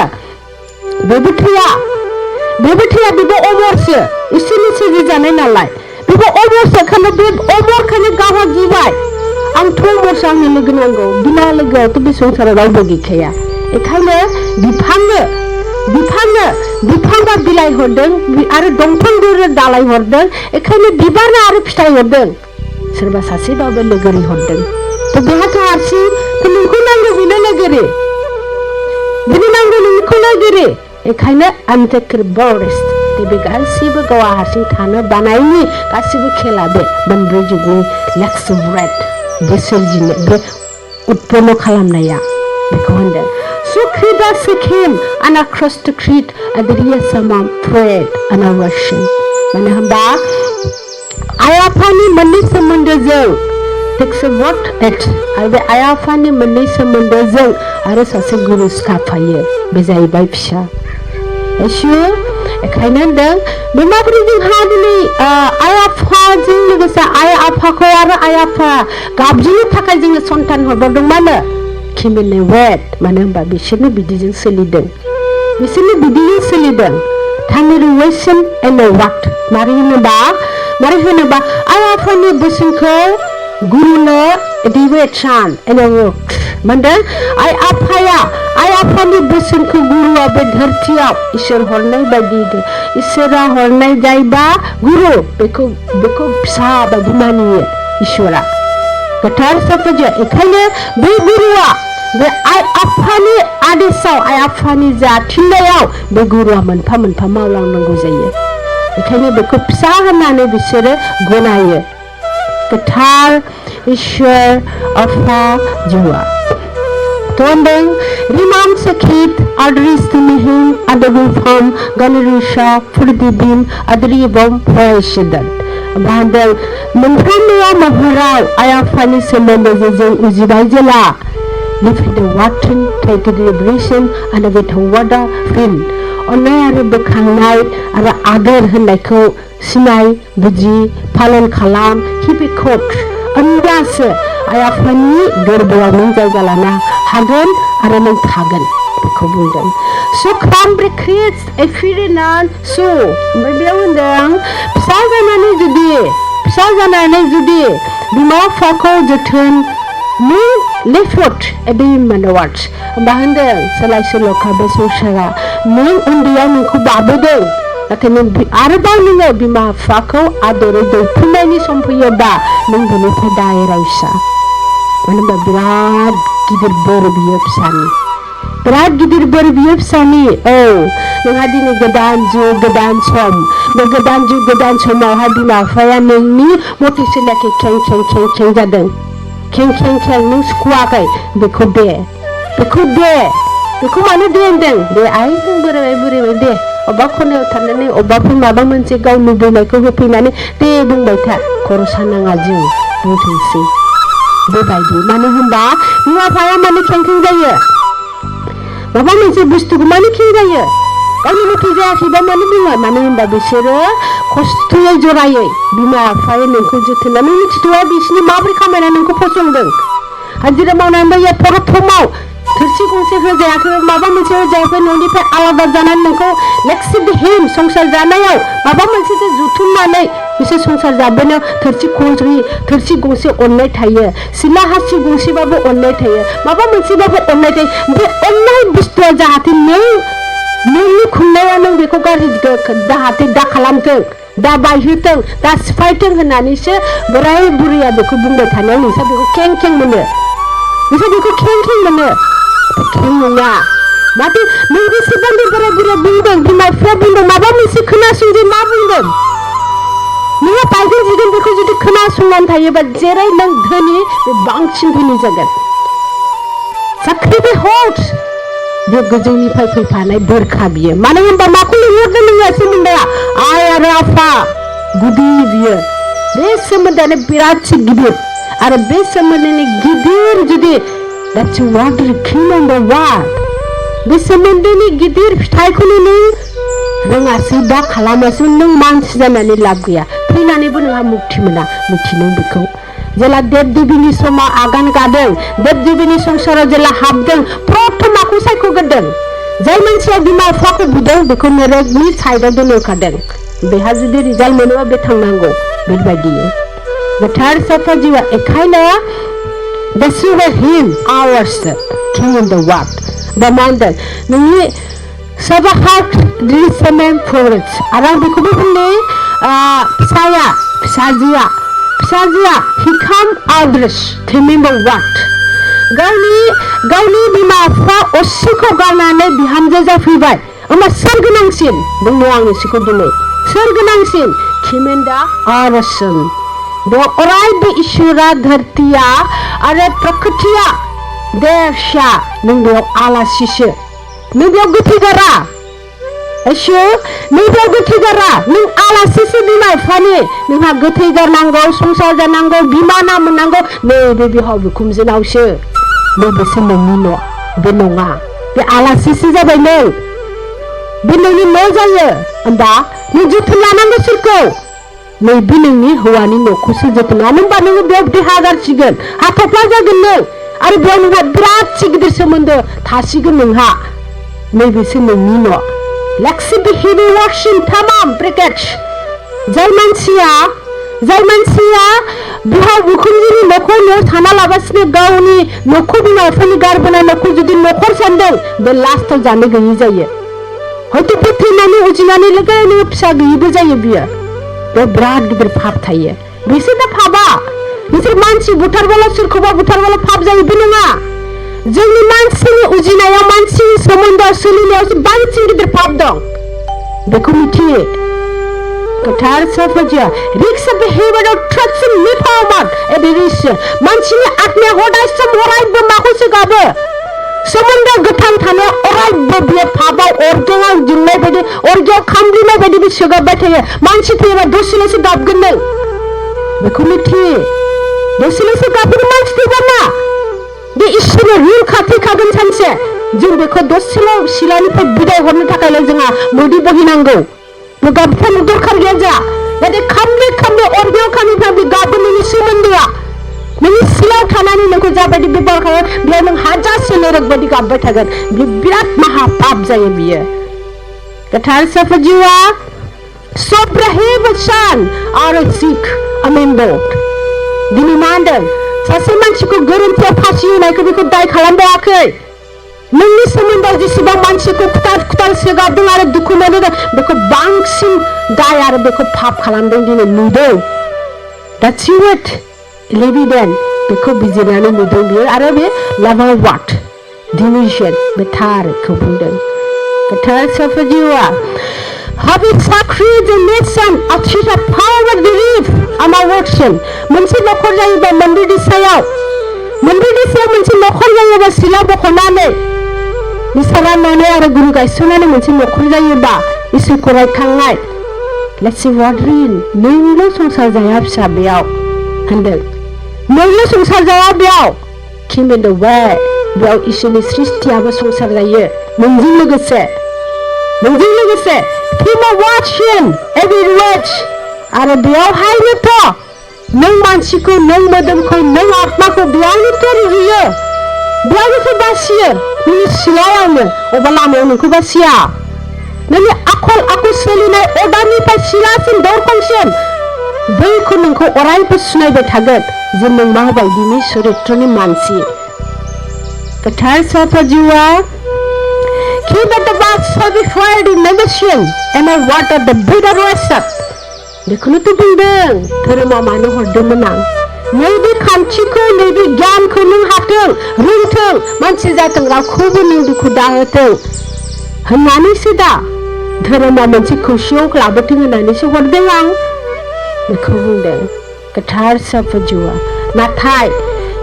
बेबो थैया बेबो अमरसो इसोरनि सोरजिजानाय नालाय बेबो अमरसो खालि बे अमरखायनो गावहा गिबाय आंथ' अमरसो आंनो लोगो नांगौ बिना लोगोआवथ' बे संसाराव रावबो गैखाया बेखायनो बिफांबा बिलाइ हरदों आरो दंफांबो दालाय हरदों बेखायनो बिबार आरो फिथाइ हरदों सोरबा सासेबाबो लोगोरि हरदों थ' बेहाथ' हारसिं नोंखौ नांगौ बेनो लोगोरि बिनो नांगौ नोंखौ लोगोरि बेखायनो आनटेकेबल्स बे गासैबो गावहा हारसिं थानो बानायनि गासैबो खेला बे मोनब्रै जुगनि लेक्सब्रेड बे सोरजिनो बे उत्पन्न खालामनाया बेखौ होनदों So Kridas came and across the creed at the Samam prayed and a Russian. मानो होनबा आइ आफानि मोननै सोमोन्दोजों takes a word at आरो बे आइ आफानि मोननै सोमोन्दोजों आरो सासे गुरु सिखाफायो बे जाहैबाय फिसा इसु बेखायनो होनदों बे माबोरै जोंहा दिनै आइ आफाजों लोगोसे आइ आफाखौ आरो आइ आफा गाबज्रिनो थाखाय जोङो सन्तान हरबावदों मानो खिमिलनि वेट मानो होनबा बिसोरनो बिदिजों सोलिदों थामिरुवेसन एन्ड वाट मारै होनोबा आइ आफानि बोसोनखौ गुरुनो दिवेटसान एन्ड वर्क मोनदों आइ आफानि बोसोनखौ गुरुआ बे धरथियाव इसोर हरनाय बायदि इसोरा हरनाय जायबा गुरु बेखौ फिसा बायदि मानियो इसोरा गोथार साफोजों बेखायनो बे गुरुआ बे आइ आफानि आदेशाव आइ आफानि जाथिनायाव बे गुरुआ मोनफा मोनफा मावलांनांगौ जायो बेखायनो बेखौ फिसा होननानै बिसोरो गनायो गोथार इसोर आफा जिउआ Tondeng Rimam Sakit Adristimihin Adabufam Galerisha Furdibim Adribom Presiden Bandel Menhamia Maharaw Ayafani Semendezing Uzibaizela Live the Watan Take the Liberation and a bit of water fin Onayar Bukanai Ara Adar Henako Sinai Buji Palan Kalam Hibikot Andase Ayafani Gerbuamin Zagalana Hagan आरो नों थागोन बेखौ बुंदों So Krambre creates a firinan so ओमफ्राय बेयाव होनदों फिसा जानानै जुदि बिमा बिफाखौ जोथोन नों लेफ्ट एबे मानवार्स होनबा होनदों सोलाय सोल'खा बे संसारा नों उन्दैयाव नोंखौ बाबोदों नाथाय नों आरोबाव नोङो बिमा बिफाखौ आदरै दैफिननायनि सम फैयोबा नों बेनिफ्राय दायरायसा मानो होनबा बिराद गिदिर बोर बियो फिसानि औ नोंहा दिनै गोदान जुग गोदान सम बे गोदान जुग गोदान समावहाय बिमा बिफाया नोंनि मथे सोलियाखै खें जादों खें नों सुखुवाखै बेखौ मानो दे होनदों दे आइ नों बोरायबाय दे अबेबा खनायाव थानानै अबेबाफोर माबा मोनसे गाव लुबैनायखौ होफैनानै दे बुंबाय था खर' सानाङा जों बुंथोंसै बेबायदि मानो होनबा बिमा बिफाया मानो खें जायो माबा मोनसे बुस्थुखौ मानो खें जायो गावनि मथे जायाखैबा मानो बुङो मानो होनबा बिसोरो खस्थ'यै जरायै बिमा बिफाया नोंखौ जोथोन लानो मिथिथ'आ बिसोरनि माबोरै खामायना नोंखौ फसंदों हाजिरा मावनानै फरथमाव थोरसि गंसे होजायाखै माबा मोनसे होजायाखै न'निफ्राय आलादा जानानै नोंखौ लेक्सिबहिम संसार जानायाव माबा मोनसे जुथुमनानै बिसोर संसार जाबोनायाव थोरसि गंसे अननाय थायो सिला हासि गंसेबाबो अननाय थायो माबा मोनसेबाबो अननाय थायो बे अननाय बुस्थुआ जाहाथे नोंनि खुंनाया नों बेखौ गाज्रि जाहाथे दा खालामथों दा बायहोथों दा सिफायथों होननानैसो बोराय बुरैया बेखौ बुंबाय थानायाव नोंसा बेखौ खें खें मोनो नोंसा बेखौ खें खें मोनो खें नङा माथो नों बेसेबां बोराय बुरैया बुंदों बिमा बिफाया बुंदों माबा मोनसे खोनासंदों मा बुंदों नोङो बायगोन जिगोन बेखौ जुदि खोनासंनानै थायोबा जेरै नों धोनि बे बांसिन धोनि जागोन साख्रि बे हट बे गोजौनिफ्राय फैफानाय बोरखा बियो मानो होनबा माखौ लिंहरदों नोङो सोमोन्दोआ आइ आरो आफा गुदि बियो बे सोमोन्दोआनो बिराद गिदिर आरो बे सोमोन्दोनि गिदिर जुदि that's what the kingdom of God बे सोमोन्दोनि गिदिर फिथाइखौनो नों रोङासै दा खालामासै नों मानसि जानानै लाब गैया थैनानैबो नोंहा मुक्ति मोना मिथिनो बेखौ जेला देब देबिनि समाव आगान गादों देब देबिनि संसाराव जेला हाबदों प्रथम माखौ सायख'ग्रोदों जाय मानसिया बिमा बिफाखौ बुदों बेखौ नरकनि साइडआव दोनहरखादों बेहा जुदि रिजाल्ट मोनोबा बे थांनांगौ बेबायदि गोथार साफा जिउआ एखायनो him ours king in the world बमानदों नोंनि सोरबा हार्ट रिसेमेन्ट फरेस्ट आरो आं बेखौबो बुंदों फिसाजोआ he come others remember what गावनि बिमा बिफा असेखौ गारनानै बिहामजो जाफैबाय होमबा सोर गोनांसिन बुंनो आं एसेखौ दिनै सोर गोनांसिन खिमेन्दा आरसन बेयाव अरायबो इसोरा धरतिया आरो प्रकृतिया देरसा नों बेयाव आलासिसो नों बेयाव गोथै गारा नों बेयाव गोथै गारा नों आलासिसो बिमा बिफानि नोंहा गोथै गारनांगौ संसार जानांगौ बिमाना मोननांगौ नैबे बिहाव बिखुनजोनावसो नैबेसो नोंनि न' बे नङा बे आलासिसो जाबाय नों बे नोंनि न' जायो होमबा नों जोथोन लानांगौ सोरखौ नैबे नोंनि हौवानि न'खौसो जोथोन लानो होमबा नोङो बेयाव देहा गारसिगोन हाथफ्ला जागोन नों आरो बेयाव नोंहा बिराद गिदिर सोमोन्दो थासिगोन नोंहा नैबेसो नोंनि न' लेक्सिबहिम वार्शिप थामाम ब्रेकेट जाय मानसिया बिहाव बिखुनजोनि न'खौ न'आव थाना लाबासिनो गावनि न'खौ बिमा बिफानि गारबोनाय न'खौ जुदि न'खर सानदों बे लास्टआव जानो गैयि जायो हयथ' बे थैनानै उजिनानै लोगो फिसा गैयिबो जायो बियो बेयाव बिराद गिदिर फाब थायो बिसोर दा फाबा बिसोर मानसि बुथारबाल' सोरखौबा बुथारबाल' फाब जायो बे नङा जोंनि मानसिनि उजिनायाव मानसिनि सोमोन्दोआव सोलिनायावसो बांसिन गिदिर फाब दं बेखौ मिथियो गोथार साफाजिया रिक्सा बेहेवियार ट्रास्ट मिफावमान एबे रिक्स मानसिनि आत्माया हदाय सम अरायबो माखौसो गाबो सोमोन्दो गोथां थानायाव अरायबो बे फाबाव अरगेङाव जोंनाय बायदि अरगेयाव खामग्लिनाय बायदि बे सोगाबबाय थायो मानसि थैयोबा दसेल'सो गाबगोन नों बेखौ मिथियो दसेल'सो गाबगोन मानसि थैबा मा बे इसोरनि रुल खाथिखागोन सानसे जों बेखौ दसेल' सिलानिफ्राय बिदाय हरनो थाखायल' जोंहा मोदै बोहैनांगौ बे गाबफोरनि दरखार गैया जा नाथाय खामले अरगेयाव खामनिफ्राय बे गाबगोन नोंनि सोमोन्दोआ नोंनि सिलायाव थानानै नोंखौ जाबायदि बेबहार खालामो बेयाव नों हाजारसे नरक बायदि गाबबाय थागोन बे बिराद महापाप जायो बियो गोथार साफा जिउआ सब्राहेबसान आरो सिख आमेनबोट दिनै मा होनदों सासे मानसिखौ गोरोन्थियाव फासि होनायखौ बेखौ दाय खालामबायाखै नोंनि सोमोन्दोआव जेसेबां मानसिखौ खुथार सोगाबदों आरो दुखु मोनदों बेखौ बांसिन दाय आरो बेखौ पाप खालामदों दिनै नुदों that's it लिभिडेन बेखौ बिजिरनानै नुदों बियो आरो बे लाभार वाट डिमिशन बे थारखौ बुंदों गोथार साफा जिउआ Having sacrificed the nation of such a power belief our worship मोनसे न'खर जायोबा मन्दिर दिसायाव मोनसे न'खर जायोबा सिला बख'नानै निसारानानै आरो गुरु गायसननानै मोनसे न'खर जायोबा इसोरखौ रायखांनाय let's see what real नोंल' संसार जाया फिसा बेयाव होनदों नोंल' संसार जाया बेयाव Kim in the way बेयाव इसोरनि सृष्टियाबो संसार जायो नोंजों लोगोसे Kim watch him every watch आरो बेयावहायनोथ' नों मानसिखौ नों मोदोमखौ नों आत्माखौ बेयावनोथ' रुजुयो बेयावनो बासियो नोंनि सिलायावनो अबा लामायाव नोंखौ बासिया नोंनि आखल आखु सोलिनाय अदानिफ्राय सिलासिम दरखंसिम बैखौ नोंखौ अरायबो सुनायबाय थागोन जे नों माबायदिनि चरित्रनि मानसि गोथार साफा जिउआ Keep at the box of the fire in negation and I water the bitter worship. बेखौनो तो बुंदों धोरोमा मानो हरदोंमोन आं नैबे खान्थिखौ नैबे गियानखौ नों हाथों रोंथों मानसि जाथों रावखौबो नों दुखु दाहोथों होननानैसो दा धोरोमा मोनसे खौसेयाव लाबोथों होननानैसो हरदों आं बेखौ बुंदों गोथार साफा जिउआ नाथाय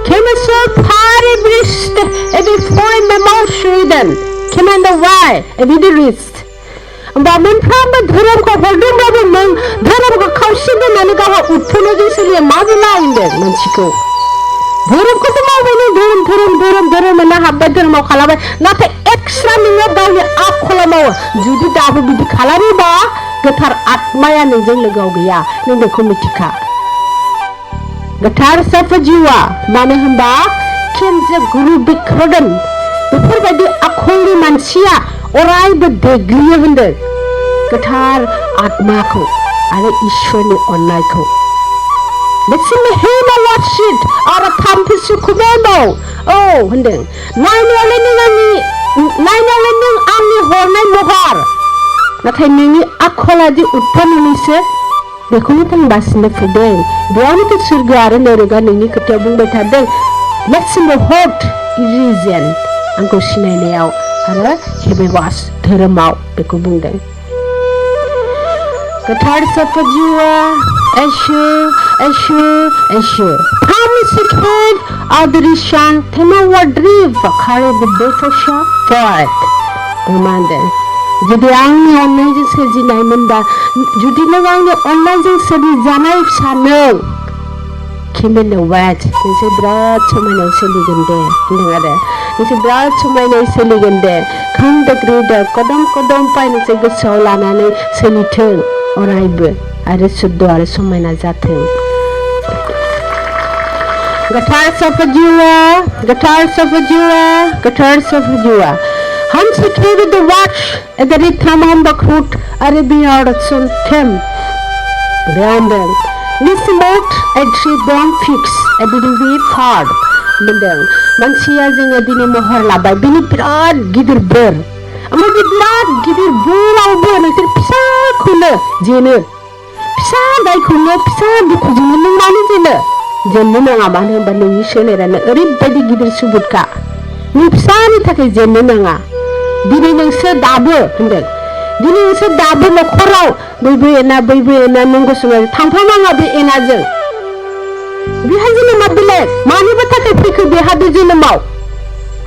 केमेसो फारि ब्रिस्ट एबि फय मेमौसुइदन केमेन्ड वाइ एबि रिस्ट होमबा मोनफ्रोमबो धोरोमखौ हरदोंब्लाबो नों धोरोमखौ खावसे दोननानै गावहा उथुनोजों सोलियो माबोला होनदों मानसिखौ धोरोमखौथ' मावबाय नों धोरोम होनना हाब्बाय धोरोमाव खालामबाय नाथाय एक्सट्रा नोङो गावनि आखला मावो जुदि दाबो बिदि खालामोबा गोथार आत्माया नोंजों लोगोआव गैया नों बेखौ मिथिखा गोथार साफा जिउआ मानो होनबा केनजे गुरु बिख्रदन बेफोरबायदि आखलनि मानसिया अरायबो देग्लियो होनदों गोथार आत्माखौ आरो इसोरनि अननायखौ Listen to him a lot shit or a campus kumemo oh होनदों नायनायावलाय नों आंनि हरनाय महर नाथाय नोंनि आखलादि उत्पन्ननिसो बेखौनो जों बासिनो फैदों बेयावनो सोरगो आरो नरगा नोंनि खोथायाव बुंबाय थादों Listen to hot reason आंखौ सिनायनायाव आरो हेबेवास धोरोमाव बेखौ बुंदों गोथार साफा जिउआ एशु फामिसिखेद आदरिशान थेमावा ड्रिभ खारे बेफोरशा फर्ट बुंदों जुदि आंनि अननायजों सोरजिनायमोनबा जुदि नों आंनि अननायजों सोरजिजानाय फिसा नों केमेल वाच नोंसोर बिराद समायनाय सोलिगोन दे होनदों आरो नोंसोर बिराद समायनाय सोलिगोन दे खोन्दो ग्रोदो कदम पाय नोंसोर गोसोआव लानानै सोलिथों अरायबो आरो शुद्ध आरो समायना जाथों गोथार साफा जिउआ Hansi carried the watch at the Ritamam Bakrut Arabian Tem Brandon. Listen out at tree bomb fix a bit hard. Mendang Mansia Zing a dinner mohorla by Billy Brad Gider Burr. Among the blood Gider Bull or Burn is a Psa cooler, Jenner. Psa by cooler, Psa because you know Manizilla. Jenna Aman and Banishan and a everybody Gider Subutka. Nipsani take Jenna. दिनै नोंसोर दाबो होनदों दिनै नोंसोर दाबो नखराव बैबो एना नंगौ समाव थांफानाङा बे एनाजों बेहा जोनोमा बेलेग मानिबा थाखाय फैखो बेहा बे जोनोमाव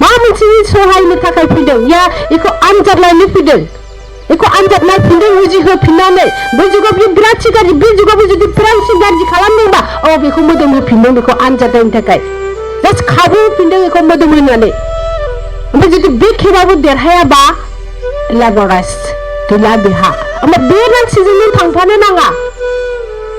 मा मोनसे सहायनो थाखाय फैदों या बेखौ आनजाद लायनो फैदों बेखौ आनजाद नायफिनदों उजिहोफिननानै बै जुगाव बियो बिराद गाज्रि बे जुगावबो जुदि बिराद गाज्रि खालामदोंबा बेखौ मोदोम होफिनदों बेखौ आनजाद नायनो थाखाय जास्ट खाबु होफिनदों बेखौ मोदोम होनानै ओमफ्राय जुदि बे खेबाबो देरहायाबा लेबरास गैला बेहा ओमफ्राय बे मानसिजों नों थांफानो नाङा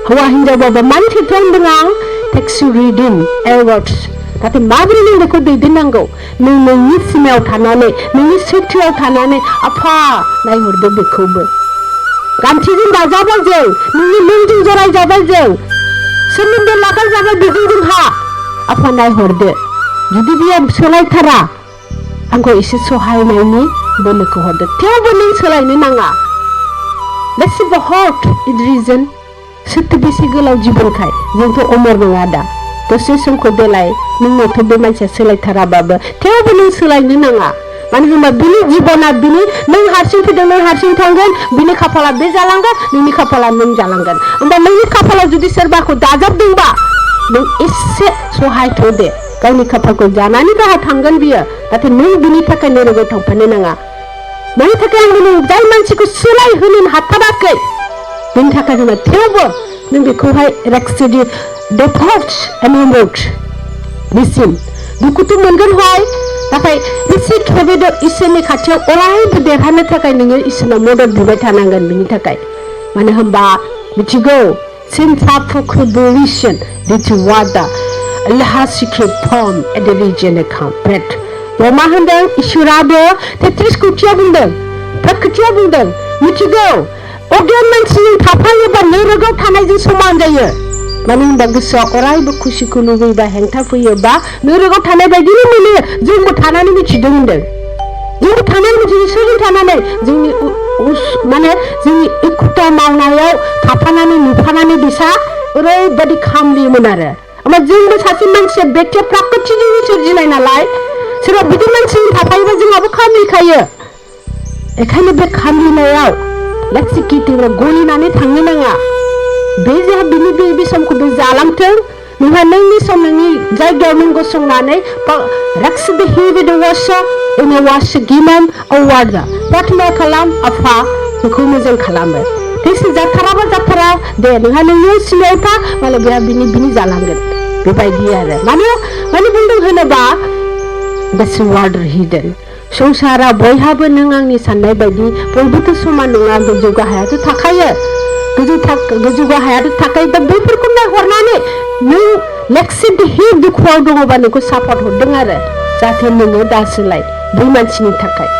हौवा हिनजावबाबो मानि खेथ्रआव होनदों आं टेक्स इउ रिडिं एवार्ड्स नाथाय माबोरै नों बेखौ दैदेननांगौ नों नोंनि सिमायाव थानानै नोंनि सैथोआव थानानै आफा नायहरदो बेखौबो गान्थिजों दाजाबाय जों नोंनि मुंजों जरायजाबाय जों सोमोन्दो लागायजाबाय बेजों जोंहा आफा नायहरदो जुदि बियो सोलायथारा आंखौ एसे सहायनायनि बोलोखौ हरदो थेवबो नों सोलायनो नाङा Let's see the heart in reason सोरथो बेसे गोलाव जिबनखाय जोंथ' अमर नङा दा दसे समखौ देलाय नोंनावथ' बे मानसिया सोलायथाराबाबो थेवबो नों सोलायनो नाङा मानो होनबा बिनि जिबना बिनि नों हारसिं फैदों नों हारसिं थांगोन बिनि खाफाला बे जालांगोन नोंनि खाफाला नों जालांगोन होमबा नोंनि खाफालाव जुदि सोरबाखौ दाजाबदोंबा नों एसे सहायथ' दे गावनि खाफालखौ जानानै गाहा थांगोन बियो नाथाय नों बिनि थाखाय नोरगौ थांफानो नाङा मानि थाखाय नों जाय मानसिखौ सोलायहोनो हाथाराखै बिनि थाखाय नोङो थेवबो नों बेखौहाय रेक्सिडि डेफर्ट्स एमोट बिसिम दुखुथ' मोनगोन हय नाथाय एसे खेबेदो इसोरनि खाथियाव अरायबो देरहानो थाखाय नोङो इसोरनाव मदद बिबाय थानांगोन बिनि थाखाय मानो होनबा मिथिगौ सिनसाफुखुबुलिसन दिथुवादा Lahasike pom at the region account. बेयाव मा होनदों इसोराबो 33 कोटिया बुंदों खोथिया बुंदों मिथिगौ अज्ञान मानसिजों थाफायोबा नोरोगाव थानायजों समान जायो मानो होनबा गोसोआव अरायबो खुसिखौ लुबैबा हेंथा फैयोबा नोरोगाव थानाय बायदिनो मोनो जोंबो थानानै मिथिदों होनदों जोंबो थानानै मिथिदों सोरजों थानानै जोंनि माने जोंनि एखुथा मावनायाव थाफानानै नुफानानै बिसा ओरैबायदि खामलियोमोन आरो ओमफ्राय जोंबो सासे मानसिया बेक्तिया प्राकृतिजों सोरजिनाय नालाय सोरबा बिदि मानसिजों थाफायोबा जोंहाबो खामलिखायो एखायनो बे खामलिनायाव लेक्सिकिटिव गलिनानै थांनो नाङा बे जोंहा बिनि बे समखौ बे जालांथों नोंहा नोंनि सम नोंनि जायगायाव नों गसंनानै राक्स बे हेबे द वाशा इन वाश गिमान अवार्डा प्रार्थना खालाम आफा बेखौ मोजां खालामो तेसे जाथाराबा जाथारा दे नोंहा नोंनि सिमायाव था माने बेहा बिनि जालांगोन बेबायदि आरो माने बुंदों होनोबा बेसे वार्ड हिडन संसारा बयहाबो नों आंनि साननाय बायदि बयबोथ' समान नङा गोजौ गाहायाथ' थाखायो गोजौ गाहायाथ' थाखायो दा बैफोरखौ नायहरनानै नों लेक्सिड हि दुखुआव दङबा नोंखौ सापर्ट हरदों आरो जाहाथे नोङो दा सोलाय बै मानसिनि थाखाय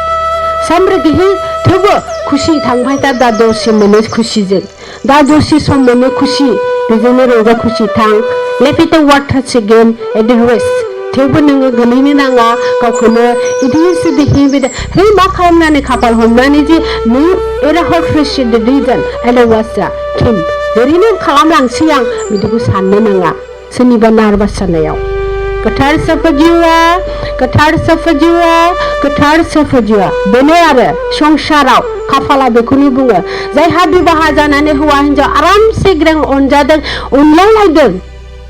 सामब्रागिहि थेवबो खुसि थांबाय दा दसे मोनो खुसिजों दा दसे सम मोनो खुसि बेजोंनो रंजा खुसि थां लेपिट वाटारसिगोन एट रेस्ट थेवबो नोङो गोलैनो नाङा गावखौनो इदिसो देहिबे हे मा खालामनानै खाफाल हमनानै जे नों एरा हर फ्रेशेड रिजन एला वासा किम ओरैनो खालामलांसै आं बिदिखौ साननो नाङा सोरनिबा नार्भास जानायाव गोथार साफाजुआ बेनो आरो संसाराव खाफाला बेखौनो बुङो जायहा बिबाहा जानानै हौवा हिन्जाव आरामसे ग्रें अनजादों अनलायलायदों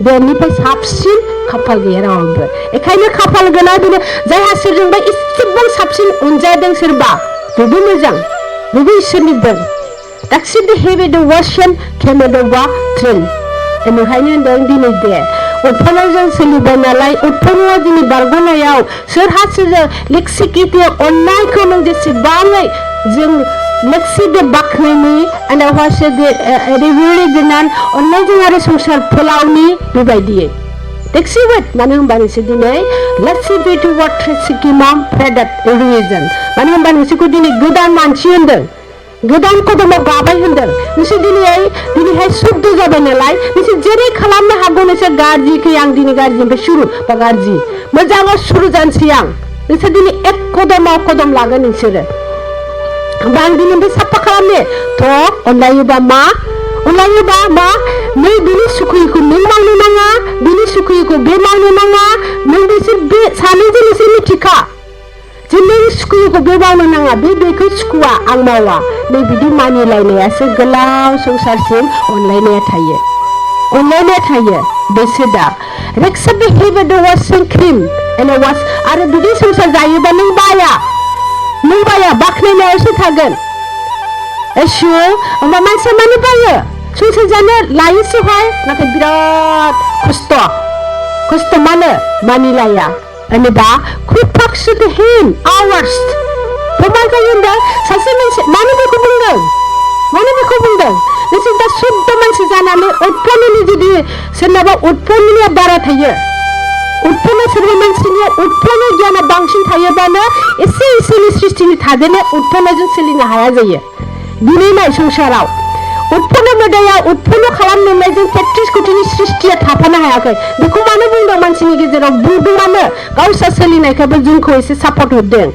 बेनिफ्राय साबसिन खाफाल गैया रावबो एखायनो खाफाल गोनां बेनो जायहा सोरजोंबा एसेबां साबसिन अनजादों सोरबा बेबो मोजां बेबो इसोरनि बोर दाक्सिड हेबे द वाशन केमे द वा ट्रेन बेनिखायनो होनदों दिनै दे उत्पन्नाव जों सोलिबाय नालाय उत्पन्नाव दिनै बारग'नायाव सोरहा सोरजों लेक्सिकिटिव अननायखौ नों जेसेबाङै जों लेक्सिदे बाख्नायनि and हवासे रिविउरि गोनां अननायजों आरो संसार फोलावनि बेबायदियै लेक्सिवेट मानो होनबा नोंसोर दिनै लेक्सिवेट वाटार सिकिमाम प्रेडाक्ट रिजन मानो होनबा नोंसोरखौ दिनै गोदान मानसि होनदों गोदान कदमाव गाबाय होनदों नोंसोर दिनैहाय शुद्ध जाबाय नालाय नोंसोर जेरै खालामनो हागौ नोंसोर गाज्रिखै आं दिनै गाज्रिनिफ्राय शुरु बा गाज्रि मोजाङाव शुरु जानोसै आं नोंसोर दिनै एक कदमाव कदम लागोन नोंसोरो होमबा आं दिनैनिफ्राय साफा खालामनो थ' अनलायोबा मा नों बिनि सुखुयैखौ नों मावनो नाङा बिनि सुखुयैखौ बे मावनो नाङा नों बिसोर बे सानैजों नोंसोर मिथिखा जे नों सुखुयैखौ बे मावनो नाङा बेखौ सुखुवा आं मावा नों बिदि मानिलायनायासो गोलाव संसारसिम अनलायनाया थायो बेसो दा रेक्सा बे हेबे द वाशिं क्रिम एन्ड वाश आरो बिदि संसार जायोबा नों बाया बाख्नायनायावसो थागोन एसु होमबा मानसिया मानो बायो संसार जानो लायोसोहाय नाथाय बिराद खस्थ' मानिलाया होनोबा खुफाकसो हिम आवार्स मा जायो होनदों सासे मानसि मानो बेखौ बुंदों नोंसोर दा शुद्ध मानसि जानानै उत्पन्ननि जुदि सोरनाबा उत्पन्ननिया बारा थायो उत्पन्न सोरबा मानसिनिया उत्पन्न गियाना बांसिन थायोबानो एसे इसोरनि सृष्टिनि थादेरनाय उत्पन्नजों सोलिनो हाया जायो दिनै नाय संसाराव उत्पन्न मोदाया उत्पन्न खालामनायजों 33 कोटिनि सृष्टिया थाफानो हायाखै बेखौ मानो बुंदों मानसिनि गेजेराव बुंदोंआनो गावसा सोलिनायखौबो जोंखौ एसे सापर्ट हरदों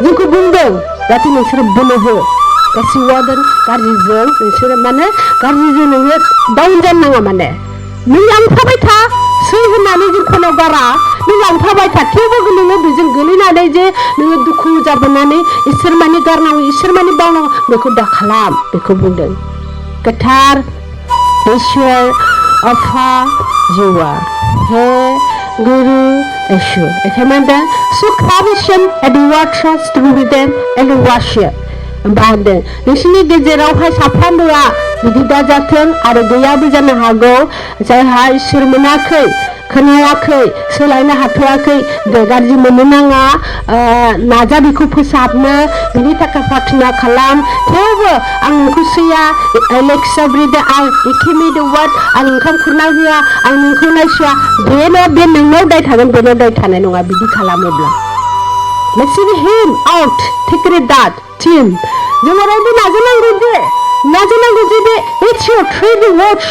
जोंखौ बुंदों जाहाथे नोंसोरो बोलो हो गासिबो गाज्रिजों नोंसोरो माने गाज्रिजों नोङो डाउन जानो नाङा माने नों लांफाबाय था सै होननानै जों खनाव गारा नों लांफाबाय था थेवबो नोङो बेजों गोलैनानै जे नोङो दुखु जाबोनानै इसोर माने गारनांगौ इसोर माने बावनांगौ बेखौ दा खालाम बेखौ बुंदों गोथार ईश्वर आफा जिवा हे गुरु ईश्वर एखायनो दा सुखाविशन एड वाट्रास्ट रुदेन एड वाशिया होनबा होनदों नोंसिनि गेजेरावहाय साफ्रोमबोआ बिदि दा जाथों आरो गैयाबो जानो हागौ जायहा इसोर मोनाखै खोनायाखै सोलायनो हाथ'वाखै गाज्रि मोननो नाङा नाजा बेखौ फोसाबनो बिनि थाखाय प्रार्थना खालाम थेवबो आं नोंखौ सैया एलेक्सा ब्रिद आं एखेमेद वाट आं ओंखाम खुरना होआ आं नोंखौ नायसुआ बे नोंनाव दाय थागोन बेनाव दाय थानाय नङा बिदि खालामोब्ला Let's see him out. Take it that team. जोङो रायबो नाजानांगौ जे it's your trade watch.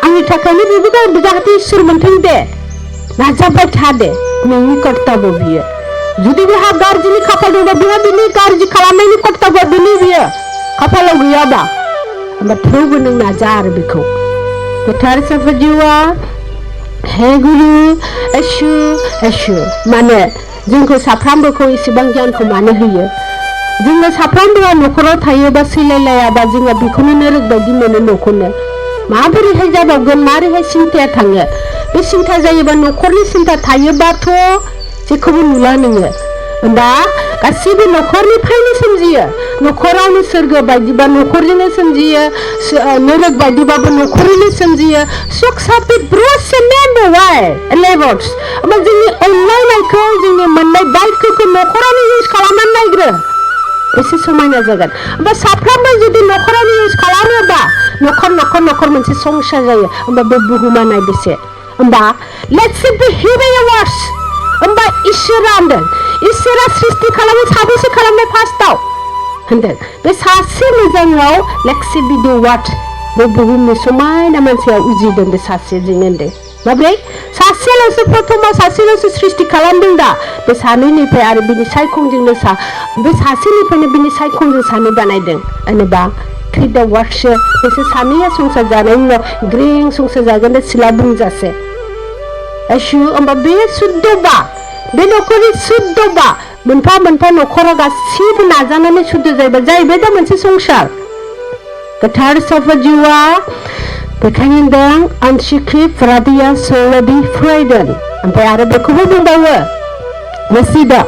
आंनि थाखायनो बेबो जाहाथे इसोर मोनथों दे. नाजाबाय था दे. नोंनि कर्तब्य बियो. जुदि बेहा गाज्रिनि खाफाल दंबा बेहा बिनि गाज्रि खालामनायनि कर्तब्य बियो खाफालाव गैयाबा होमबा थेवबो नों नाजा आरो बेखौ. गोथार साफा जिउआ हे गुरु एसु माने जोंखौ साफ्रामबोखौ एसेबां गियानखौ मानो होयो. जोङो साफ्रामबोआ न'खराव थायोबा सैलायलायाबा जोङो बेखौनो नोरोग बायदि मोनो न'खौनो. माबोरैहाय जाबावगोन मारैहाय सिन्थाया थाङो. बे सिन्था जायोबा न'खरनि सिन्था थायोबाथ' जेखौबो नुला नोङो. होमबा गासिबो न'खरनिफ्रायनो सोमजियो. न'खरावनो सोरगो बायदिबा न'खरजोंनो सोमजियो. नोरोग बायदिबाबो न'खरजोंनो सोमजियो. सुख सान्ति ब्रसेमेन वाय लेबर्स. होमबा जोंनि अनलायनायखौ जोंनि मोननाय बाइकखौ न'खरावनो इउज खालामनानै नायग्रो. एसे समायना जागोन. होमबा साफ्रोमबो जुदि न'खरावनो इउज खालामोबा न'खर मोनसे संसार जायो. होमबा बे बुहुमा नायबेसे. होमबा लेट्स बि हिउमेनियास. होमबा इसोरा होनदों इसोरा सृष्टि खालामो साबेसे खालामनाय फार्स्टआव होनदों बे सासे मोजाङाव लेट्स बि डु वाट बे बुहुमनि समायना मानसिया उजिदों बे सासेजों होनदों. माब्रै सासेल'सो प्रथमाव सासेल'सो सृष्टि खालामदों दा बे सानैनिफ्राय आरो बिनि सायखंजोंनो बे सासेनिफ्रायनो बिनि सायखंजों सानै बानायदों. होनोबा क्रिद वाटसो बिसोर सानैया संसार जानायनि उनाव ग्रें संसार जागोन दा सिला बुंजासे. एसु होमबा बे सुद्धबा बे न'खरनि सुद्धबा मोनफा न'खराव गासिबो नाजानानै सुद्ध जाहैबाय दा मोनसे संसार. गोथार साफा जिउआ बेखायनो होनदों आनसिखि फ्रादिया सोलबि फ्रायदों. ओमफ्राय आरो बेखौबो बुंबावो मसिदा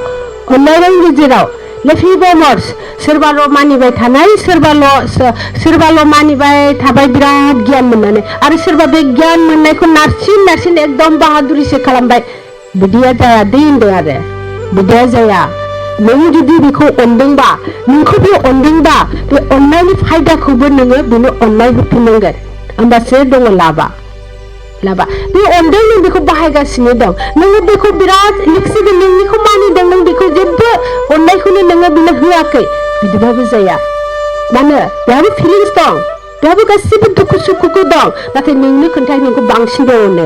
अनलायनायनि गेजेराव लेफिबमर्स सोरबाल' मानिबाय थानाय सोरबाल' मानिबाय थाबाय बिराद गियान मोननानै आरो सोरबा बे गियान मोननायखौ नारसिन एकदम बाहादुरिसो खालामबाय. बिदिया जाया दै होनदों आरो बिदिया जाया. नों जुदि बेखौ अनदोंबा नोंखौ बे अनदोंबा बे अननायनि फायदाखौबो नोङो बेनो अननाय होफिननांगोन. होमबासो दङ लाबा बे अनदों नों बेखौ बाहायगासिनो दं. नोङो बेखौ बिराद लिखसिगोन नोंनिखौ मानिदों नों बेखौ जेबो अननायखौनो नोङो बेनो होआखै बिदिबाबो जाया. मानो बेहाबो फिलिंस दं बेहाबो गासिबो दुखु सुखुखौ दं नाथाय नोंनो खोन्थाय नोंखौ बांसिन अनो.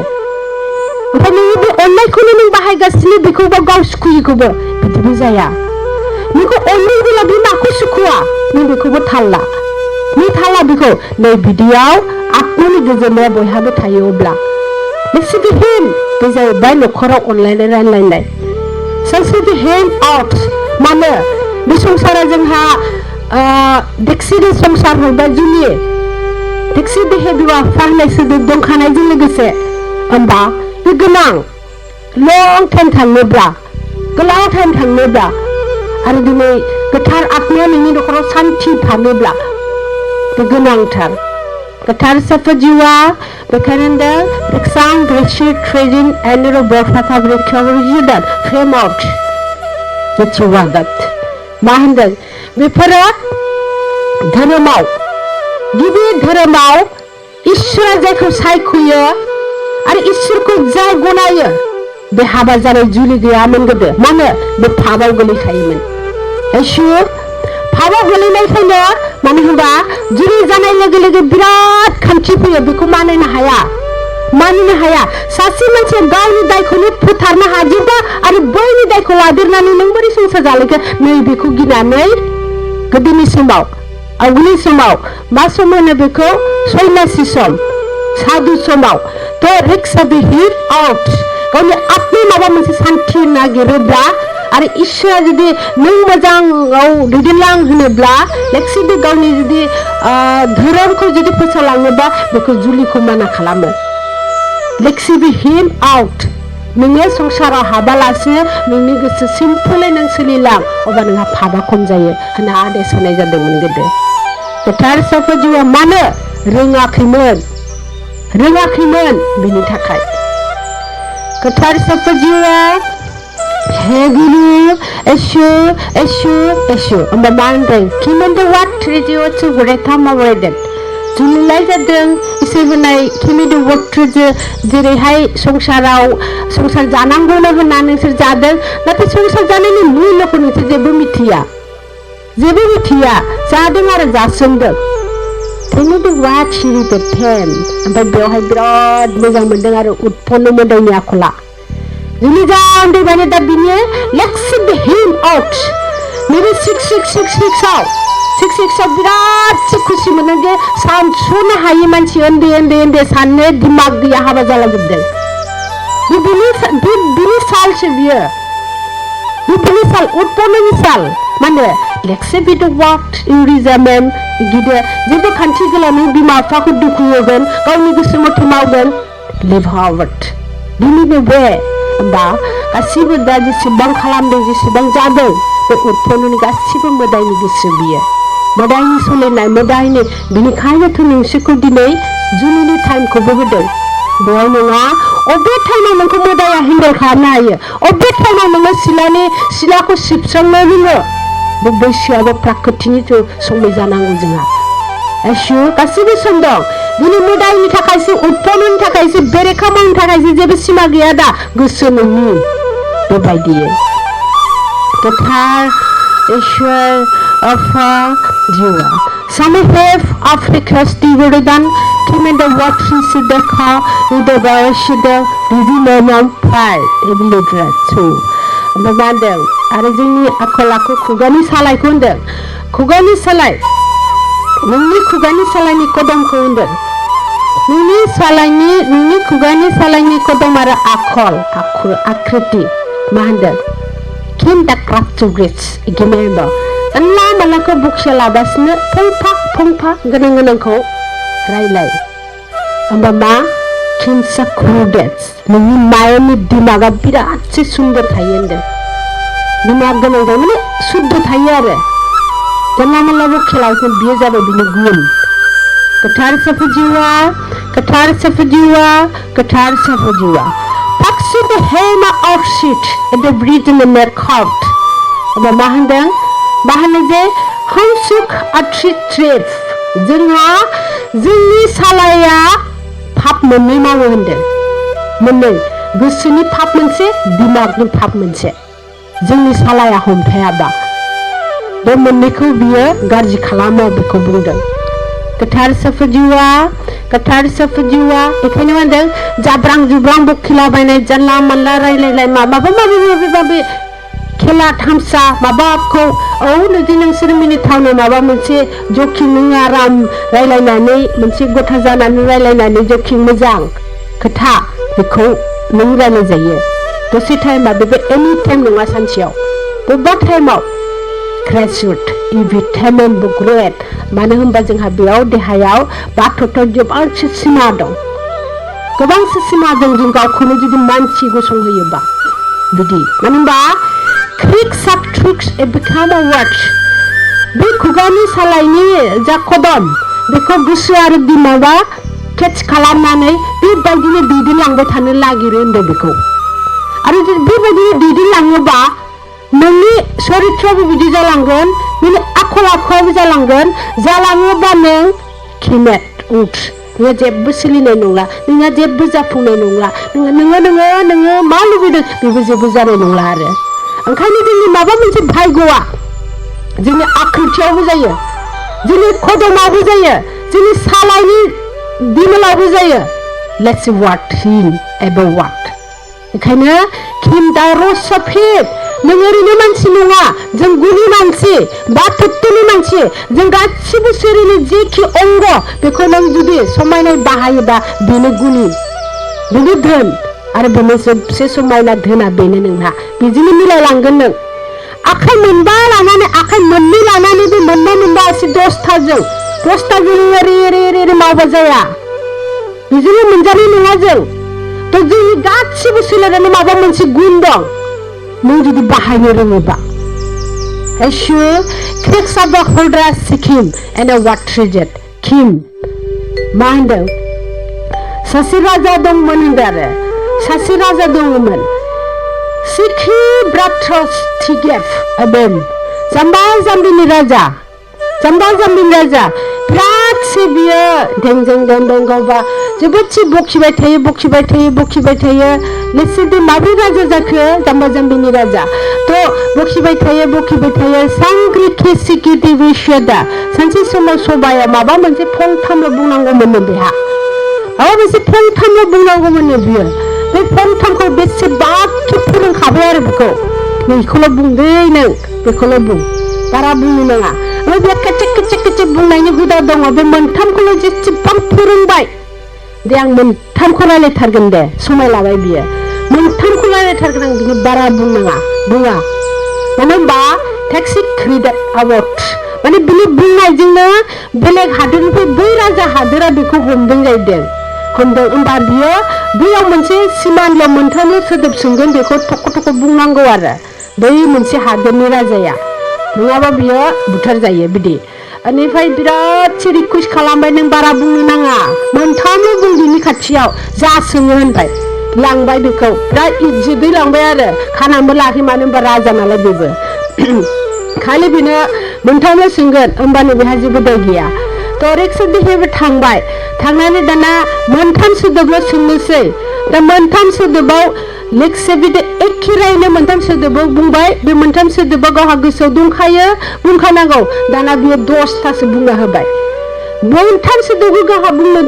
ओमफ्राय नोङो बे अननायखौनो नों बाहायगासिनो बेखौबो गाव सुखुयैखौबो बिदिबो जाया. नोंखौ अनदोंब्ला बे माखौ सुखुवा नों बेखौबो थाल ला. नों थाला बेखौ नै बिदियाव आत्मानि गोजोननाया बयहाबो थायो. अब्ला लेट्स हिम बे जाहैबाय न'खराव अनलायनाय रानलायनाय. लेट्स हिम आउट मानो बे संसारा जोंहा देखसिनि संसार हरबाय जुनि देखसि बिहेभियार फाहनाय सोदोब दंखानायजों लोगोसे होमबा बे गोनां लं टाइम थांनोब्ला गोलाव टाइम थांनोब्ला आरो दिनै गोथार आत्माया नोंनि न'खराव सान्थि थानोब्ला बे गोनांथार. गोथार साफा जिउआ बेखायनो होनदों रिक्सां द्रेसि ट्रेजिन एनर बरफाथा ब्रेकियावरिजिदान फ्रेम आउट जथिवागत मा होनदों बेफोरो धोरोमाव गिबि धोरोमाव इसोरा जायखौ सायख'यो आरो इसोरखौ जाय गनायो बे हाबा जानाय जुलि गैयामोन गोदो. मानो बे फाबाव गोलैखायोमोन. फाबाव गोलैनायखायनो मानो होनबा जुलि जानाय लोगो बिराद खान्थि फैयो बेखौ मानिनो हाया. सासे मानसिया गावनि दायखौनो फोथारनो हाजोबा आरो बैनि दायखौ लादेरनानै नों बोरै संसार जालायखो नैबेखौ गिनानै गोदोनि समाव आवगोलनि समाव मा सम होनो बेखौ सन्यासि सम साधु समाव थ' रिक्सा बि हिट आउट गावनि आत्मा माबा मोनसे सान्थि नागिरोब्ला आरो इसोरा जुदि नों मोजाङाव दैदेनलां होनोब्ला लेक्सिबो गावनि जुदि धोरोमखौ जुदि फोसावलाङोबा बेखौ जुलिखौ माना खालामो. लेक्सिबि हिम आउट नोङो संसाराव हाबालासिनो नोंनि गोसो सिम्पलै नों सोलिलां अब्ला नोंहा फाबा खम जायो होनना आदेश होनाय जादोंमोन गोदो. गोथार साफा जिउआ मानो रोङाखैमोन बेनि थाखाय. गोथार साफा जिउआ हे गुरु एसु होमबा मा होनदों किमोन्दो वाट ट्रेजिअ सुगुरेथा मावरायदों जुलिलाय जादों इसोर होनाय केमिदो वाट्रजों जेरैहाय संसार जानांगौनो होनना नोंसोर जादों नाथाय संसार जानायनि मुल्यखौ नोंसोर जेबो मिथिया जादों आरो जासोमदों केमिदो वाट हि रिपेटेन ओमफ्राय बेवहाय बिराद मोजां मोनदों आरो उत्पन्न मोदायनि आखला जुलि जा उन्दैबानो दा बिनो लेट्स सिट हिम आउट नैबे 666 बिराद खुसि मोनदों जे सानस'नो हायि मानसि उन्दै साननो दिमाग गैया हाबा जालांजोबदों बिनि सालसो बियो बिनि साल उत्पन्ननि साल माने लेक्से बिद वाट इउरिजामेन गिदिर जेबो खान्थि गैलानि बिमा बिफाखौ दुखु होगोन गावनि गोसो मथे मावगोन लिभ हावर्ड बिनिनो बे होमबा गासिबो दा जेसेबां खालामदों जेसेबां जादों बे उत्पन्ननि गासिबो मोदायनि गोसो बियो मोदायनि सोलिनाय मोदायनि बिनिखायनोथ' नोंसोरखौ दिनै जुलिनि टाइमखौबो होदों बेयाव नङा अबे टाइमाव नोंखौ मोदाया हेन्डेल खालामनो हायो अबे टाइमाव नोङो सिलाखौ सिबस्रांनो रोङो बे बैसोआबो प्राकृतिनि समय जानांगौ जोंहा एसु गासिबो सम दं दिनै मोदायनि थाखायसो उत्पन्ननि थाखायसो बेरेखा मावनो थाखायसो जेबो सिमा गैया दा गोसो नोंनि बेबायदियै गोथार ईश्वर अफा जिउआ Samahef Afrikas dividan kimenda watrisider kha udabayashida divinam pai ebilidratsu Bagadang आरो जोंनि आखल-आखु खुगानि सालायखौ होनदों खुगानि सालाय नोंनि खुगानि सालायनि कदमखौ होनदों नोंनि खुगानि सालायनि कदम आरो आखल आकृति मा होनदों किम दा क्राफ्टुग्रेस इगिमेबा जानला मालाखौ बुखियालाबासिनो फंफा गोनांखौ रायलाय होमबा मा किमसा क्रुडेस नोंनि माइन्डनि दिमागा बिरादसो सुन्दर थायो होनदों दिमाग गोनां जायो माने शुद्ध थायो आरो जानला माला बुखियालाबासिनो बियो जाबाय बिनि गुन गोथार साफजिवा Taxi the hema outfit at the Britain in their court. Aba मा होनदों जे हमसुख आट्रिट ट्रेफ जोंनि सालाया पाप मोननै मावो होनदों मोननै गोसोनि पाप मोनसे दिमागनि पाप मोनसे जोंनि सालाया हमथायाबा बे मोननैखौ बियो गाज्रि खालामो बेखौ बुंदों गोथार साफजिवा बेखायनो होनदों जाब्रां जुब्रां बखिलाबायनाय जानला मानला रायलायलाय माबा खेला थामसा माबाखौ जुदि नोंसोर मिनिथावनो माबा मोनसे जकिं नों आराम रायलायनानै मोनसे गथा जानानै रायलायनानै जकिं मोजां खोथा बेखौ नों रायलायजायो दसे टाइमा बेबो एनि टाइम नङा सानसेयाव बबेबा टाइमाव ग्रेजुवेट भिटामिन ग्रेट मानो होनबा जोंहा बेयाव देहायाव बाथ'थ' गोबांसो सिमा दं गोबांसो सिमाजों जों गावखौनो जुदि मानसि गसंहोयोबा बिदि मानो होनबा Crick's of tricks A बिकाम O watch बे खुगानि सालायनि जा कदम बेखौ गोसो आरो दिमागा केट्च खालामनानै बेबायदिनो दैदेनलांबाय थानो नागिरो होनदों बेखौ आरो बेबायदिनो दैदेनलाङोबा नोंनि सरित्रबो बिदि जालांगोन नोंनि आखल-आखुआबो जालाङोबा नों खिमेट नोङो जेबो सोलिनाय नंला नोंहा जेबो जाफुंनाय नंला नोङो मा लुबैदों बेबो जेबो जानाय नंला आरो ओंखायनो जोंनि माबा मोनसे भाग्यआ जोंनि आकृतियावबो जायो जोंनि कदमावबो जायो जोंनि सालायनि दिमालावबो जायो लेट्स वाट हिम एबा वाट ओंखायनो किम दा रसफिट नों ओरैनो मानसि नङा जों गुनि मानसि बा तत्वनि मानसि जों गासिबो शरीरनि जेखि अंग बेखौ नों जुदि समायनाय बाहायोबा बेनो गुनि बेनो धोन आरो बेनो सबसे समायना धोना बेनो नोंहा बेजोंनो मिलायलांगोन नों आखाइ मोनबा लानानै आखाइ मोननै लानानै बे मोनबा एसे दसथाजों ओरै मावबा जाया बेजोंनो मोनजानाय नङा जों थ' जोंनि गासिबो सोलायनानै माबा मोनसे गुन दं नों जुदि बाहायनो रोङोबा एसु क्रिक्स अफ द होल्डार सिकिम एन्ड वाट ट्रेजेड किम मा होनदों सासे राजा दंमोन होनदों आरो सासे राजा दङमोन सिखि ब्राथ्रस थिगेफ एबेन जाम्बा जाम्बिनि राजा बिराद लोगोसे बियो देंजों देंदों गावबा जोबोदसो बखिबाय थायो लोगोसे बे माब्रै राजा जाखो जाम्बा जाम्बिनि राजा तो बखिबाय थायो सांग्रि केसिकि देबिसदा सानसे समाव सबाया माबा मोनसे फंथामल' बुंनांगौमोन बेहा माबा मोनसे फंथामल' बुंनांगौमोन बियो बे फंथामखौ बेसेबांखि फोरोंखाबाय आरो बेखौल' बुंदे नों बेखौल' बुं बारा बुंनो नाङा ओमफ्राय बे केचे बुंनायनि हुदा दङ बे मोनथामखौल' जेसेबां फोरोंबाय दे आं मोनथामखौ रायलायथारगोन दे समाय लाबाय बियो मोनथामखौ रायलायथारगोन आं बिनि बारा बुंना मानो होनबा टेक्स इट क्रेडिट अवार्ड माने बिनि बुंनायजोंनो बेलेग हादोरनिफ्राय बै राजा हादोरा बेखौ हमदों होमबा बियो बैयाव मोनसे सिमानल' मोनथामल' सोदोब सोंगोन बेखौ थख' बुंनांगौ आरो बै मोनसे हादोरनि राजाया नङाबा बियो बुथार जायो बिदि बेनिफ्राय बिरादसो रिकुवेस्ट खालामबाय नों बारा बुंनो नाङा मोनथामल' बुं बिनि खाथियाव जा सोङो होनबाय लांबाय बेखौ बिराद इज्जतै लांबाय आरो खानानैबो लाखै मानो होनबा राजा नालाय बेबो खालि बेनो मोनथामल' सोंगोन होमबानो बेहा जेबो दाय गैया तो रिक्सा देहायबो थांनानै दाना मोनथाम सोदोबल' सोंनोसै दा मोनथाम सोदोबाव लेक्से बिदि एखे रायनो मोनथाम सोदोबाव बुंबाय बे मोनथाम सोदोबा गावहा गोसोआव दंखायो बुंखानांगौ दाना बियो 10थासो बुंना होबाय मोनथाम सोदोबखौ गावहा बुंनो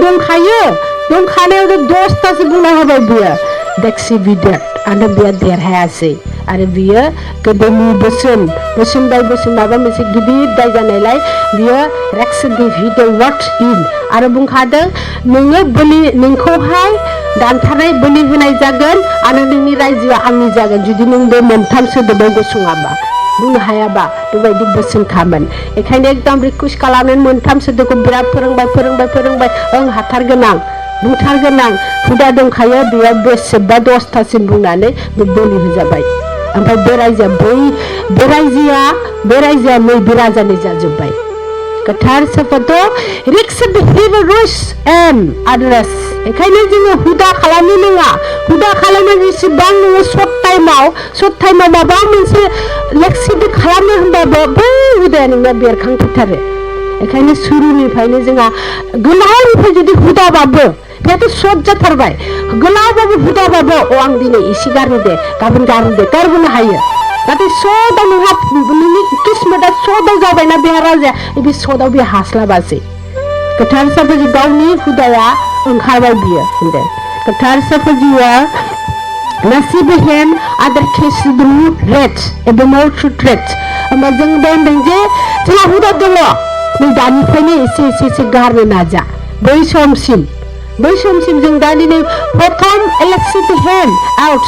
दंखानायाव 10थासो बुंना होबाय बियो देखसि बिदेट आरो बियो देरहायासै आरो बियो गोदोनि बोसोन माबा मोनसे गिदिर दाय जानायलाय बियो रेक्स डेभिड वाट इन आरो बुंखादों नोङो नोंखौहाय दानथारनाय बोलि होनाय जागोन आरो नोंनि रायजोआ आंनि जागोन जुदि नों बे मोनथाम सोदोबाव गसङाबा बुंनो हायाबा बेबायदि बोसोनखामोन बेखायनो एकदम रिकुवेस्ट खालामनानै मोनथाम सोदोबखौ बिराद फोरोंबाय ओं हाथारगोन आं बुंथारगोन आं हुदा दंखायो बेयाव बेसेबा 10थासिम बुंनानै बे बोलि होजाबाय ओमफ्राय बे रायजोआ नैबे राजानि जाजोब्बाय गोथार साफाथ' रिक्स बिहेवियर्स एन्ड आदार्स बेखायनो जोङो हुदा खालामनो नाङा हुदा खालामनो जेसेबां नोङो सर्ट टाइमाव माबा मोनसे लेक्सिबो खालामनो होनबाबो बै हुदाया नोंना बेरखांफैथारो बेखायनो सुरुनिफ्रायनो जोंहा गोलावनिफ्राय जुदि हुदाबाबो बेथ' सर्ट जाथारबाय गोलावबाबो हुदाबाबो आं दिनै एसे गारनो दे गाबोन गारबोनो हायो नाथाय सदाव नोंनि किस्मतआ सदाव जाबायना बे राजाया बे सदाव बे हास्लाबासै गोथार साफाजि गावनि हुदाया ओंखारबाय बियो होनदों गोथार साफाजिया नासिबहेम आदार केसिब्रु रेट एबा मौथ्रु ट्रेट होमबा जों बुंदों जे जोंहा हुदा दङ नों दानिफ्रायनो एसे गारनो नाजा बै समसिम जों दा दिनै प्रथम इलेक्सिबहेम आउट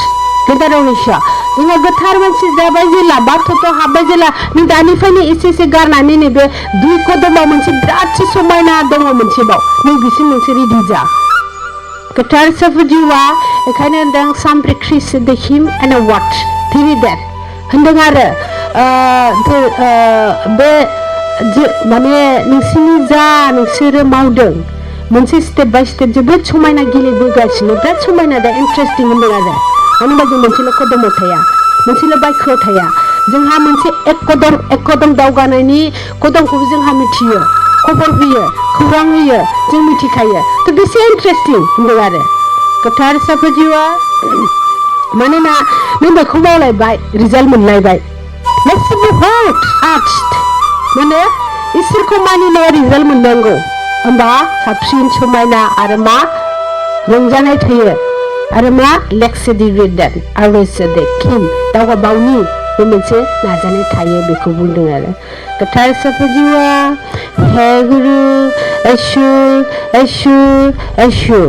गोदारावनिसो जोंहा गोथार मानसि जाबाय जेला बाथौआव हाबबाय जेला नों दानिफ्रायनो एसे गारनानै नैबे 2 कदमाव मोनसे बिरादसो समायना दङ मोनसेबाव नों बिसिम मोनसे रेडि जा गोथार साफाजिवा बेखायनो होनदों सामब्रे क्रिस देहिम एन्ड वाट थिरि देट होनदों आरो बे माने नोंसोरो मावदों मोनसे स्टेप बाय स्टेप जोबोद समायना गेलेबोगासिनो बिराद समायना दा इन्टारेस्टिं होनदों आरो मानो होनबा जों मोनसेल' कदमाव थाया मोनसेल' बाइकआव थाया जोंहा मोनसे एक कदम दावगानायनि कदमखौबो जोंहा मिथियो खबर होयो खौरां होयो जों मिथिखायो थ' बेसे इन्टारेस्टिं होनदों आरो गोथार साफाजिवा मानोना नों बेखौ मावलायबाय रिजाल्ट मोनलायबाय माने इसोरखौ मानिनाया रिजाल्ट मोननांगौ होमबा साबसिन समायना आरो मा रंजानाय थायो आरो मा लेक्सेदि रिडान आरो किम दावगा बावनि बे मोनसे नाजानाय थायो बेखौ बुंदों आरो गोथार साफाजिवा हे गुरु एशुर